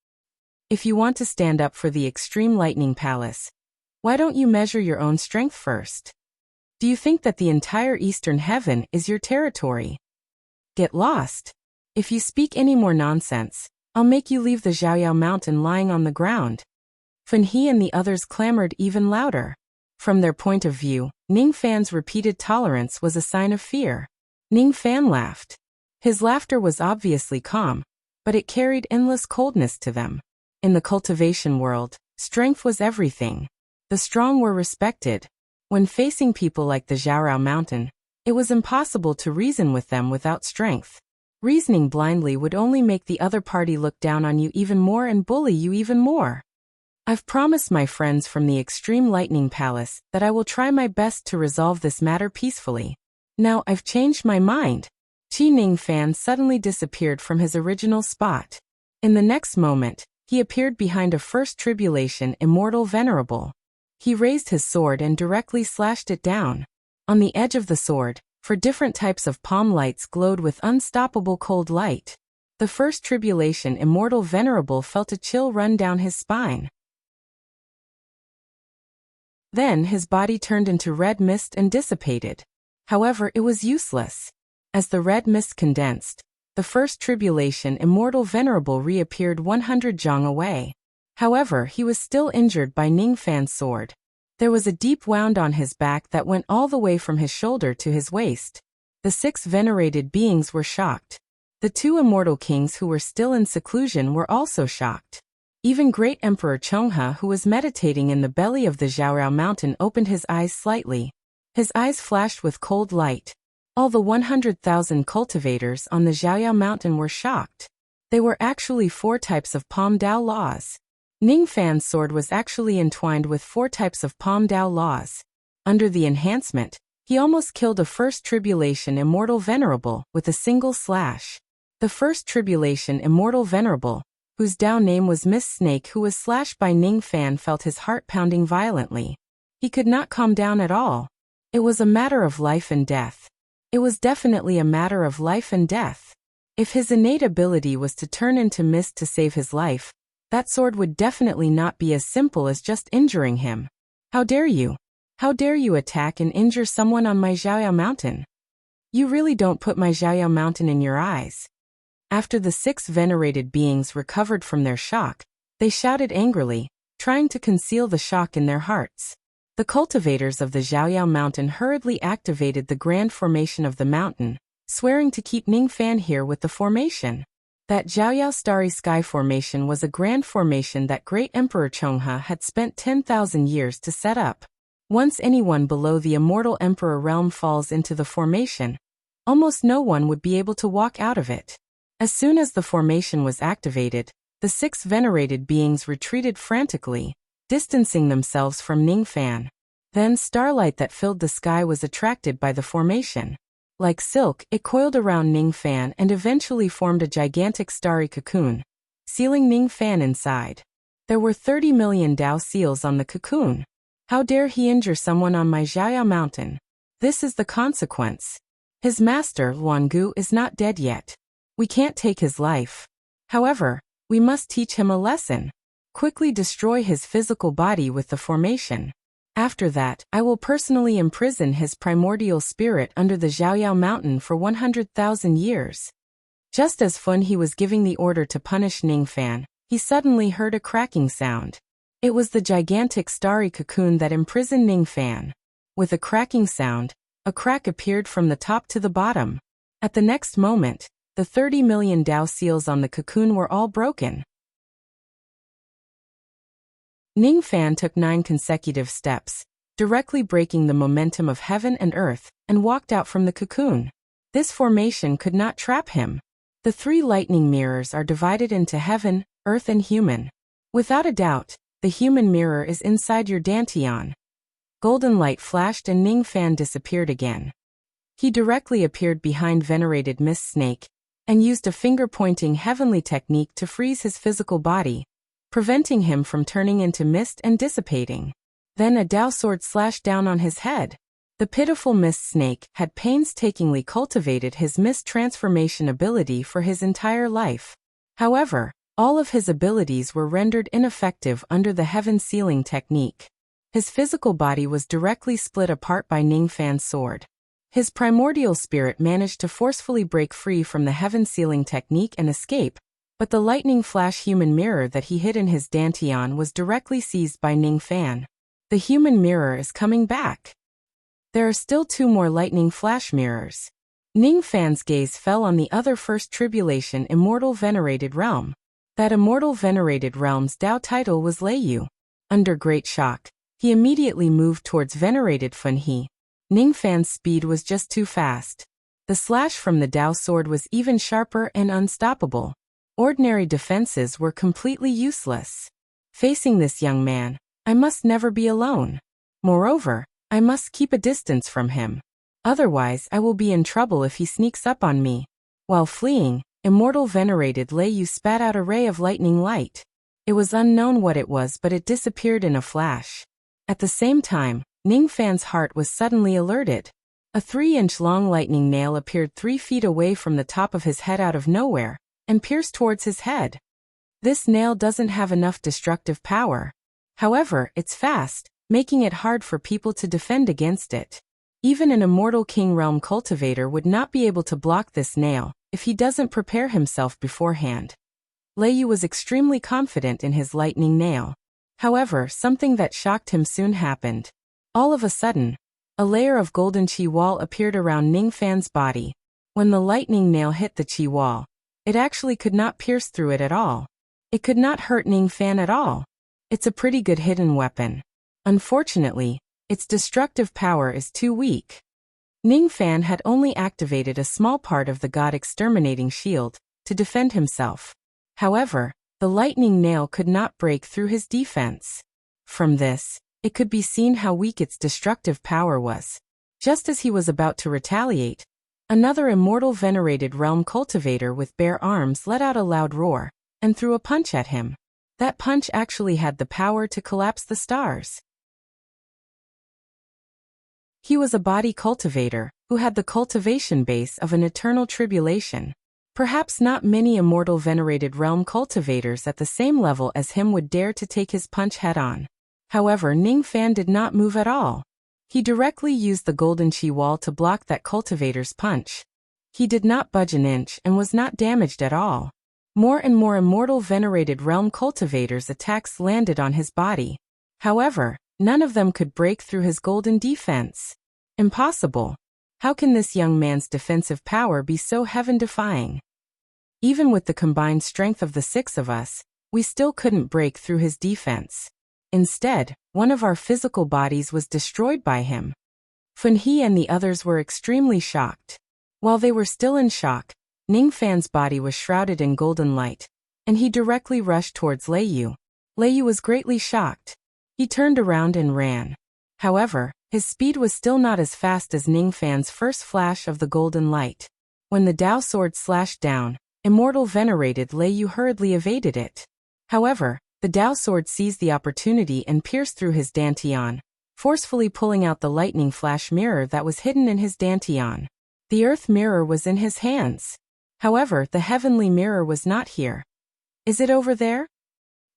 S1: If you want to stand up for the Extreme Lightning Palace, why don't you measure your own strength first? Do you think that the entire Eastern Heaven is your territory? Get lost. If you speak any more nonsense, I'll make you leave the Xiaoyao mountain lying on the ground. Fanhe and the others clamored even louder. From their point of view, Ningfan's repeated tolerance was a sign of fear. Ningfan laughed. His laughter was obviously calm, but it carried endless coldness to them. In the cultivation world, strength was everything. The strong were respected. When facing people like the Xiaorao mountain, it was impossible to reason with them without strength. Reasoning blindly would only make the other party look down on you even more and bully you even more. I've promised my friends from the Extreme Lightning Palace that I will try my best to resolve this matter peacefully. Now I've changed my mind. Qi Ningfan suddenly disappeared from his original spot. In the next moment, he appeared behind a First Tribulation Immortal Venerable. He raised his sword and directly slashed it down. On the edge of the sword, 4 different types of palm lights glowed with unstoppable cold light. The First Tribulation Immortal Venerable felt a chill run down his spine. Then his body turned into red mist and dissipated. However, it was useless. As the red mist condensed, the First Tribulation Immortal Venerable reappeared 100 zhang away. However, he was still injured by Ningfan's sword. There was a deep wound on his back that went all the way from his shoulder to his waist. The 6 venerated beings were shocked. The 2 immortal kings who were still in seclusion were also shocked. Even Great Emperor Chonghe, who was meditating in the belly of the Xiaorao mountain, opened his eyes slightly. His eyes flashed with cold light. All the 100,000 cultivators on the Xiaoyao mountain were shocked. They were actually 4 types of Palm Dao laws. Ningfan's sword was actually entwined with 4 types of Palm Dao laws. Under the enhancement, he almost killed a First Tribulation Immortal Venerable with a single slash. The First Tribulation Immortal Venerable, whose Dao name was Miss Snake, who was slashed by Ningfan, felt his heart pounding violently. He could not calm down at all. It was a matter of life and death. It was definitely a matter of life and death. If his innate ability was to turn into mist to save his life, that sword would definitely not be as simple as just injuring him. How dare you? How dare you attack and injure someone on my Xiaoyao mountain? You really don't put my Xiaoyao mountain in your eyes. After the 6 venerated beings recovered from their shock, they shouted angrily, trying to conceal the shock in their hearts. The cultivators of the Xiaoyao mountain hurriedly activated the grand formation of the mountain, swearing to keep Ningfan here with the formation. That Xiaoyao Starry Sky formation was a grand formation that Great Emperor Chonghe had spent 10,000 years to set up. Once anyone below the Immortal Emperor realm falls into the formation, almost no one would be able to walk out of it. As soon as the formation was activated, the 6 venerated beings retreated frantically, distancing themselves from Ningfan. Then starlight that filled the sky was attracted by the formation. Like silk, it coiled around Ning Fan and eventually formed a gigantic starry cocoon, sealing Ning Fan inside. There were 30 million Dao seals on the cocoon. How dare he injure someone on my Xiaoyao mountain? This is the consequence. His master, Luangu, is not dead yet. We can't take his life. However, we must teach him a lesson. Quickly destroy his physical body with the formation. After that, I will personally imprison his primordial spirit under the Xiaoyao mountain for 100,000 years. Just as Fun He was giving the order to punish Ning Fan, he suddenly heard a cracking sound. It was the gigantic starry cocoon that imprisoned Ning Fan. With a cracking sound, a crack appeared from the top to the bottom. At the next moment, the 30 million Dao seals on the cocoon were all broken. Ning Fan took 9 consecutive steps, directly breaking the momentum of heaven and earth, and walked out from the cocoon. This formation could not trap him. The 3 lightning mirrors are divided into heaven, earth and human. Without a doubt, the human mirror is inside your dantian. Golden light flashed and Ning Fan disappeared again. He directly appeared behind venerated Mist Snake, and used a finger-pointing heavenly technique to freeze his physical body, preventing him from turning into mist and dissipating. Then a Dao sword slashed down on his head. The pitiful Mist Snake had painstakingly cultivated his mist transformation ability for his entire life. However, all of his abilities were rendered ineffective under the heaven sealing technique. His physical body was directly split apart by Ning Fan's sword. His primordial spirit managed to forcefully break free from the heaven sealing technique and escape, but the lightning flash human mirror that he hid in his dantian was directly seized by Ning Fan. The human mirror is coming back. There are still 2 more lightning flash mirrors. Ning Fan's gaze fell on the other first tribulation immortal venerated realm. That immortal venerated realm's Dao title was Leiyu. Under great shock, he immediately moved towards venerated Fun He. Ning Fan's speed was just too fast. The slash from the Dao sword was even sharper and unstoppable. Ordinary defenses were completely useless. Facing this young man, I must never be alone. Moreover, I must keep a distance from him. Otherwise, I will be in trouble if he sneaks up on me. While fleeing, immortal venerated Leiyu spat out a ray of lightning light. It was unknown what it was, but it disappeared in a flash. At the same time, Ning Fan's heart was suddenly alerted. A 3-inch long lightning nail appeared 3 feet away from the top of his head out of nowhere, and pierced towards his head. This nail doesn't have enough destructive power. However, it's fast, making it hard for people to defend against it. Even an immortal King Realm cultivator would not be able to block this nail if he doesn't prepare himself beforehand. Leiyu was extremely confident in his lightning nail. However, something that shocked him soon happened. All of a sudden, a layer of golden qi wall appeared around Ning Fan's body. When the lightning nail hit the qi wall, it actually could not pierce through it at all. It could not hurt Ning Fan at all. It's a pretty good hidden weapon. Unfortunately, its destructive power is too weak. Ning Fan had only activated a small part of the God Exterminating Shield to defend himself. However, the lightning nail could not break through his defense. From this, it could be seen how weak its destructive power was. Just as he was about to retaliate, another immortal venerated realm cultivator with bare arms let out a loud roar and threw a punch at him. That punch actually had the power to collapse the stars. He was a body cultivator who had the cultivation base of an eternal tribulation. Perhaps not many immortal venerated realm cultivators at the same level as him would dare to take his punch head-on. However, Ning Fan did not move at all. He directly used the golden qi wall to block that cultivator's punch. He did not budge an inch and was not damaged at all. More and more immortal venerated realm cultivators' attacks landed on his body. However, none of them could break through his golden defense. Impossible. How can this young man's defensive power be so heaven-defying? Even with the combined strength of the 6 of us, we still couldn't break through his defense. Instead, one of our physical bodies was destroyed by him. Fun He and the others were extremely shocked. While they were still in shock, Ning Fan's body was shrouded in golden light, and he directly rushed towards Leiyu. Leiyu was greatly shocked. He turned around and ran. However, His speed was still not as fast as Ningfan's first flash of the golden light. When the Dao sword slashed down, Immortal Venerated Lei Yu hurriedly evaded it. However, the Dao sword seized the opportunity and pierced through his dantian, forcefully pulling out the lightning flash mirror that was hidden in his dantian. The earth mirror was in his hands. However, the heavenly mirror was not here. Is it over there?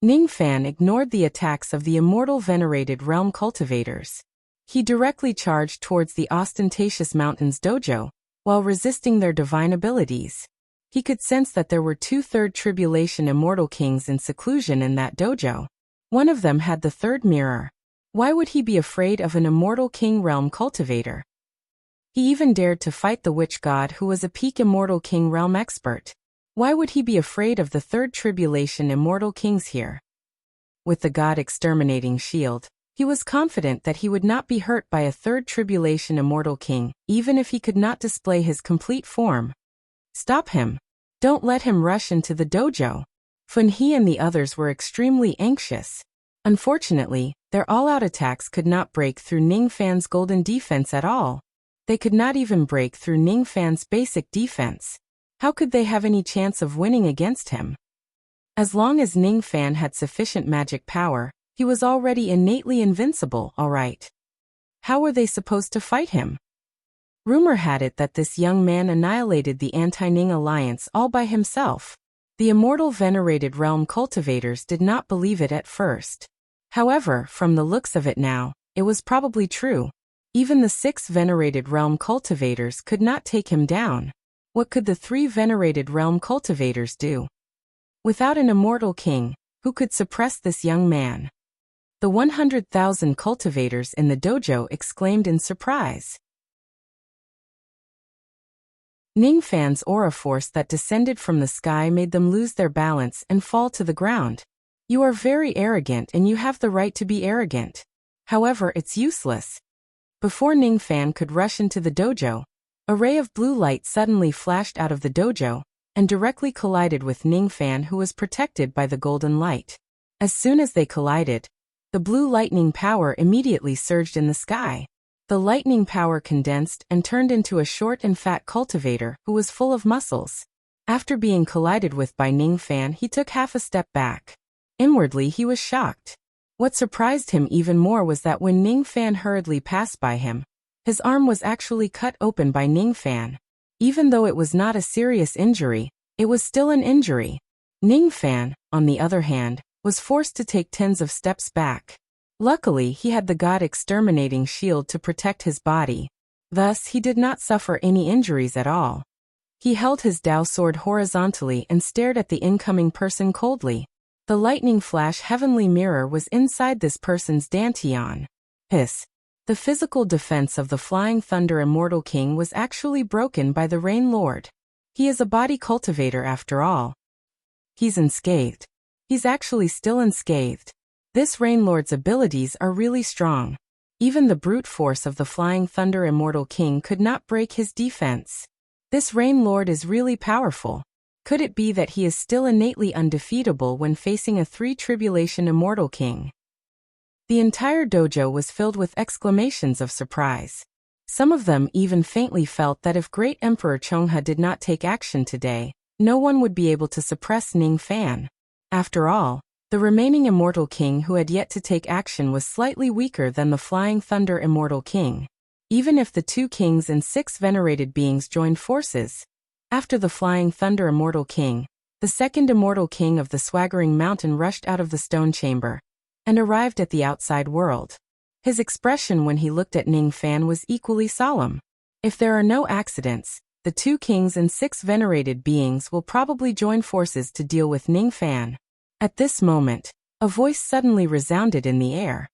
S1: Ningfan ignored the attacks of the Immortal Venerated Realm cultivators. He directly charged towards the ostentatious mountain's dojo, while resisting their divine abilities. He could sense that there were 2/3 tribulation immortal kings in seclusion in that dojo. One of them had the third mirror. Why would he be afraid of an immortal king realm cultivator? He even dared to fight the witch god who was a peak immortal king realm expert. Why would he be afraid of the third tribulation immortal kings here? With the god exterminating shield, he was confident that he would not be hurt by a third tribulation immortal king, even if he could not display his complete form. Stop him. Don't let him rush into the dojo. Fun He and the others were extremely anxious. Unfortunately, their all-out attacks could not break through Ningfan's golden defense at all. They could not even break through Ningfan's basic defense. How could they have any chance of winning against him? As long as Ningfan had sufficient magic power, he was already innately invincible, all right. How were they supposed to fight him? Rumor had it that this young man annihilated the anti-Ning alliance all by himself. The Immortal Venerated Realm cultivators did not believe it at first. However, from the looks of it now, it was probably true. Even the 6 Venerated Realm cultivators could not take him down. What could the 3 Venerated Realm cultivators do? Without an immortal king, who could suppress this young man? The 100,000 cultivators in the dojo exclaimed in surprise. Ningfan's aura force that descended from the sky made them lose their balance and fall to the ground. You are very arrogant and you have the right to be arrogant. However, it's useless. Before Ningfan could rush into the dojo, a ray of blue light suddenly flashed out of the dojo and directly collided with Ningfan, who was protected by the golden light. As soon as they collided, the blue lightning power immediately surged in the sky. The lightning power condensed and turned into a short and fat cultivator who was full of muscles. After being collided with by Ningfan, he took half a step back. Inwardly, he was shocked. What surprised him even more was that when Ningfan hurriedly passed by him, his arm was actually cut open by Ningfan. Even though it was not a serious injury, it was still an injury. Ningfan, on the other hand, was forced to take tens of steps back. Luckily, he had the god exterminating shield to protect his body. Thus, he did not suffer any injuries at all. He held his Dao sword horizontally and stared at the incoming person coldly. The lightning flash heavenly mirror was inside this person's dantian. Hiss. The physical defense of the Flying Thunder Immortal King was actually broken by the Rain Lord. He is a body cultivator after all. He's unscathed. He's actually still unscathed. This Rain Lord's abilities are really strong. Even the brute force of the Flying Thunder Immortal King could not break his defense. This Rain Lord is really powerful. Could it be that he is still innately undefeatable when facing a 3 Tribulation Immortal King? The entire dojo was filled with exclamations of surprise. Some of them even faintly felt that if Great Emperor Chongha did not take action today, no one would be able to suppress Ningfan. After all, the remaining Immortal King who had yet to take action was slightly weaker than the Flying Thunder Immortal King. Even if the 2 kings and 6 venerated beings joined forces. After the Flying Thunder Immortal King, the second Immortal King of the Swaggering Mountain rushed out of the stone chamber and arrived at the outside world. His expression when he looked at Ningfan was equally solemn. If there are no accidents, the 2 kings and 6 venerated beings will probably join forces to deal with Ningfan. At this moment, a voice suddenly resounded in the air.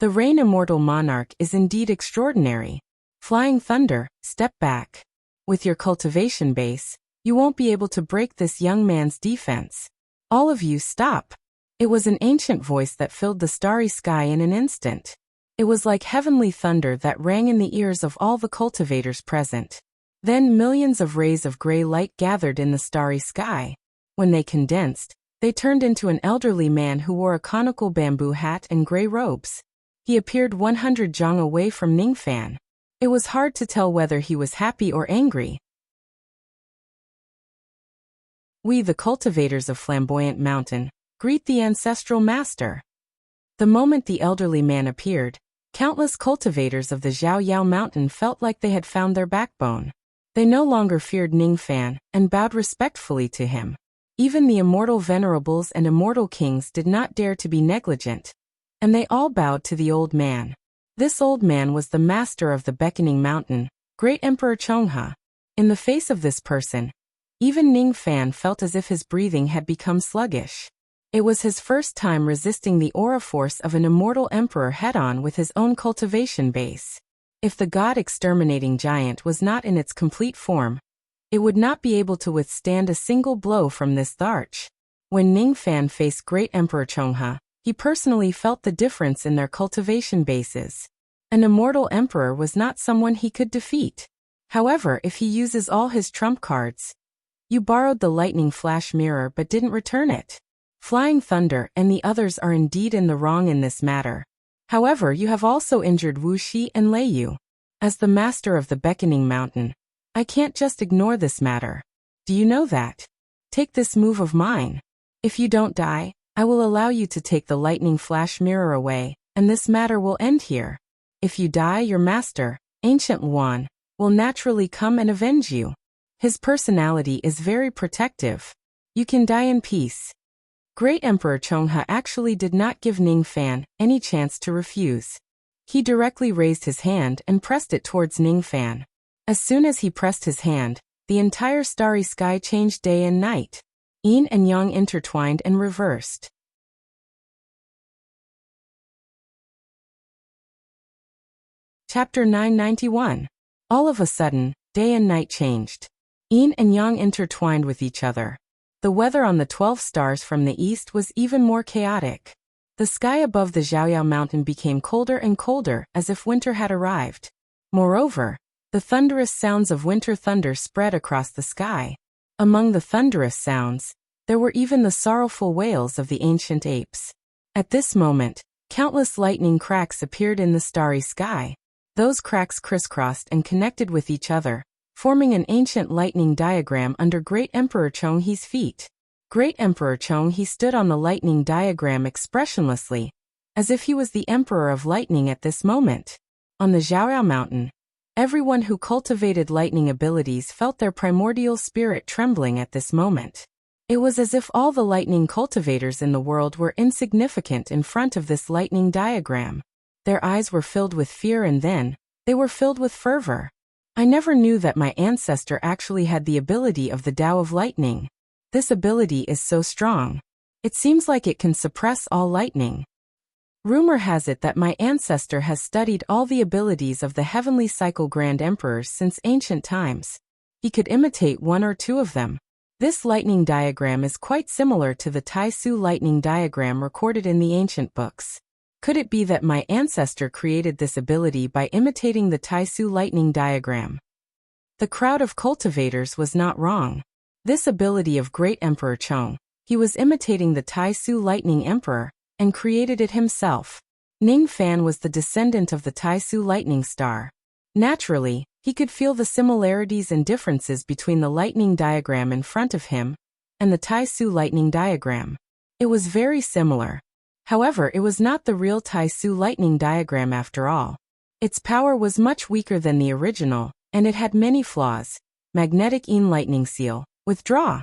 S1: The Rain Immortal Monarch is indeed extraordinary. Flying Thunder, step back. With your cultivation base, you won't be able to break this young man's defense. All of you stop. It was an ancient voice that filled the starry sky in an instant. It was like heavenly thunder that rang in the ears of all the cultivators present. Then millions of rays of gray light gathered in the starry sky. When they condensed, they turned into an elderly man who wore a conical bamboo hat and gray robes. He appeared 100 zhang away from Ningfan. It was hard to tell whether he was happy or angry. We, the cultivators of Flamboyant Mountain, greet the ancestral master. The moment the elderly man appeared, countless cultivators of the Xiaoyao Mountain felt like they had found their backbone. They no longer feared Ningfan and bowed respectfully to him. Even the immortal venerables and immortal kings did not dare to be negligent, and they all bowed to the old man. This old man was the master of the Beckoning Mountain, Great Emperor Chonghe. In the face of this person, even Ningfan felt as if his breathing had become sluggish. It was his first time resisting the aura force of an immortal emperor head-on with his own cultivation base. If the god-exterminating giant was not in its complete form, it would not be able to withstand a single blow from this arch. When Ningfan faced Great Emperor Chonghe, he personally felt the difference in their cultivation bases. An immortal emperor was not someone he could defeat. However, if he uses all his trump cards, you borrowed the lightning flash mirror but didn't return it. Flying Thunder and the others are indeed in the wrong in this matter. However, you have also injured Wuxia and Leiyu. As the master of the Beckoning Mountain, I can't just ignore this matter. Do you know that? Take this move of mine. If you don't die, I will allow you to take the lightning flash mirror away, and this matter will end here. If you die, your master, Ancient Luan, will naturally come and avenge you. His personality is very protective. You can die in peace. Great Emperor Chonghe actually did not give Ningfan any chance to refuse. He directly raised his hand and pressed it towards Ningfan. As soon as he pressed his hand, the entire starry sky changed day and night. Yin and yang intertwined and reversed. Chapter 991. All of a sudden, day and night changed. Yin and yang intertwined with each other. The weather on the 12 stars from the east was even more chaotic. The sky above the Xiaoyao Mountain became colder and colder, as if winter had arrived. Moreover, the thunderous sounds of winter thunder spread across the sky. Among the thunderous sounds, there were even the sorrowful wails of the ancient apes. At this moment, countless lightning cracks appeared in the starry sky. Those cracks crisscrossed and connected with each other, forming an ancient lightning diagram under Great Emperor Chonghe's feet. Great Emperor Chonghe stood on the lightning diagram expressionlessly, as if he was the Emperor of Lightning at this moment. On the Xiaoyao Mountain, everyone who cultivated lightning abilities felt their primordial spirit trembling at this moment. It was as if all the lightning cultivators in the world were insignificant in front of this lightning diagram. Their eyes were filled with fear and then, they were filled with fervor. I never knew that my ancestor actually had the ability of the Tao of Lightning. This ability is so strong. It seems like it can suppress all lightning. Rumor has it that my ancestor has studied all the abilities of the Heavenly Cycle Grand Emperors since ancient times. He could imitate one or two of them. This lightning diagram is quite similar to the Tai Su lightning diagram recorded in the ancient books. Could it be that my ancestor created this ability by imitating the Tai Su lightning diagram? The crowd of cultivators was not wrong. This ability of Great Emperor Chong, he was imitating the Tai Su lightning emperor, and created it himself. Ningfan was the descendant of the Tai Su lightning star. Naturally, he could feel the similarities and differences between the lightning diagram in front of him and the Tai Su lightning diagram. It was very similar. However, it was not the real Tai Su lightning diagram after all. Its power was much weaker than the original, and it had many flaws. Magnetic Yin lightning seal. Withdraw.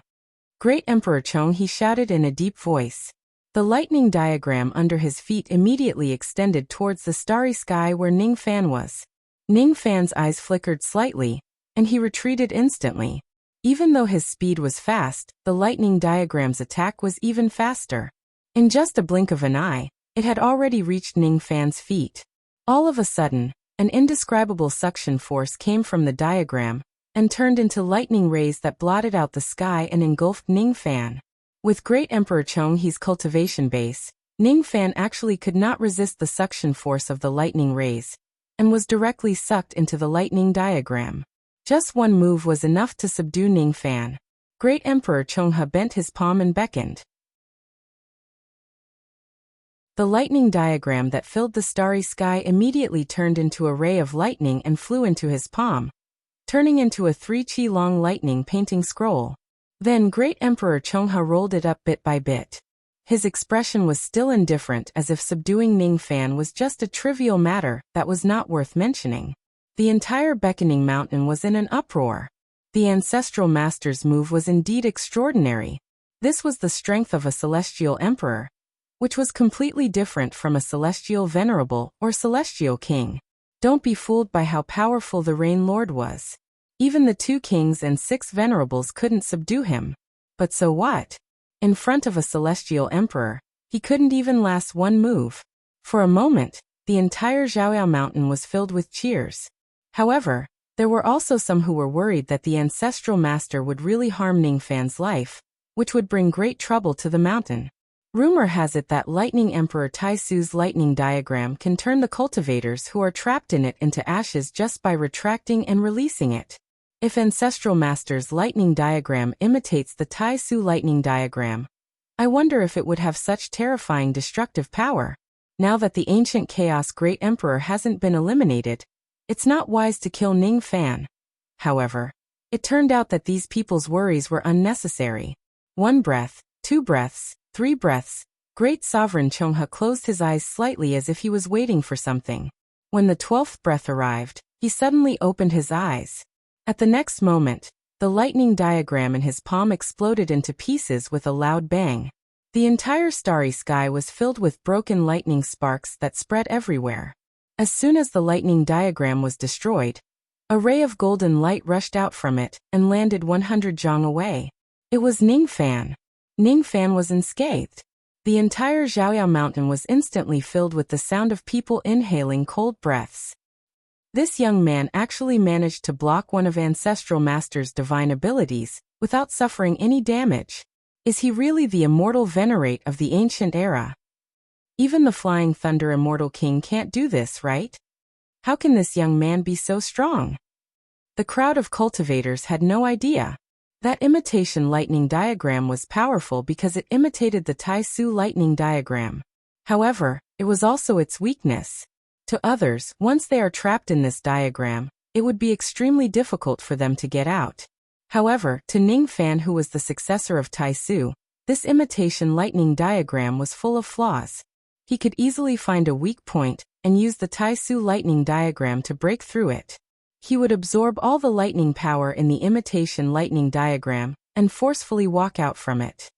S1: Great Emperor Chong, he shouted in a deep voice. The lightning diagram under his feet immediately extended towards the starry sky where Ningfan was. Ningfan's eyes flickered slightly, and he retreated instantly. Even though his speed was fast, the lightning diagram's attack was even faster. In just a blink of an eye, it had already reached Ningfan's feet. All of a sudden, an indescribable suction force came from the diagram and turned into lightning rays that blotted out the sky and engulfed Ningfan. With Great Emperor Chonghe's cultivation base, Ningfan actually could not resist the suction force of the lightning rays and was directly sucked into the lightning diagram. Just one move was enough to subdue Ningfan. Great Emperor Chonghe bent his palm and beckoned. The lightning diagram that filled the starry sky immediately turned into a ray of lightning and flew into his palm, turning into a 3-chi-long lightning painting scroll. Then Great Emperor Chongha rolled it up bit by bit. His expression was still indifferent, as if subduing Ning Fan was just a trivial matter that was not worth mentioning. The entire beckoning mountain was in an uproar. The ancestral master's move was indeed extraordinary. This was the strength of a celestial emperor, which was completely different from a celestial venerable or celestial king. Don't be fooled by how powerful the Rain Lord was. Even the 2 kings and 6 venerables couldn't subdue him. But so what? In front of a celestial emperor, he couldn't even last one move. For a moment, the entire Zhaoyao mountain was filled with cheers. However, there were also some who were worried that the ancestral master would really harm Ning Fan's life, which would bring great trouble to the mountain. Rumor has it that Lightning Emperor Taisu's lightning diagram can turn the cultivators who are trapped in it into ashes just by retracting and releasing it. If Ancestral Master's lightning diagram imitates the Taisu lightning diagram, I wonder if it would have such terrifying destructive power. Now that the ancient Chaos Great Emperor hasn't been eliminated, it's not wise to kill Ning Fan. However, it turned out that these people's worries were unnecessary. 1 breath, 2 breaths, 3 breaths. Great Sovereign Chongha closed his eyes slightly as if he was waiting for something. When the 12th breath arrived, he suddenly opened his eyes. At the next moment, the lightning diagram in his palm exploded into pieces with a loud bang. The entire starry sky was filled with broken lightning sparks that spread everywhere. As soon as the lightning diagram was destroyed, a ray of golden light rushed out from it and landed 100 zhang away. It was Ning Fan. Ning Fan was unscathed. The entire Zhaoyao mountain was instantly filled with the sound of people inhaling cold breaths. This young man actually managed to block one of Ancestral Master's divine abilities without suffering any damage. Is he really the immortal venerate of the ancient era? Even the Flying Thunder Immortal King can't do this, right? How can this young man be so strong? The crowd of cultivators had no idea. That imitation lightning diagram was powerful because it imitated the Taisu lightning diagram. However, it was also its weakness. To others, once they are trapped in this diagram, it would be extremely difficult for them to get out. However, to Ning Fan, who was the successor of Taisu, this imitation lightning diagram was full of flaws. He could easily find a weak point and use the Taisu lightning diagram to break through it. He would absorb all the lightning power in the imitation lightning diagram and forcefully walk out from it.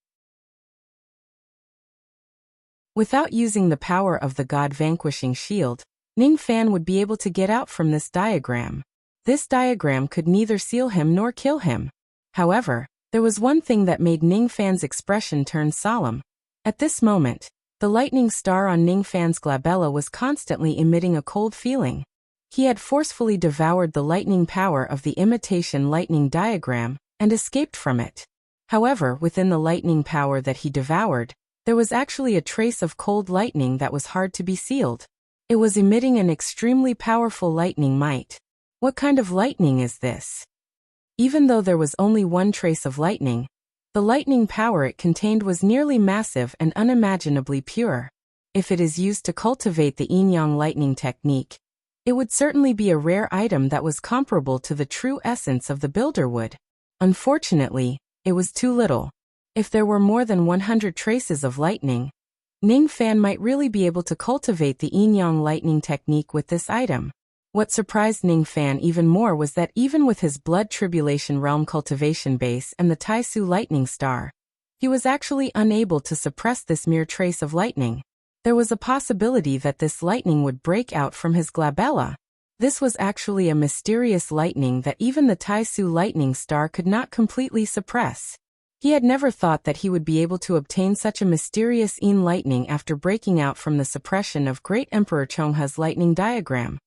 S1: Without using the power of the God-vanquishing shield, Ning Fan would be able to get out from this diagram. This diagram could neither seal him nor kill him. However, there was one thing that made Ning Fan's expression turn solemn. At this moment, the lightning star on Ning Fan's glabella was constantly emitting a cold feeling. He had forcefully devoured the lightning power of the imitation lightning diagram and escaped from it. However, within the lightning power that he devoured, there was actually a trace of cold lightning that was hard to be sealed. It was emitting an extremely powerful lightning might. What kind of lightning is this? Even though there was only one trace of lightning, the lightning power it contained was nearly massive and unimaginably pure. If it is used to cultivate the yin-yang lightning technique, it would certainly be a rare item that was comparable to the true essence of the builder wood. Unfortunately, it was too little. If there were more than 100 traces of lightning, Ning Fan might really be able to cultivate the yin-yang lightning technique with this item. What surprised Ning Fan even more was that even with his Blood Tribulation Realm cultivation base and the Taisu lightning star, he was actually unable to suppress this mere trace of lightning. There was a possibility that this lightning would break out from his glabella. This was actually a mysterious lightning that even the Taisu lightning star could not completely suppress. He had never thought that he would be able to obtain such a mysterious yin lightning after breaking out from the suppression of Great Emperor Chongha's lightning diagram.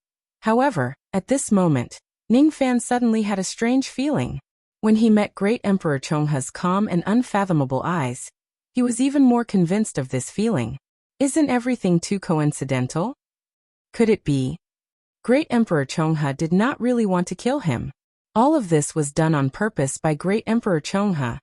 S1: However, at this moment, Ning Fan suddenly had a strange feeling. When he met Great Emperor Chongha's calm and unfathomable eyes, he was even more convinced of this feeling. Isn't everything too coincidental? Could it be? Great Emperor Chongha did not really want to kill him. All of this was done on purpose by Great Emperor Chongha.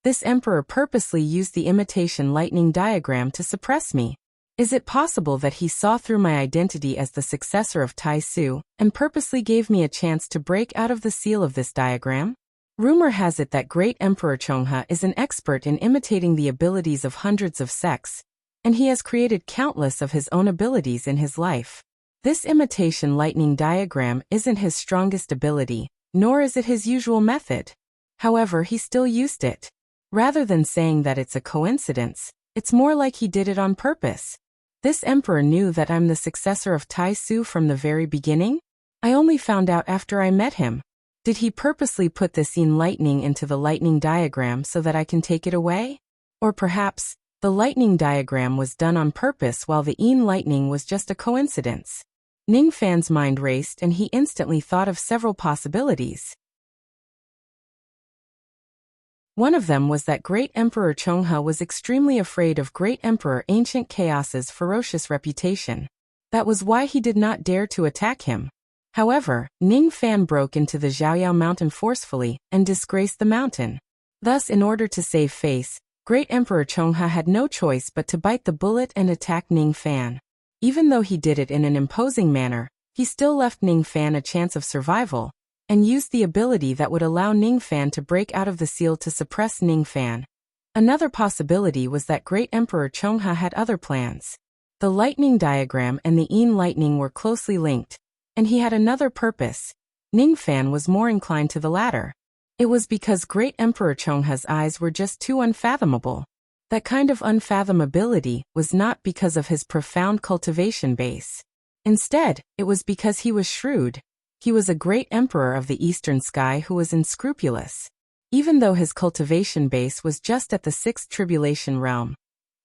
S1: This emperor purposely used the imitation lightning diagram to suppress me. Is it possible that he saw through my identity as the successor of Tai Su, and purposely gave me a chance to break out of the seal of this diagram? Rumor has it that great Emperor Chonghe is an expert in imitating the abilities of hundreds of sects, and he has created countless of his own abilities in his life. This imitation lightning diagram isn't his strongest ability, nor is it his usual method. However, he still used it. Rather than saying that it's a coincidence, it's more like he did it on purpose. This emperor knew that I'm the successor of Tai Su from the very beginning? I only found out after I met him. Did he purposely put this yin lightning into the lightning diagram so that I can take it away? Or perhaps, the lightning diagram was done on purpose while the yin lightning was just a coincidence. Ning Fan's mind raced and he instantly thought of several possibilities. One of them was that Great Emperor Chonghe was extremely afraid of Great Emperor Ancient Chaos's ferocious reputation. That was why he did not dare to attack him. However, Ning Fan broke into the Xiaoyao mountain forcefully and disgraced the mountain. Thus, in order to save face, Great Emperor Chonghe had no choice but to bite the bullet and attack Ning Fan. Even though he did it in an imposing manner, he still left Ning Fan a chance of survival, and used the ability that would allow Ning Fan to break out of the seal to suppress Ning Fan. Another possibility was that Great Emperor Chonghe had other plans. The lightning diagram and the yin lightning were closely linked, and he had another purpose. Ning Fan was more inclined to the latter. It was because Great Emperor Chonghe's eyes were just too unfathomable. That kind of unfathomability was not because of his profound cultivation base. Instead, it was because he was shrewd. He was a great emperor of the eastern sky who was unscrupulous. Even though his cultivation base was just at the sixth tribulation realm,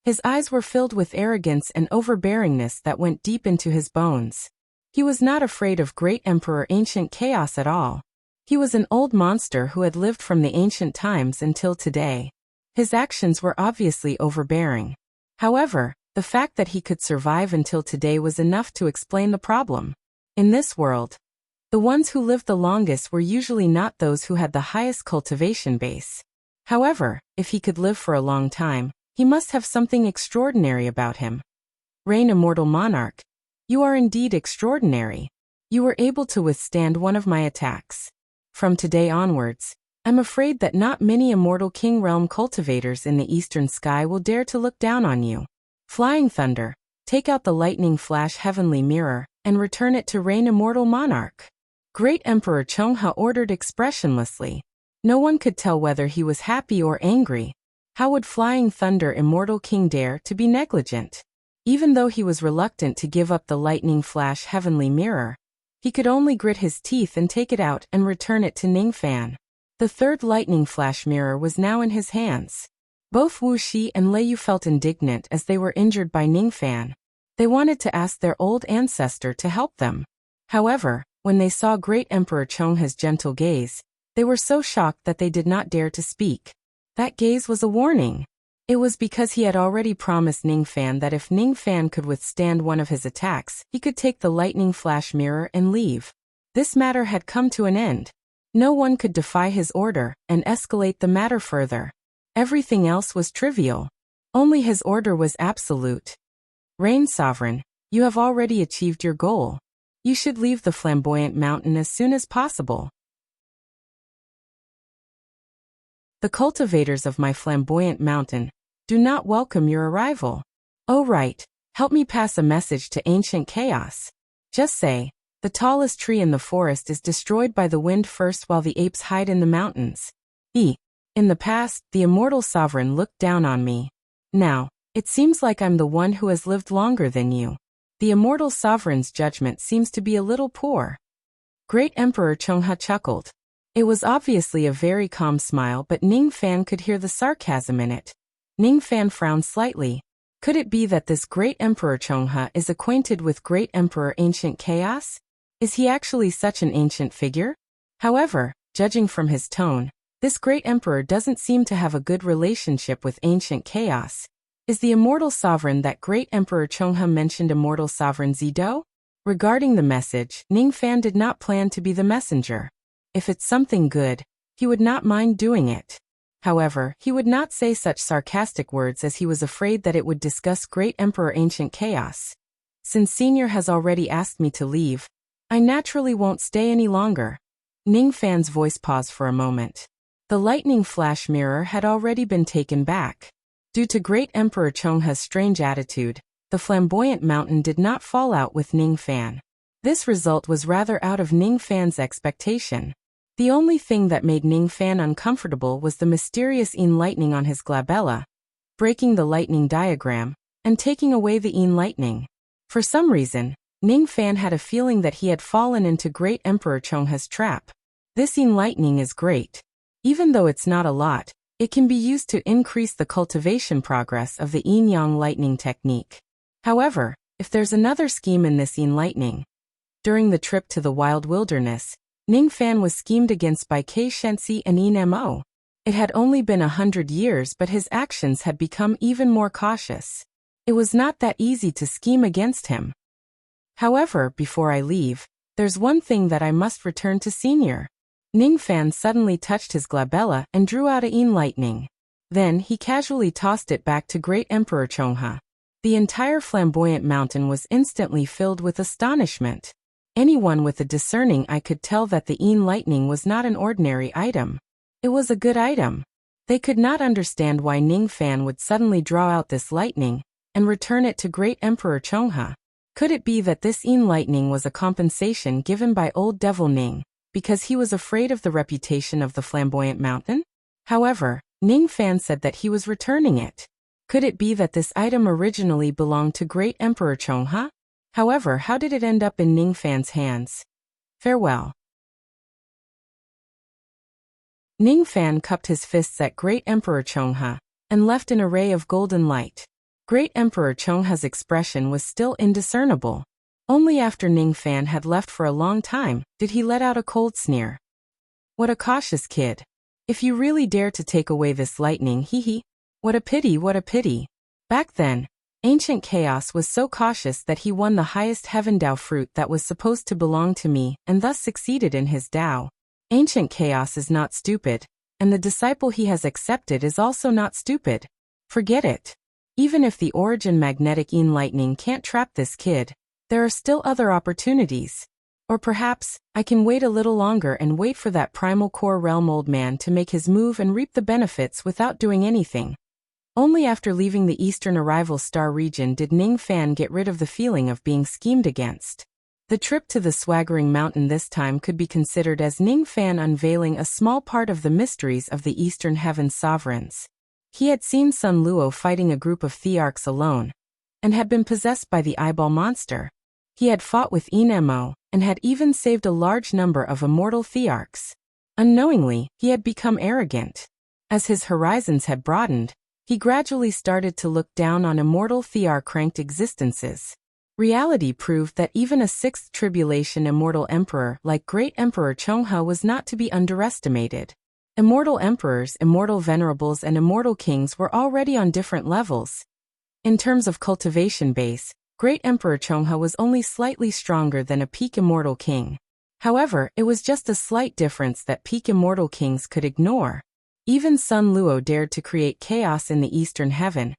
S1: his eyes were filled with arrogance and overbearingness that went deep into his bones. He was not afraid of Great Emperor Ancient Chaos at all. He was an old monster who had lived from the ancient times until today. His actions were obviously overbearing. However, the fact that he could survive until today was enough to explain the problem. In this world, the ones who lived the longest were usually not those who had the highest cultivation base. However, if he could live for a long time, he must have something extraordinary about him. Reign Immortal Monarch, you are indeed extraordinary. You were able to withstand one of my attacks. From today onwards, I'm afraid that not many Immortal King Realm cultivators in the eastern sky will dare to look down on you. Flying Thunder, take out the lightning flash heavenly mirror, and return it to Reign Immortal Monarch. Great Emperor Chonghe ordered expressionlessly. No one could tell whether he was happy or angry. How would Flying Thunder Immortal King dare to be negligent? Even though he was reluctant to give up the lightning flash heavenly mirror, he could only grit his teeth and take it out and return it to Ning Fan. The third lightning flash mirror was now in his hands. Both Wuxia and Lei Yu felt indignant as they were injured by Ning Fan. They wanted to ask their old ancestor to help them. However, when they saw Great Emperor Chonghe's gentle gaze, they were so shocked that they did not dare to speak. That gaze was a warning. It was because he had already promised Ning Fan that if Ning Fan could withstand one of his attacks, he could take the lightning flash mirror and leave. This matter had come to an end. No one could defy his order and escalate the matter further. Everything else was trivial. Only his order was absolute. Reign Sovereign, you have already achieved your goal. You should leave the flamboyant mountain as soon as possible. The cultivators of my flamboyant mountain do not welcome your arrival. Oh right, help me pass a message to Ancient Chaos. Just say, the tallest tree in the forest is destroyed by the wind first while the apes hide in the mountains. In the past, the Immortal Sovereign looked down on me. Now, it seems like I'm the one who has lived longer than you. The Immortal Sovereign's judgment seems to be a little poor. Great Emperor Chonghe chuckled. It was obviously a very calm smile, but Ning Fan could hear the sarcasm in it. Ning Fan frowned slightly. Could it be that this Great Emperor Chonghe is acquainted with Great Emperor Ancient Chaos? Is he actually such an ancient figure? However, judging from his tone, this Great Emperor doesn't seem to have a good relationship with Ancient Chaos. Is the Immortal Sovereign that Great Emperor Chonghe mentioned Immortal Sovereign Zido? Regarding the message, Ning Fan did not plan to be the messenger. If it's something good, he would not mind doing it. However, he would not say such sarcastic words as he was afraid that it would discuss Great Emperor Ancient Chaos. Since Senior has already asked me to leave, I naturally won't stay any longer. Ning Fan's voice paused for a moment. The lightning flash mirror had already been taken back. Due to Great Emperor Chongha's strange attitude, the flamboyant mountain did not fall out with Ning Fan. This result was rather out of Ning Fan's expectation. The only thing that made Ning Fan uncomfortable was the mysterious Yin lightning on his glabella, breaking the lightning diagram, and taking away the Yin lightning. For some reason, Ning Fan had a feeling that he had fallen into Great Emperor Chongha's trap. This Yin lightning is great. Even though it's not a lot, it can be used to increase the cultivation progress of the Yin-Yang lightning technique. However, if there's another scheme in this Yin lightning. During the trip to the wild wilderness, Ning Fan was schemed against by Kei Shensi and Yin Mo. It had only been 100 years, but his actions had become even more cautious. It was not that easy to scheme against him. However, before I leave, there's one thing that I must return to Senior. Ning Fan suddenly touched his glabella and drew out a Yin lightning. Then he casually tossed it back to Great Emperor Chongha. The entire flamboyant mountain was instantly filled with astonishment. Anyone with a discerning eye could tell that the Yin lightning was not an ordinary item. It was a good item. They could not understand why Ning Fan would suddenly draw out this lightning and return it to Great Emperor Chongha. Could it be that this Yin lightning was a compensation given by old Devil Ning, because he was afraid of the reputation of the flamboyant mountain? However, Ning Fan said that he was returning it. Could it be that this item originally belonged to Great Emperor Chongha? However, how did it end up in Ning Fan's hands? Farewell. Ning Fan cupped his fists at Great Emperor Chongha and left an array of golden light. Great Emperor Chongha's expression was still indiscernible. Only after Ning Fan had left for a long time did he let out a cold sneer. What a cautious kid. If you really dare to take away this lightning, hee. What a pity, what a pity. Back then, Ancient Chaos was so cautious that he won the highest heaven Dao fruit that was supposed to belong to me and thus succeeded in his Dao. Ancient Chaos is not stupid, and the disciple he has accepted is also not stupid. Forget it. Even if the origin magnetic Yin lightning can't trap this kid, there are still other opportunities. Or perhaps, I can wait a little longer and wait for that primal core realm old man to make his move and reap the benefits without doing anything. Only after leaving the eastern arrival star region did Ning Fan get rid of the feeling of being schemed against. The trip to the swaggering mountain this time could be considered as Ning Fan unveiling a small part of the mysteries of the eastern heavens sovereigns. He had seen Sun Luo fighting a group of Thearchs alone, and had been possessed by the eyeball monster. He had fought with Yin Mo, and had even saved a large number of immortal Thearchs. Unknowingly, he had become arrogant. As his horizons had broadened, he gradually started to look down on immortal Thearch-cranked existences. Reality proved that even a sixth tribulation immortal emperor like Great Emperor Chongha was not to be underestimated. Immortal emperors, immortal venerables and immortal kings were already on different levels. In terms of cultivation base, Great Emperor Chongha was only slightly stronger than a peak immortal king. However, it was just a slight difference that peak immortal kings could ignore. Even Sun Luo dared to create chaos in the eastern heaven,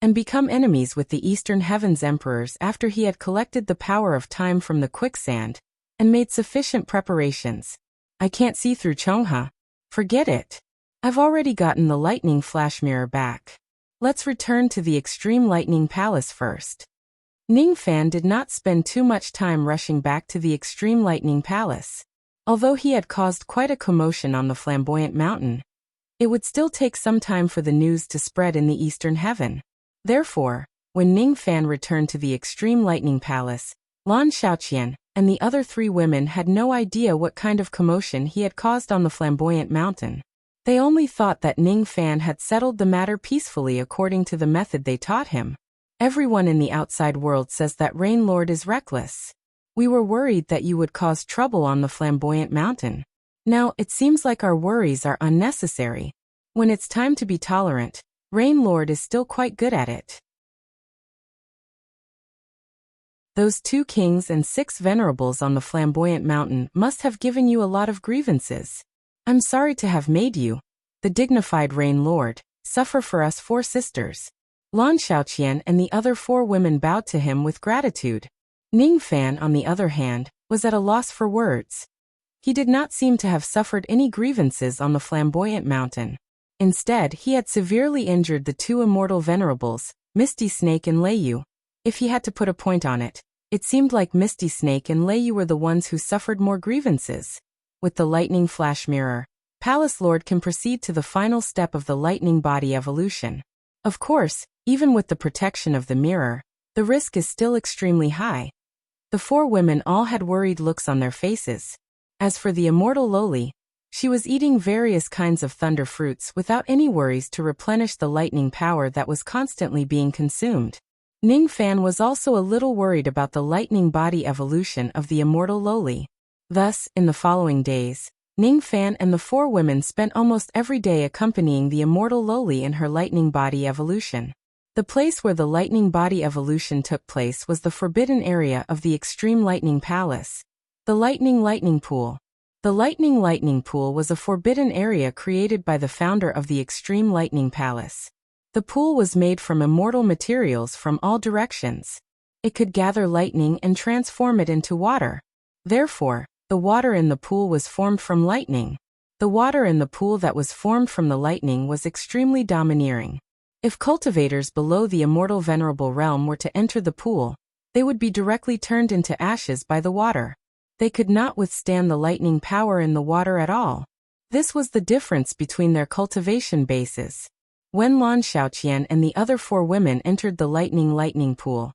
S1: and become enemies with the eastern heaven's emperors after he had collected the power of time from the quicksand, and made sufficient preparations. I can't see through Chongha. Forget it. I've already gotten the lightning flash mirror back. Let's return to the extreme lightning palace first. Ning Fan did not spend too much time rushing back to the extreme lightning palace. Although he had caused quite a commotion on the flamboyant mountain, it would still take some time for the news to spread in the eastern heaven. Therefore, when Ning Fan returned to the extreme lightning palace, Lan Xiaoqian and the other three women had no idea what kind of commotion he had caused on the flamboyant mountain. They only thought that Ning Fan had settled the matter peacefully according to the method they taught him. Everyone in the outside world says that Rain Lord is reckless. We were worried that you would cause trouble on the flamboyant mountain. Now, it seems like our worries are unnecessary. When it's time to be tolerant, Rain Lord is still quite good at it. Those 2 kings and 6 venerables on the flamboyant mountain must have given you a lot of grievances. I'm sorry to have made you, the dignified Rain Lord, suffer for us 4 sisters. Lan Xiaoqian and the other 4 women bowed to him with gratitude. Ning Fan, on the other hand, was at a loss for words. He did not seem to have suffered any grievances on the flamboyant mountain. Instead, he had severely injured the 2 immortal venerables, Misty Snake and Leiyu. If he had to put a point on it, it seemed like Misty Snake and Leiyu were the ones who suffered more grievances. With the lightning flash mirror, Palace Lord can proceed to the final step of the lightning body evolution. Of course, even with the protection of the mirror, the risk is still extremely high. The 4 women all had worried looks on their faces. As for the immortal Loli, she was eating various kinds of thunder fruits without any worries to replenish the lightning power that was constantly being consumed. Ning Fan was also a little worried about the lightning body evolution of the immortal Loli. Thus, in the following days, Ning Fan and the 4 women spent almost every day accompanying the immortal Loli in her lightning body evolution. The place where the lightning body evolution took place was the forbidden area of the Extreme Lightning Palace. The Lightning Pool. The Lightning Pool was a forbidden area created by the founder of the Extreme Lightning Palace. The pool was made from immortal materials from all directions. It could gather lightning and transform it into water. Therefore, the water in the pool was formed from lightning. The water in the pool that was formed from the lightning was extremely domineering. If cultivators below the immortal venerable realm were to enter the pool, they would be directly turned into ashes by the water. They could not withstand the lightning power in the water at all. This was the difference between their cultivation bases. When Lan Xiaoqian and the other 4 women entered the lightning pool,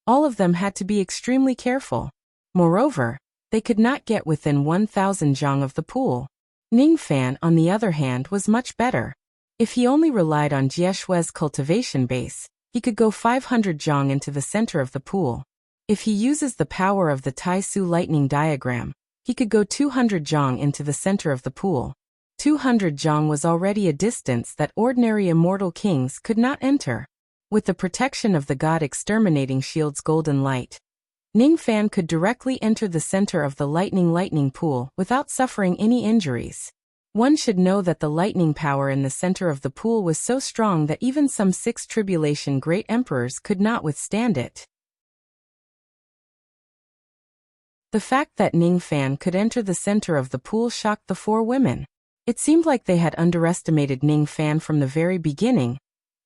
S1: all of them had to be extremely careful. Moreover, they could not get within 1,000 zhang of the pool. Ning Fan, on the other hand, was much better. If he only relied on Jie Shui's cultivation base, he could go 500 zhang into the center of the pool. If he uses the power of the Tai Su lightning diagram, he could go 200 zhang into the center of the pool. 200 zhang was already a distance that ordinary immortal kings could not enter. With the protection of the God Exterminating Shield's golden light, Ning Fan could directly enter the center of the lightning pool without suffering any injuries. One should know that the lightning power in the center of the pool was so strong that even some 6 tribulation great emperors could not withstand it. The fact that Ning Fan could enter the center of the pool shocked the 4 women. It seemed like they had underestimated Ning Fan from the very beginning.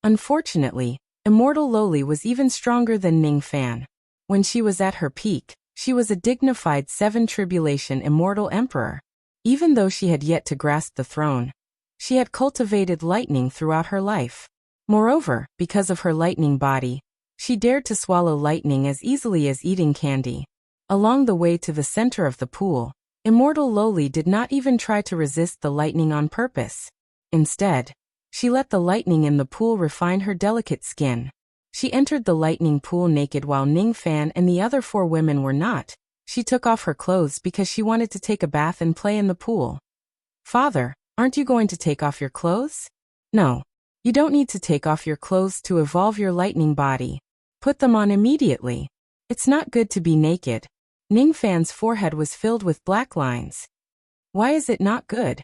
S1: Unfortunately, immortal Loli was even stronger than Ning Fan. When she was at her peak, she was a dignified 7 tribulation immortal emperor. Even though she had yet to grasp the throne, she had cultivated lightning throughout her life. Moreover, because of her lightning body, she dared to swallow lightning as easily as eating candy. Along the way to the center of the pool, immortal Loli did not even try to resist the lightning on purpose. Instead, she let the lightning in the pool refine her delicate skin. She entered the lightning pool naked while Ning Fan and the other 4 women were not. She took off her clothes because she wanted to take a bath and play in the pool. "Father, aren't you going to take off your clothes?" "No. You don't need to take off your clothes to evolve your lightning body. Put them on immediately. It's not good to be naked." Ning Fan's forehead was filled with black lines. "Why is it not good?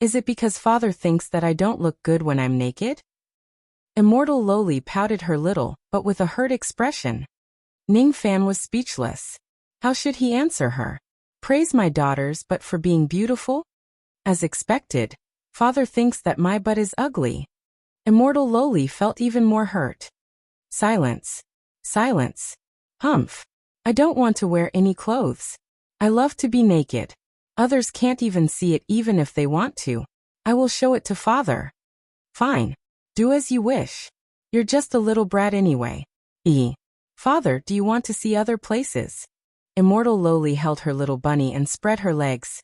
S1: Is it because father thinks that I don't look good when I'm naked?" Immortal Loli pouted her little, but with a hurt expression. Ning Fan was speechless. How should he answer her? Praise my daughters but for being beautiful? As expected, father thinks that my butt is ugly. Immortal Loli felt even more hurt. Silence. Silence. Humph. I don't want to wear any clothes. I love to be naked. Others can't even see it even if they want to. I will show it to father. Fine. Do as you wish. You're just a little brat anyway. Father, do you want to see other places? Immortal Loli held her little bunny and spread her legs.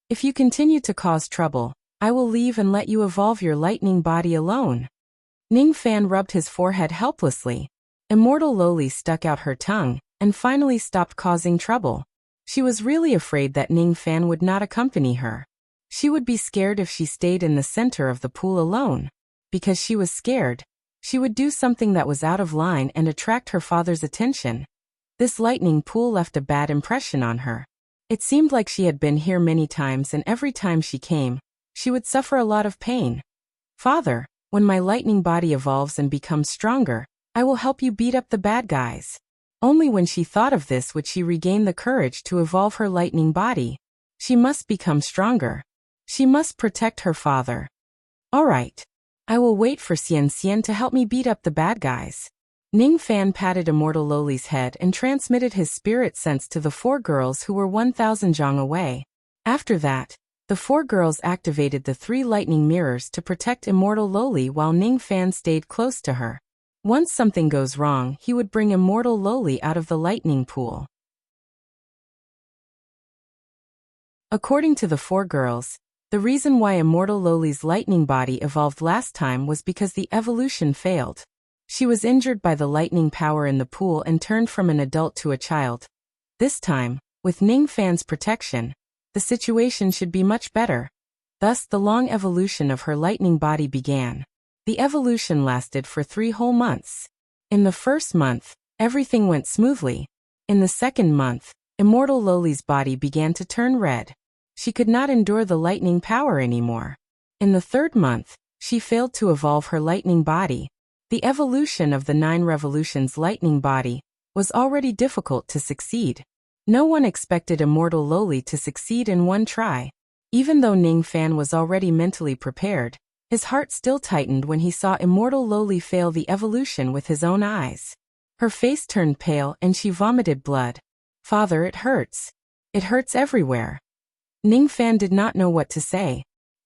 S1: If you continue to cause trouble, I will leave and let you evolve your lightning body alone. Ning Fan rubbed his forehead helplessly. Immortal Loli stuck out her tongue, and finally stopped causing trouble. She was really afraid that Ning Fan would not accompany her. She would be scared if she stayed in the center of the pool alone. Because she was scared, she would do something that was out of line and attract her father's attention. This lightning pool left a bad impression on her. It seemed like she had been here many times and every time she came, she would suffer a lot of pain. Father, when my lightning body evolves and becomes stronger, I will help you beat up the bad guys. Only when she thought of this would she regain the courage to evolve her lightning body. She must become stronger. She must protect her father. All right. I will wait for Xian Xian to help me beat up the bad guys. Ning Fan patted Immortal Loli's head and transmitted his spirit sense to the 4 girls who were 1,000 zhang away. After that, the 4 girls activated the 3 lightning mirrors to protect Immortal Loli while Ning Fan stayed close to her. Once something goes wrong, he would bring Immortal Loli out of the lightning pool. According to the 4 girls, the reason why Immortal Loli's lightning body evolved last time was because the evolution failed. She was injured by the lightning power in the pool and turned from an adult to a child. This time, with Ning Fan's protection, the situation should be much better. Thus, the long evolution of her lightning body began. The evolution lasted for 3 whole months. In the first month, everything went smoothly. In the second month, Immortal Loli's body began to turn red. She could not endure the lightning power anymore. In the third month, she failed to evolve her lightning body. The evolution of the 9 revolutions lightning body was already difficult to succeed. No one expected Immortal Loli to succeed in one try. Even though Ning Fan was already mentally prepared, his heart still tightened when he saw Immortal Loli fail the evolution with his own eyes. Her face turned pale and she vomited blood. Father, it hurts. It hurts everywhere. Ning Fan did not know what to say.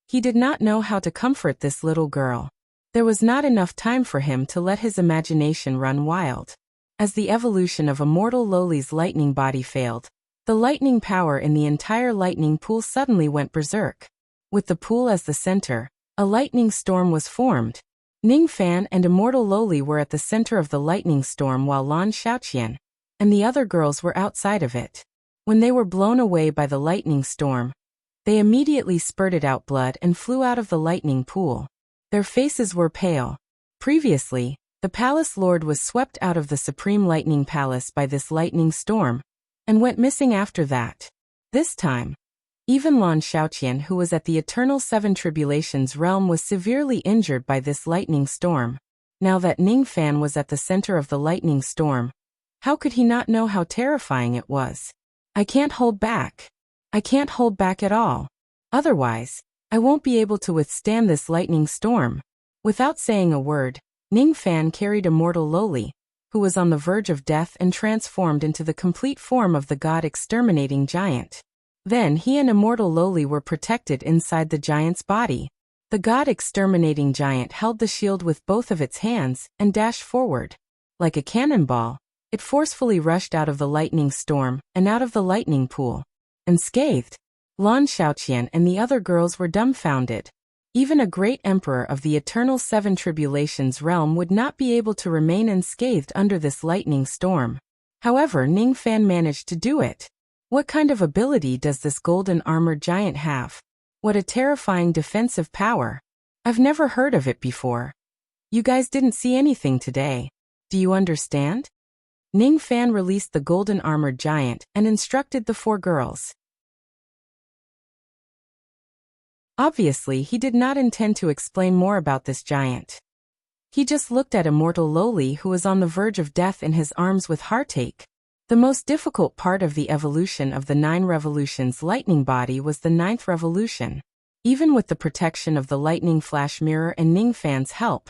S1: He did not know how to comfort this little girl. There was not enough time for him to let his imagination run wild. As the evolution of Immortal Loli's lightning body failed, the lightning power in the entire lightning pool suddenly went berserk. With the pool as the center, a lightning storm was formed. Ning Fan and Immortal Loli were at the center of the lightning storm while Lan Xiaoqian and the other girls were outside of it. When they were blown away by the lightning storm, they immediately spurted out blood and flew out of the lightning pool. Their faces were pale. Previously, the palace lord was swept out of the Supreme Lightning Palace by this lightning storm, and went missing after that. This time, even Lan Xiaoqian, who was at the Eternal 7 Tribulations realm, was severely injured by this lightning storm. Now that Ning Fan was at the center of the lightning storm, how could he not know how terrifying it was? I can't hold back. I can't hold back at all. Otherwise, I won't be able to withstand this lightning storm. Without saying a word, Ning Fan carried Immortal Loli, who was on the verge of death, and transformed into the complete form of the God-exterminating giant. Then he and Immortal Loli were protected inside the giant's body. The God-exterminating giant held the shield with both of its hands and dashed forward. Like a cannonball, it forcefully rushed out of the lightning storm and out of the lightning pool. Unscathed, Lan Xiaoqian and the other girls were dumbfounded. Even a great emperor of the Eternal 7 Tribulations realm would not be able to remain unscathed under this lightning storm. However, Ning Fan managed to do it. What kind of ability does this golden armored giant have? What a terrifying defensive power. I've never heard of it before. You guys didn't see anything today. Do you understand? Ning Fan released the golden armored giant and instructed the 4 girls. Obviously, he did not intend to explain more about this giant. He just looked at Immortal Loli, who was on the verge of death, in his arms with heartache. The most difficult part of the evolution of the 9 revolutions lightning body was the 9th revolution. Even with the protection of the lightning flash mirror and Ning Fan's help,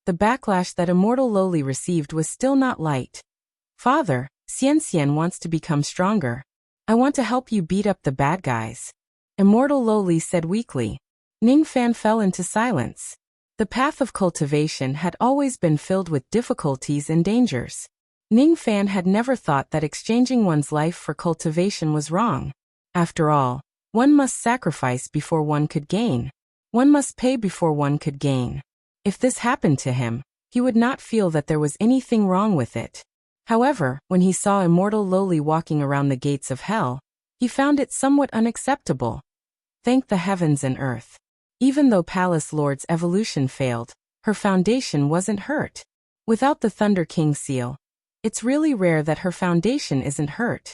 S1: the backlash that Immortal Loli received was still not light. Father, Xian Xian wants to become stronger. I want to help you beat up the bad guys. Immortal Loli said weakly. Ning Fan fell into silence. The path of cultivation had always been filled with difficulties and dangers. Ning Fan had never thought that exchanging one's life for cultivation was wrong. After all, one must sacrifice before one could gain. One must pay before one could gain. If this happened to him, he would not feel that there was anything wrong with it. However, when he saw Immortal Loli walking around the gates of hell, he found it somewhat unacceptable. Thank the heavens and earth. Even though Palace Lord's evolution failed, her foundation wasn't hurt. Without the Thunder King seal, it's really rare that her foundation isn't hurt.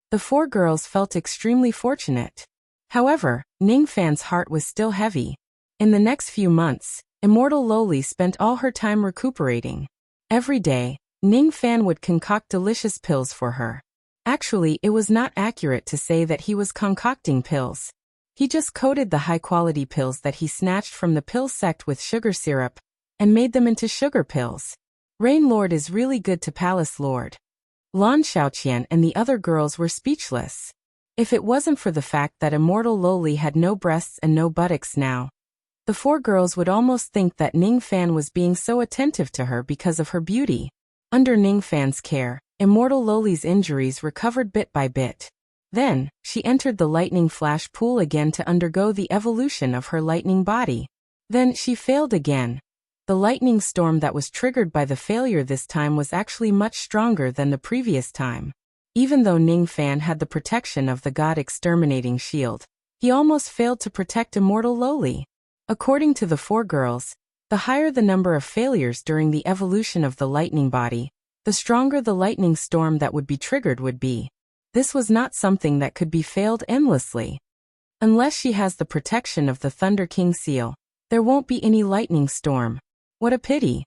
S1: The 4 girls felt extremely fortunate. However, Ningfan's heart was still heavy. In the next few months, immortal Loli spent all her time recuperating. Every day, Ningfan would concoct delicious pills for her. Actually, it was not accurate to say that he was concocting pills. He just coated the high-quality pills that he snatched from the pill sect with sugar syrup and made them into sugar pills. Rain Lord is really good to Palace Lord. Lan Xiaoqian and the other girls were speechless. If it wasn't for the fact that immortal Loli had no breasts and no buttocks now, the four girls would almost think that Ningfan was being so attentive to her because of her beauty. Under Ningfan's care, immortal Loli's injuries recovered bit by bit. Then, she entered the lightning flash pool again to undergo the evolution of her lightning body. Then she failed again. The lightning storm that was triggered by the failure this time was actually much stronger than the previous time. Even though Ningfan had the protection of the god exterminating shield, he almost failed to protect immortal Loli. According to the four girls, the higher the number of failures during the evolution of the lightning body, the stronger the lightning storm that would be triggered would be. This was not something that could be failed endlessly. Unless she has the protection of the Thunder King seal, there won't be any lightning storm. What a pity.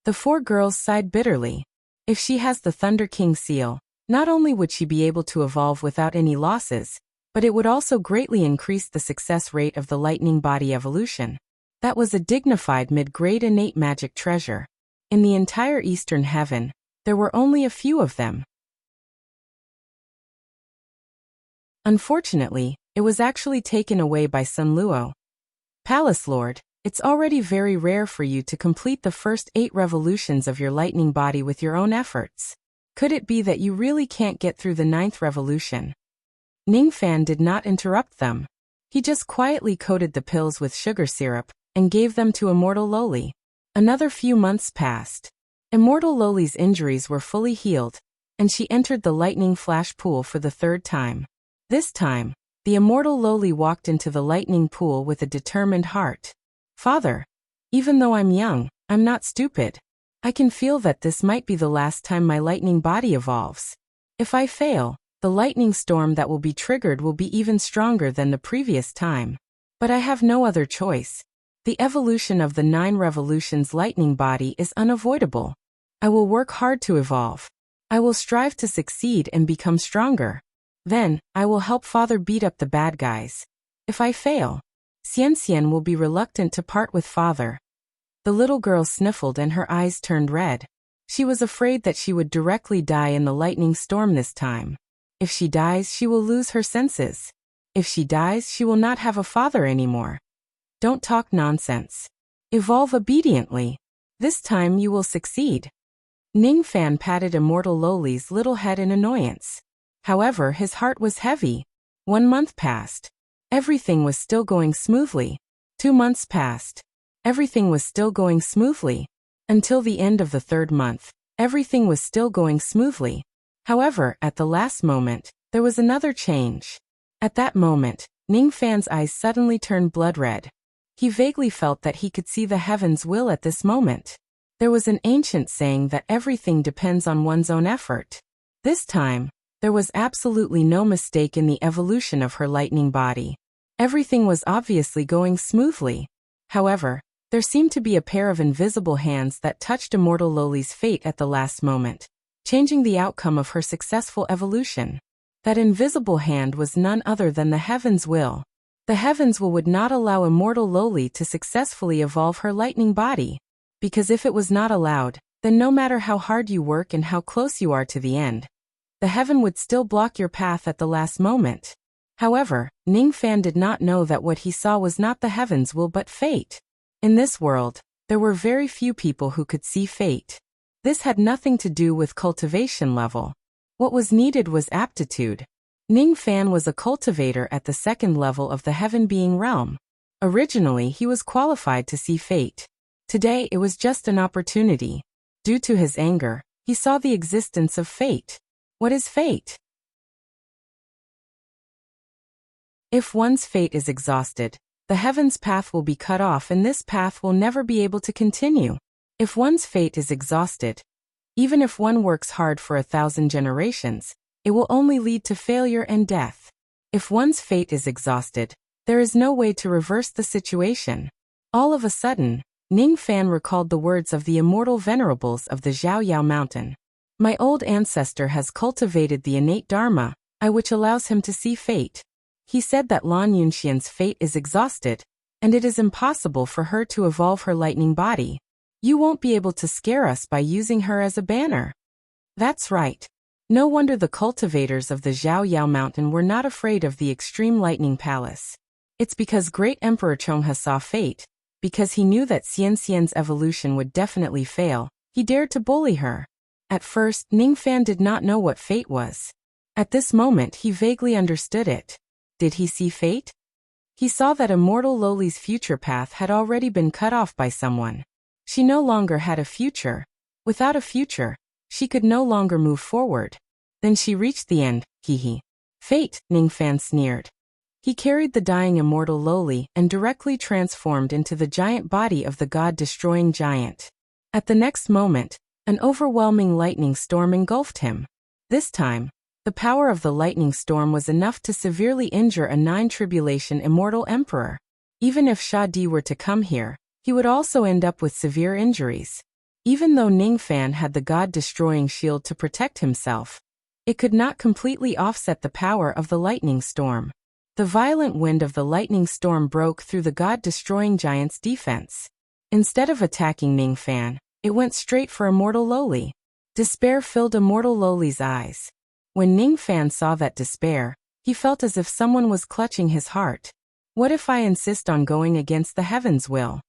S1: The four girls sighed bitterly. If she has the Thunder King seal, not only would she be able to evolve without any losses, but it would also greatly increase the success rate of the lightning body evolution. That was a dignified mid-grade innate magic treasure. In the entire Eastern Heaven, there were only a few of them. Unfortunately, it was actually taken away by Sun Luo. Palace Lord, it's already very rare for you to complete the first 8 revolutions of your lightning body with your own efforts. Could it be that you really can't get through the 9th revolution? Ningfan did not interrupt them. He just quietly coated the pills with sugar syrup and gave them to immortal Loli. Another few months passed. Immortal Loli's injuries were fully healed, and she entered the lightning flash pool for the 3rd time. This time, the immortal Loli walked into the lightning pool with a determined heart. Father, even though I'm young, I'm not stupid. I can feel that this might be the last time my lightning body evolves. If I fail, the lightning storm that will be triggered will be even stronger than the previous time. But I have no other choice. The evolution of the 9 revolutions lightning body is unavoidable. I will work hard to evolve. I will strive to succeed and become stronger. Then, I will help Father beat up the bad guys. If I fail, Xian will be reluctant to part with Father. The little girl sniffled and her eyes turned red. She was afraid that she would directly die in the lightning storm this time. If she dies, she will lose her senses. If she dies, she will not have a father anymore. Don't talk nonsense. Evolve obediently. This time you will succeed. Ningfan patted immortal Loli's little head in annoyance. However, his heart was heavy. 1 month passed. Everything was still going smoothly. 2 months passed. Everything was still going smoothly. Until the end of the 3rd month, everything was still going smoothly. However, at the last moment, there was another change. At that moment, Ningfan's eyes suddenly turned blood red. He vaguely felt that he could see the heaven's will at this moment. There was an ancient saying that everything depends on one's own effort. This time, there was absolutely no mistake in the evolution of her lightning body. Everything was obviously going smoothly. However, there seemed to be a pair of invisible hands that touched immortal Loli's fate at the last moment, changing the outcome of her successful evolution. That invisible hand was none other than the heaven's will. The heaven's will would not allow immortal Loli to successfully evolve her lightning body. Because if it was not allowed, then no matter how hard you work and how close you are to the end, the heaven would still block your path at the last moment. However, Ningfan did not know that what he saw was not the heaven's will but fate. In this world, there were very few people who could see fate. This had nothing to do with cultivation level. What was needed was aptitude. Ningfan was a cultivator at the 2nd level of the heaven being realm. Originally, he was qualified to see fate. Today, it was just an opportunity. Due to his anger, he saw the existence of fate. What is fate? If one's fate is exhausted, the heaven's path will be cut off and this path will never be able to continue. If one's fate is exhausted, even if one works hard for 1,000 generations, it will only lead to failure and death. If one's fate is exhausted, there is no way to reverse the situation. All of a sudden, Ning Fan recalled the words of the immortal venerables of the Xiaoyao mountain. My old ancestor has cultivated the innate dharma, which allows him to see fate. He said that Lan Yunxian's fate is exhausted, and it is impossible for her to evolve her lightning body. You won't be able to scare us by using her as a banner. That's right. No wonder the cultivators of the Xiaoyao mountain were not afraid of the extreme lightning palace. It's because great Emperor Chonghe saw fate, because he knew that Xianxian's evolution would definitely fail, he dared to bully her. At first, Ning Fan did not know what fate was. At this moment he vaguely understood it. Did he see fate? He saw that immortal Loli's future path had already been cut off by someone. She no longer had a future. Without a future, she could no longer move forward. Then she reached the end, hee. Fate, Ning Fan sneered. He carried the dying immortal Loli and directly transformed into the giant body of the god-destroying giant. At the next moment, an overwhelming lightning storm engulfed him. This time, the power of the lightning storm was enough to severely injure a nine-tribulation immortal emperor. Even if Sha Di were to come here, he would also end up with severe injuries. Even though Ning Fan had the god-destroying shield to protect himself, it could not completely offset the power of the lightning storm. The violent wind of the lightning storm broke through the god-destroying giant's defense. Instead of attacking Ning Fan, it went straight for immortal Loli. Despair filled immortal Loli's eyes. When Ning Fan saw that despair, he felt as if someone was clutching his heart. What if I insist on going against the heavens' will?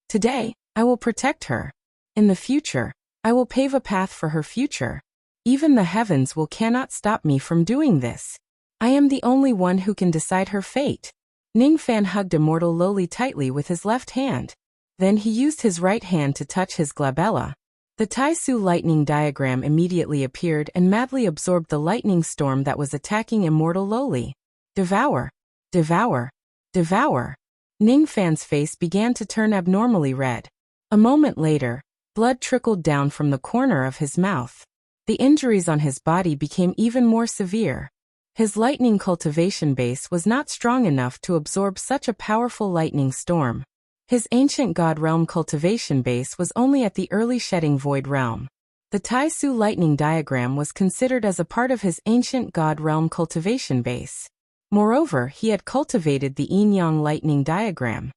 S1: Today, I will protect her. In the future, I will pave a path for her future. Even the heavens cannot stop me from doing this. I am the only one who can decide her fate. Ning Fan hugged immortal Loli tightly with his left hand. Then he used his right hand to touch his glabella. The Taisu lightning diagram immediately appeared and madly absorbed the lightning storm that was attacking immortal Loli. Devour! Devour! Devour! Ning Fan's face began to turn abnormally red. A moment later, blood trickled down from the corner of his mouth. The injuries on his body became even more severe. His lightning cultivation base was not strong enough to absorb such a powerful lightning storm. His ancient god realm cultivation base was only at the early shedding void realm. The Taisu lightning diagram was considered as a part of his ancient god realm cultivation base. Moreover, he had cultivated the yin-yang lightning diagram.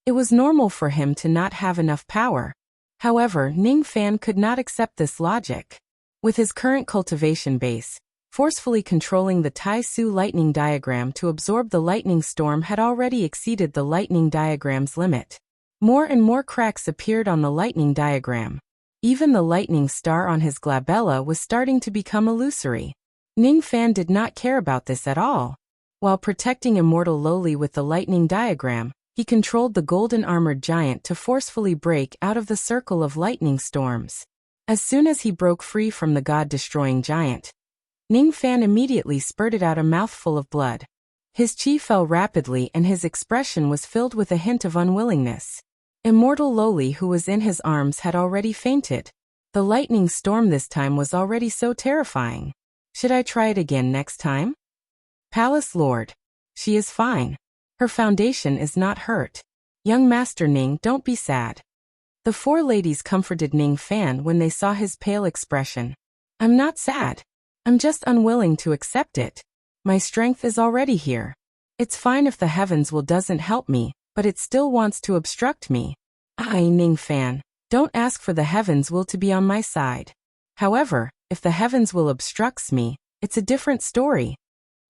S1: It was normal for him to not have enough power. However, Ning Fan could not accept this logic. With his current cultivation base, forcefully controlling the Taisu lightning diagram to absorb the lightning storm had already exceeded the lightning diagram's limit. More and more cracks appeared on the lightning diagram. Even the lightning star on his glabella was starting to become illusory. Ning Fan did not care about this at all. While protecting immortal Loli with the lightning diagram, he controlled the golden armored giant to forcefully break out of the circle of lightning storms. As soon as he broke free from the god-destroying giant, Ning Fan immediately spurted out a mouthful of blood. His chi fell rapidly and his expression was filled with a hint of unwillingness. Immortal Loli, who was in his arms, had already fainted. The lightning storm this time was already so terrifying. Should I try it again next time? Palace Lord. She is fine. Her foundation is not hurt. Young Master Ning, don't be sad. The four ladies comforted Ning Fan when they saw his pale expression. I'm not sad. I'm just unwilling to accept it. My strength is already here. It's fine if the heavens doesn't help me, but it still wants to obstruct me. Ning Fan, don't ask for the heavens to be on my side. However, if the heavens obstructs me, it's a different story.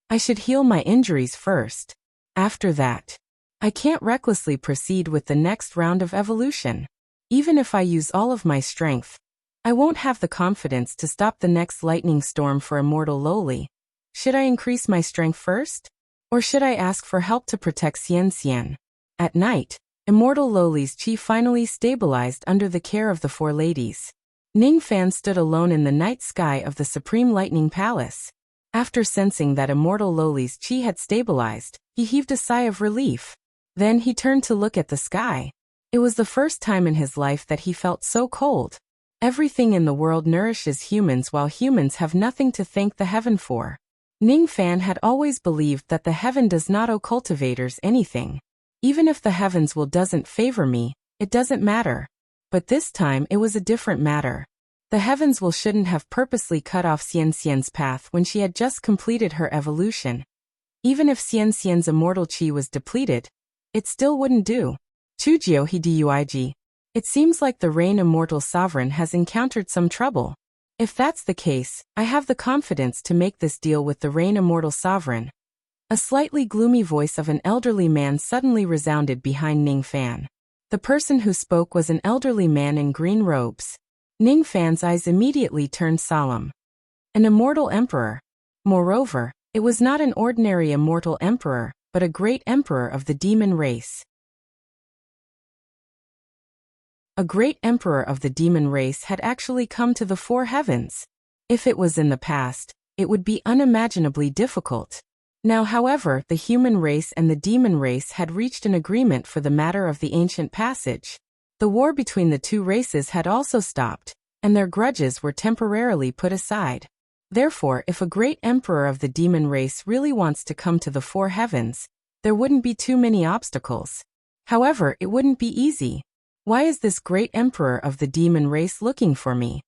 S1: I should heal my injuries first. After that, I can't recklessly proceed with the next round of evolution. Even if I use all of my strength, I won't have the confidence to stop the next lightning storm for immortal Loli. Should I increase my strength first? Or should I ask for help to protect Xianxian? At night, immortal Loli's chi finally stabilized under the care of the four ladies. Ning Fan stood alone in the night sky of the Supreme Lightning Palace. After sensing that immortal Loli's chi had stabilized, he heaved a sigh of relief. Then he turned to look at the sky. It was the first time in his life that he felt so cold. Everything in the world nourishes humans while humans have nothing to thank the heaven for. Ning Fan had always believed that the heaven does not owe cultivators anything. Even if the heavens doesn't favor me, it doesn't matter. But this time it was a different matter. The heavens shouldn't have purposely cut off Xian Xian's path when she had just completed her evolution. Even if Xian Xian's immortal qi was depleted, it still wouldn't do. Chujio Hiduig. It seems like the Rain Immortal Sovereign has encountered some trouble. If that's the case, I have the confidence to make this deal with the Rain Immortal Sovereign. A slightly gloomy voice of an elderly man suddenly resounded behind Ning Fan. The person who spoke was an elderly man in green robes. Ning Fan's eyes immediately turned solemn. An immortal emperor. Moreover, it was not an ordinary immortal emperor, but a great emperor of the demon race. A great emperor of the demon race had actually come to the four heavens. If it was in the past, it would be unimaginably difficult. Now, however, the human race and the demon race had reached an agreement for the matter of the ancient passage. The war between the two races had also stopped, and their grudges were temporarily put aside. Therefore, if a great emperor of the demon race really wants to come to the four heavens, there wouldn't be too many obstacles. However, it wouldn't be easy. Why is this great emperor of the demon race looking for me?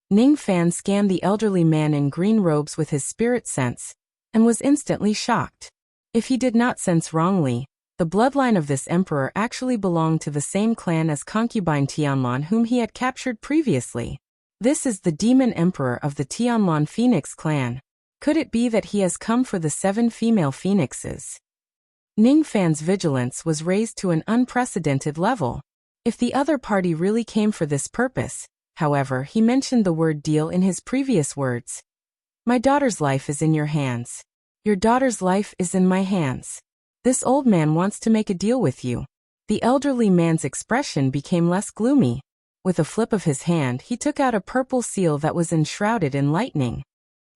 S1: Ning Fan scanned the elderly man in green robes with his spirit sense, and was instantly shocked. If he did not sense wrongly, the bloodline of this emperor actually belonged to the same clan as concubine Tianlan whom he had captured previously. This is the demon emperor of the Tianlan Phoenix clan. Could it be that he has come for the 7 female phoenixes? Ning Fan's vigilance was raised to an unprecedented level. If the other party really came for this purpose, however, he mentioned the word deal in his previous words. My daughter's life is in your hands. Your daughter's life is in my hands. This old man wants to make a deal with you. The elderly man's expression became less gloomy. With a flip of his hand, he took out a purple seal that was enshrouded in lightning.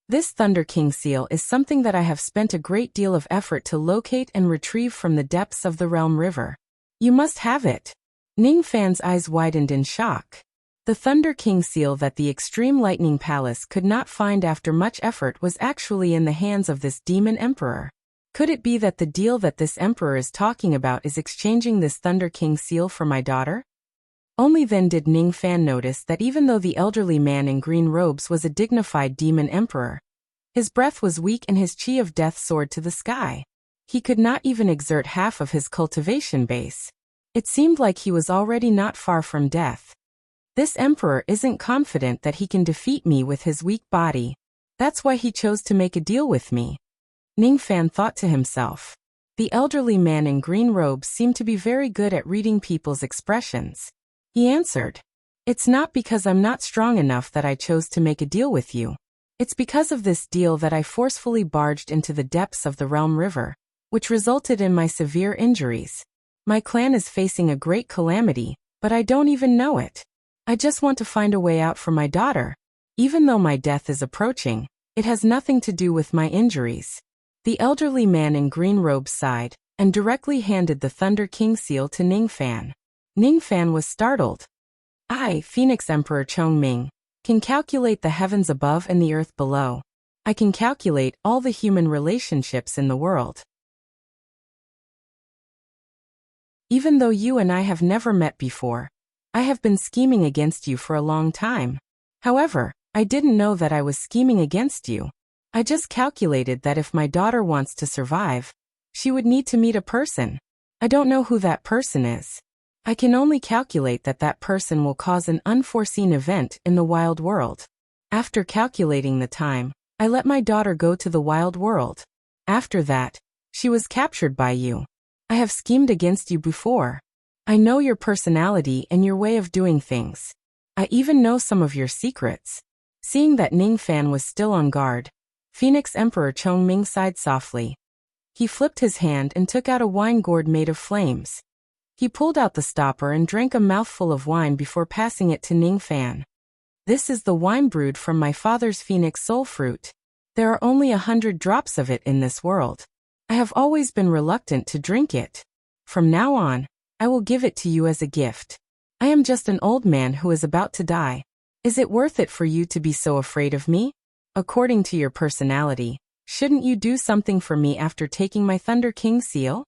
S1: This Thunder King seal is something that I have spent a great deal of effort to locate and retrieve from the depths of the Realm River. You must have it. Ning Fan's eyes widened in shock. The Thunder King seal that the Extreme Lightning Palace could not find after much effort was actually in the hands of this demon emperor. Could it be that the deal that this emperor is talking about is exchanging this Thunder King seal for my daughter? Only then did Ning Fan notice that even though the elderly man in green robes was a dignified demon emperor, his breath was weak and his chi of death soared to the sky. He could not even exert half of his cultivation base. It seemed like he was already not far from death. This emperor isn't confident that he can defeat me with his weak body. That's why he chose to make a deal with me. Ning Fan thought to himself. The elderly man in green robes seemed to be very good at reading people's expressions. He answered, "It's not because I'm not strong enough that I chose to make a deal with you. It's because of this deal that I forcefully barged into the depths of the Realm River, which resulted in my severe injuries. My clan is facing a great calamity, but I don't even know it. I just want to find a way out for my daughter. Even though my death is approaching, it has nothing to do with my injuries." The elderly man in green robes sighed, and directly handed the Thunder King seal to Ning Fan. Ning Fan was startled. I, Phoenix Emperor Chongming, can calculate the heavens above and the earth below. I can calculate all the human relationships in the world. Even though you and I have never met before, I have been scheming against you for a long time. However, I didn't know that I was scheming against you. I just calculated that if my daughter wants to survive, she would need to meet a person. I don't know who that person is. I can only calculate that that person will cause an unforeseen event in the wild world. After calculating the time, I let my daughter go to the wild world. After that, she was captured by you. I have schemed against you before. I know your personality and your way of doing things. I even know some of your secrets. Seeing that Ning Fan was still on guard, Phoenix Emperor Chongming sighed softly. He flipped his hand and took out a wine gourd made of flames. He pulled out the stopper and drank a mouthful of wine before passing it to Ning Fan. This is the wine brewed from my father's phoenix soul fruit. There are only 100 drops of it in this world. I have always been reluctant to drink it. From now on, I will give it to you as a gift. I am just an old man who is about to die. Is it worth it for you to be so afraid of me? According to your personality, shouldn't you do something for me after taking my Thunder King seal?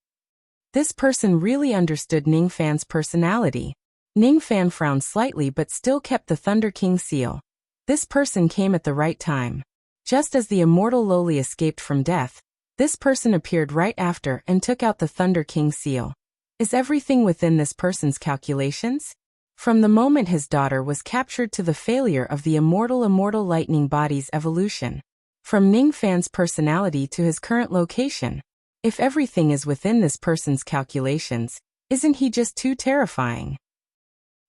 S1: This person really understood Ningfan's personality. Ningfan frowned slightly but still kept the Thunder King seal. This person came at the right time. Just as the immortal lowly escaped from death, this person appeared right after and took out the Thunder King seal. Is everything within this person's calculations? From the moment his daughter was captured to the failure of the immortal lightning body's evolution. From Ningfan's personality to his current location. If everything is within this person's calculations, isn't he just too terrifying?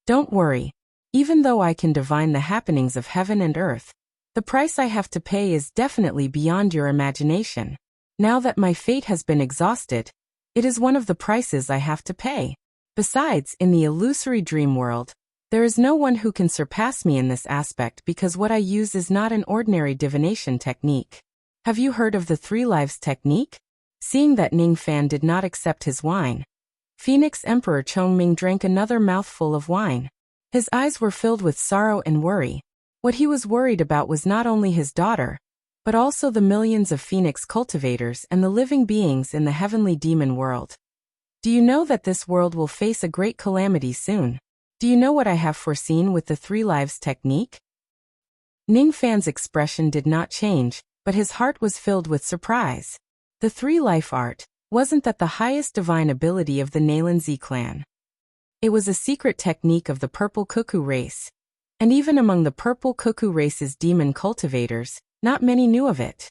S1: Don't worry. Even though I can divine the happenings of heaven and earth, the price I have to pay is definitely beyond your imagination. Now that my fate has been exhausted, it is one of the prices I have to pay. Besides, in the illusory dream world, there is no one who can surpass me in this aspect because what I use is not an ordinary divination technique. Have you heard of the 3 lives technique? Seeing that Ningfan did not accept his wine, Phoenix Emperor Chongming drank another mouthful of wine. His eyes were filled with sorrow and worry. What he was worried about was not only his daughter, but also the millions of Phoenix cultivators and the living beings in the heavenly demon world. Do you know that this world will face a great calamity soon? Do you know what I have foreseen with the 3 lives technique? Ningfan's expression did not change, but his heart was filled with surprise. The 3 life art, wasn't that the highest divine ability of the Nailanzi clan? It was a secret technique of the Purple Cuckoo race. And even among the Purple Cuckoo race's demon cultivators, not many knew of it.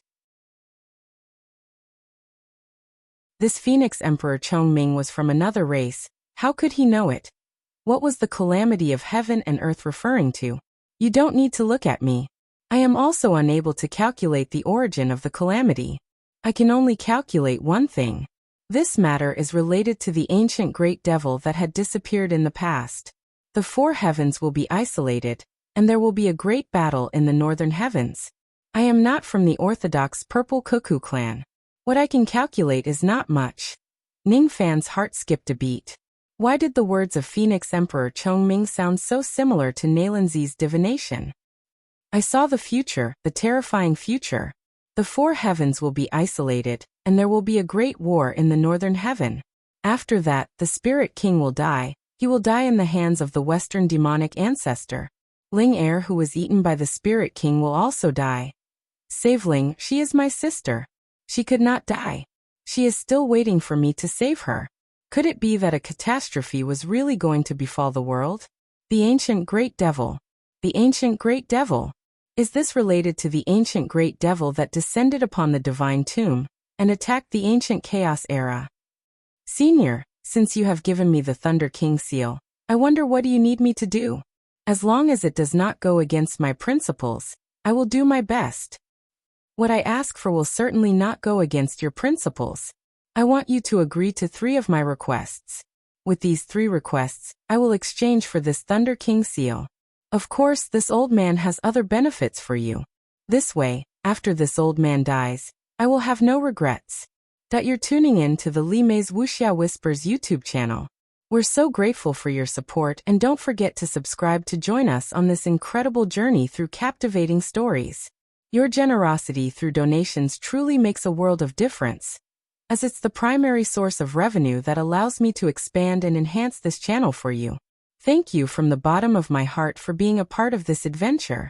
S1: This Phoenix Emperor Chongming was from another race. How could he know it? What was the calamity of heaven and earth referring to? You don't need to look at me. I am also unable to calculate the origin of the calamity. I can only calculate one thing. This matter is related to the ancient great devil that had disappeared in the past. The 4 heavens will be isolated, and there will be a great battle in the northern heavens. I am not from the orthodox Purple Cuckoo clan. What I can calculate is not much. Ningfan's heart skipped a beat. Why did the words of Phoenix Emperor Chongming sound so similar to Nailanzi's divination? I saw the future, the terrifying future. The 4 heavens will be isolated, and there will be a great war in the northern heaven. After that, the Spirit King will die. He will die in the hands of the Western demonic ancestor. Ling Er, who was eaten by the Spirit King, will also die. Save Ling, she is my sister. She could not die. She is still waiting for me to save her. Could it be that a catastrophe was really going to befall the world? The ancient great devil. The ancient great devil. Is this related to the ancient great devil that descended upon the divine tomb and attacked the ancient chaos era? Senior, since you have given me the Thunder King seal, I wonder what do you need me to do? As long as it does not go against my principles, I will do my best. What I ask for will certainly not go against your principles. I want you to agree to 3 of my requests. With these 3 requests, I will exchange for this Thunder King seal. Of course, this old man has other benefits for you. This way, after this old man dies, I will have no regrets. That you're tuning in to the Li Mei's Wuxia Whispers YouTube channel. We're so grateful for your support, and don't forget to subscribe to join us on this incredible journey through captivating stories. Your generosity through donations truly makes a world of difference, as it's the primary source of revenue that allows me to expand and enhance this channel for you. Thank you from the bottom of my heart for being a part of this adventure.